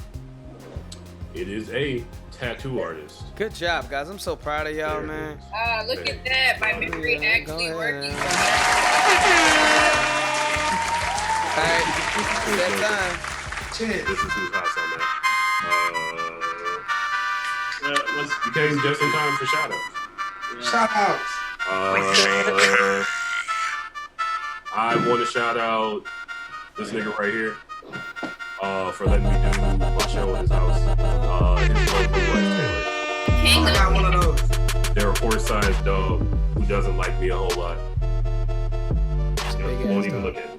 It is a tattoo artist. Good job, guys. I'm so proud of y'all, man. Look at that. My memory actually working. All right, it's that time. This is who's hot on that. You came just in time for shout outs. Shout outs. I want to shout out this nigga right here for letting me do my show in his house. His local wife, Taylor. I got one of those. They're a horse-sized dog who doesn't like me a whole lot. Won't even look at me.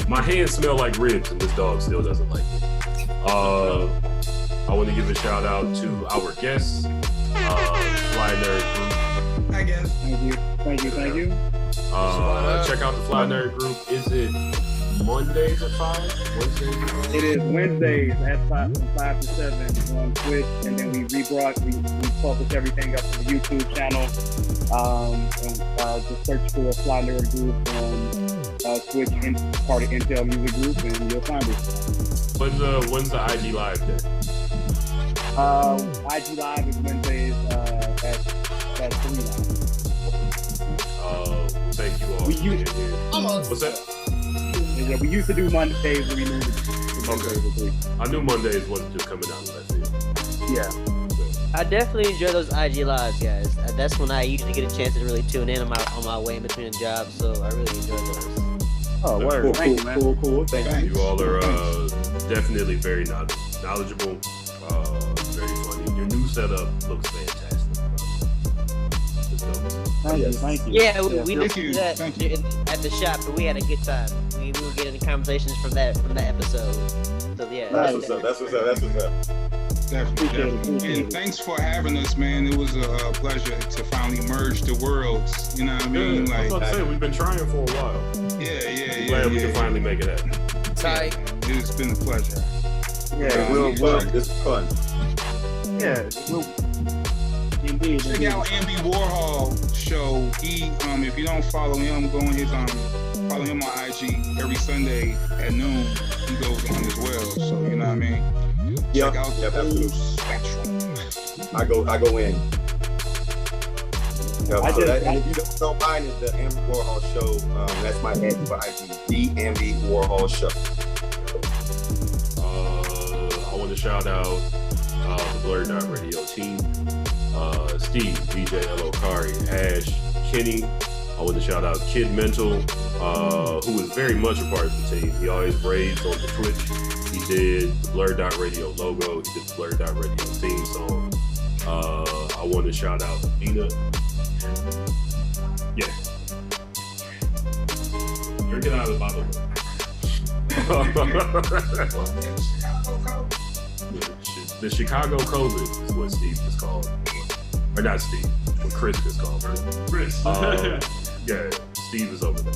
My hands smell like ribs, and this dog still doesn't like me. I want to give a shout out to our guests, Fly Nerd Group. I guess. Thank you. Check out the Fly Nerd Group. Is it Mondays at 5? Wednesdays at 5? It is Wednesdays at 5 to 7 on Twitch, and then we publish everything up on the YouTube channel. And just search for Fly Nerd Group on Twitch, part of Intel Music Group, and you'll find it. When's the IG Live day? IG Live is Wednesdays at 3 now. Thank you all. Almost. What's that? Yeah, we used to do Mondays, but we moved it to Okay. I knew Mondays wasn't just coming out last year. Yeah. I definitely enjoy those IG lives, guys. That's when I usually get a chance to really tune in on my way in between jobs, so I really enjoy those. Oh, word. Cool, Thank you, man. Cool. Thank you. You all are definitely very knowledgeable, very funny. Your new setup looks fantastic. Thank you. Yeah, we listened to that at the shop, but we had a good time. We were getting conversations from that episode. So yeah. That's what's up. Definitely. And thanks for having us, man. It was a pleasure to finally merge the worlds. You know what I mean? I was about to say, we've been trying for a while. Yeah. Glad we can finally make it happen. Tight. It's been a pleasure. Yeah, this is fun. Yeah, indeed. Check out Andy Warhol show. He, if you don't follow him, go on his follow him on IG every Sunday at noon. He goes on as well. So you know what I mean. Check out the whole spectrum. I go in. And if you don't know, mine is the Andy Warhol show. That's my handle for IG, the Andy Warhol show. I want to shout out the BlurdDotRadio team. Steve, DJ L.O.Kari, Ash, Kenny. I want to shout out Kid Mental, who is very much a part of the team. He always raves on the Twitch. He did the BlurdDotRadio logo. He did the BlurdDotRadio theme song. I want to shout out Nina. Yeah. Drink it out of the bottle. The Chicago COVID is what Steve is called. Or not Steve, what Chris is called. Chris. Yeah, Steve is over there.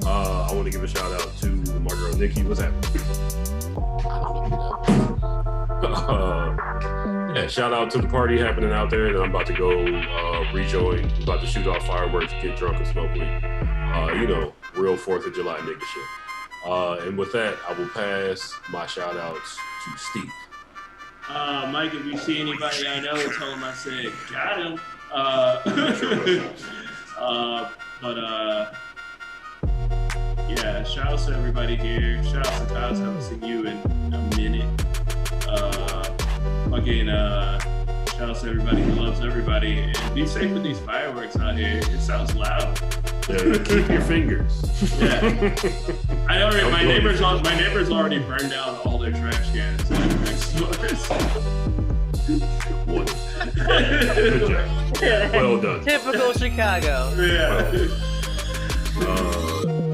I want to give a shout out to my girl Nikki. What's happening? Yeah, shout out to the party happening out there that I'm about to go rejoin. I'm about to shoot off fireworks, get drunk, and smoke weed. Real 4th of July nigga shit. And with that, I will pass my shout outs to Steve. Mike, if you see anybody I know, tell them I said, got him. Yeah, shout out to everybody here. Shout out to Kyle, haven't seen you in a minute. Shout out to everybody who loves everybody. And be safe with these fireworks out here. It sounds loud. Yeah, keep your fingers. Yeah. My neighbors already burned down all their trash cans next doors. One. Good job. Well done. Typical Chicago. Yeah.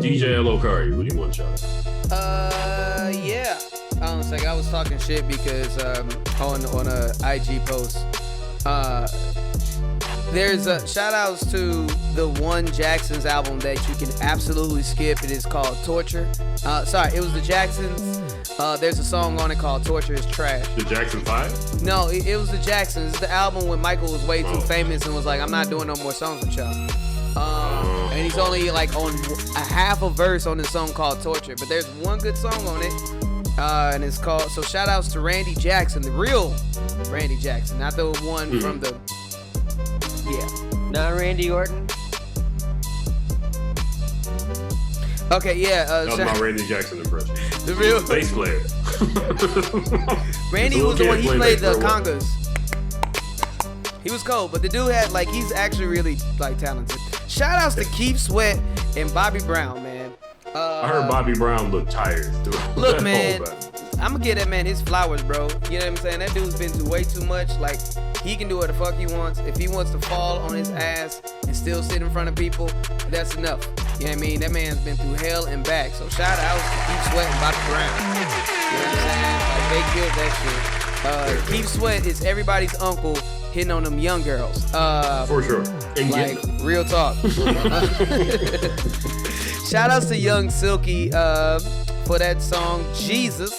DJ Elokari, what do you want to shout out? Yeah. Hold on a second. I was talking shit because on a IG post, there's shout outs to the one Jackson's album that you can absolutely skip. It is called Torture. It was the Jacksons. There's a song on it called Torture is Trash. The Jackson 5? No, it was the Jacksons. It's the album when Michael was way too famous and was like, I'm not doing no more songs with y'all. And he's only like on a half a verse on this song called Torture. But there's one good song on it. And it's called, so shout outs to Randy Jackson, the real Randy Jackson, not the one from the, Not Randy Orton. Okay, yeah. That was my Randy Jackson impression. The real bass player. Randy was the one, he played the congas. He was cold, but the dude had, he's actually really, talented. Shout outs to Keith Sweat and Bobby Brown, man. I heard Bobby Brown look tired. Look, man, I'm gonna give that man his flowers, bro. You know what I'm saying? That dude's been through way too much. He can do what the fuck he wants. If he wants to fall on his ass and still sit in front of people, that's enough. You know what I mean? That man's been through hell and back. So shout out to Keith Sweat and Bobby Brown. You know what I'm saying? They killed that shit. Keith Sweat is everybody's uncle hitting on them young girls. For sure. Real talk. Shout outs to Young Silky for that song Jesus.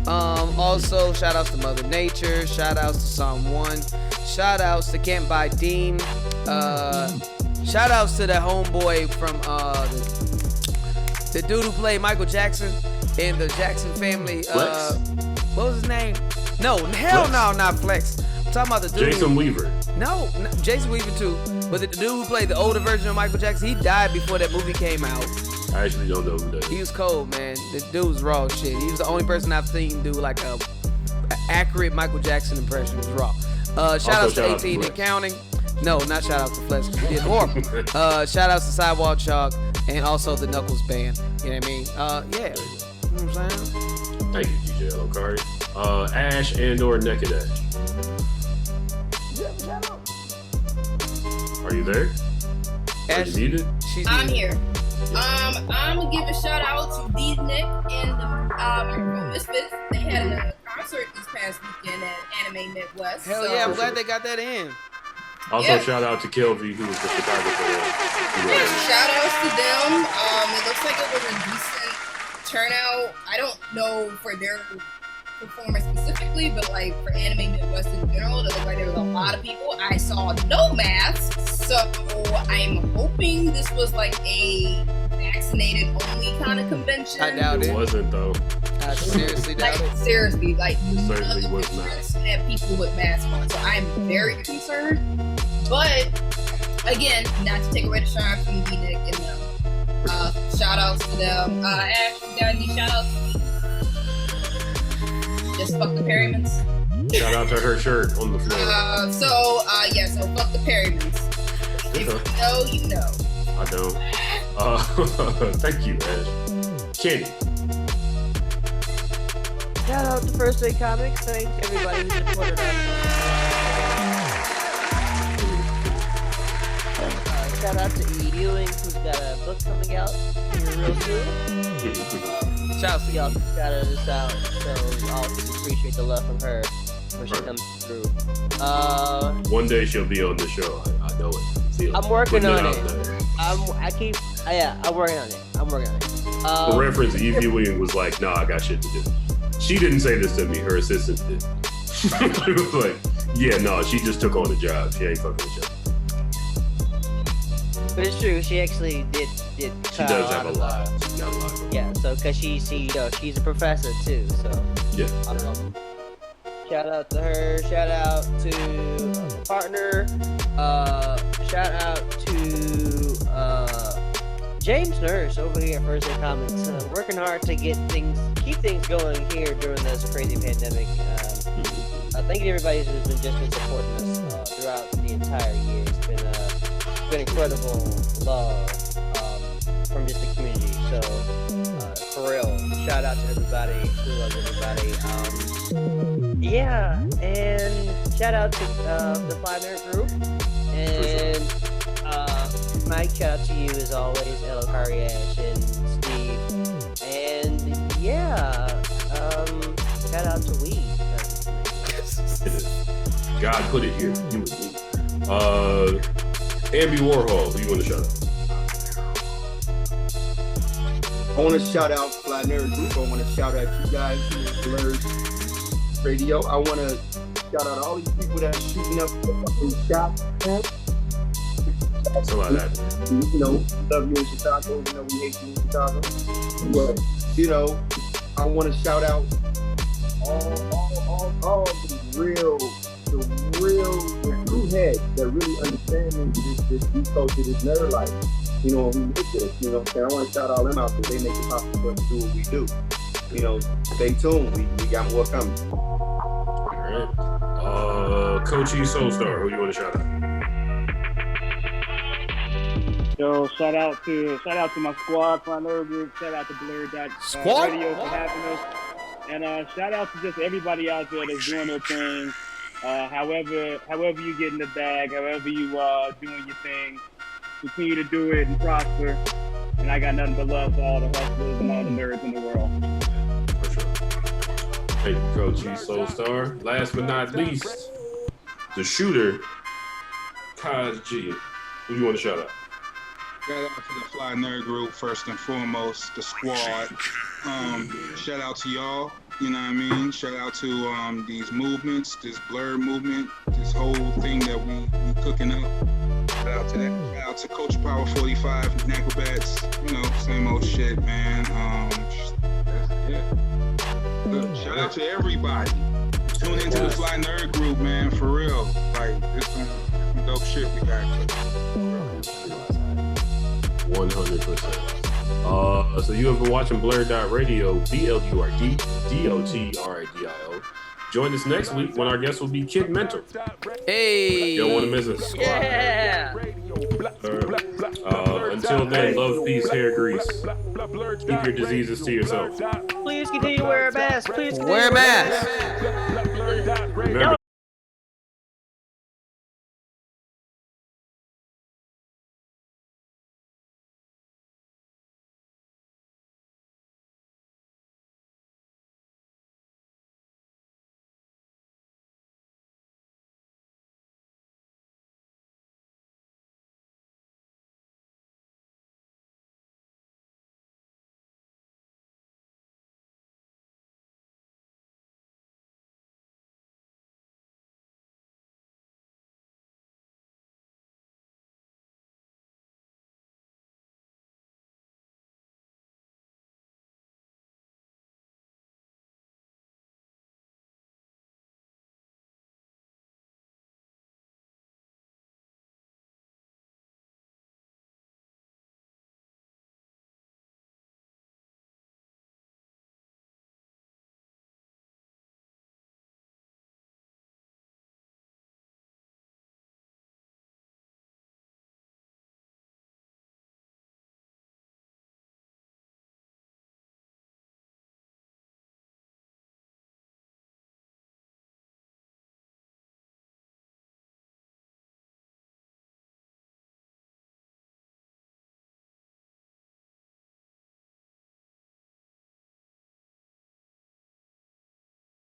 Also shout outs to Mother Nature. Shout outs to Psalm 1. Shout outs to Can't Buy Deem. Shout outs to the homeboy from the dude who played Michael Jackson in the Jackson Family. What was his name? No, hell Flex. No, not Flex. I'm talking about the dude. Jason Weaver. No, Jason Weaver too. But the dude who played the older version of Michael Jackson, he died before that movie came out. I actually don't know who that is. He was cold, man. The dude was raw as shit. He was the only person I've seen do a accurate Michael Jackson impression. It was raw. Shout out to 18 and counting. No, not shout out to Flex. He did horrible. Shout outs to Sidewalk Chalk and also the Knuckles Band. You know what I mean? Yeah. You know what I'm saying? Thank you, DJ Elokari. Ash and/or Naked Ash. Are you there? Ash, are you needed? I'm here. I'm gonna give a shout out to D Nick and the Misfits. They had a concert this past weekend at Anime Midwest. Hell yeah, I'm glad they got that in. Also, shout out to Kelvy, who was the photographer. Shout outs to them. It looks like it was a decent turnout. I don't know for their performance specifically, but for Anime Midwest in general, it looked like there was a lot of people. I saw no masks, so I'm hoping this was a vaccinated only kind of convention. I doubt it. It wasn't though. I seriously doubt it. Seriously, it certainly was not. Had people with masks on, so I'm very concerned. But again, not to take away the shine from D-Nick and them. Shout outs to them. Ash, you got any shout outs? Just fuck the Perrymans. Shout out to her shirt on the floor. So fuck the Perrymans. If you know, you know. I don't. Thank you, Ash. Kenny. Shout out to First Day Comics. Thanks everybody who supported us. Shout out to E. Ewing, who's got a book coming out here real real soon. Shout We also shouted this out, so all people appreciate the love from her when she comes through. One day she'll be on the show. I know it. I'm working on it. I'm working on it. For reference, Evie Williams was like, "Nah, I got shit to do." She didn't say this to me. Her assistant did. It was like, "Yeah, no, she just took on the job. She ain't fucking with you." But it's true. She actually did. She does have a lot. She's got a lot. Yeah. So, cause she's a professor too. So. Yeah. Shout out to her. Shout out to my partner. Shout out to James Nurse over here at First Day Comics, working hard to keep things going here during this crazy pandemic. Thank you to everybody who's been supporting us throughout the entire year. It's been incredible love from just the community. So for real, shout out to everybody who loves everybody. Yeah, and shout out to the Fly Nerd Group. And Mike, shout out to you as always, Elo Kariash and Steve. And yeah, shout out to Weed. God put it here. You and me. Ambi Warhol, who you want to shout out? I want to shout out Fly Nerd Group. I want to shout out you guys here at BlurdRadio. I want to shout out all these people that are shooting up in the shop. Something like that. You know, love you in Chicago. You know, we hate you in Chicago. But, you know, I want to shout out all the real true heads that really understand this culture, this nerd life. You know, we make this. You know what I'm saying? I want to shout all them out because they make it possible for us to do what we do. You know, stay tuned. We got more coming. All right. Coach E Soulstar, who you want to shout out? Yo, shout out to my squad, Fly Nerd Group. Shout out to BlurdDotRadio for having us. And shout out to just everybody out there that's doing their thing. However you get in the bag, however you doing your thing, continue to do it and prosper. And I got nothing but love for all the hustlers and all the nerds in the world. For sure. Thank you, Coach E Soulstar. Last but not least, the shooter, Kaz G. Who you want to shout out? Shout out to the Fly Nerd Group, first and foremost, the squad. Shout out to y'all, you know what I mean? Shout out to these movements, this Blurred movement, this whole thing that we cooking up. Shout out to that. Shout out to Coach Power 45, Nacrobats, you know, same old shit, man. That's it. Look, shout out to everybody. Tune into the Fly Nerd Group, man, for real. Like, this some dope shit we got. 100%. So you have been watching BlurdDotRadio, BlurdDotRadio. Join us next week when our guest will be Kid Mental. Hey! You don't want to miss it. Yeah! Until then, love, peace, hair grease. Keep your diseases to yourself. Please continue to wear a mask. Please wear a mask. Remember,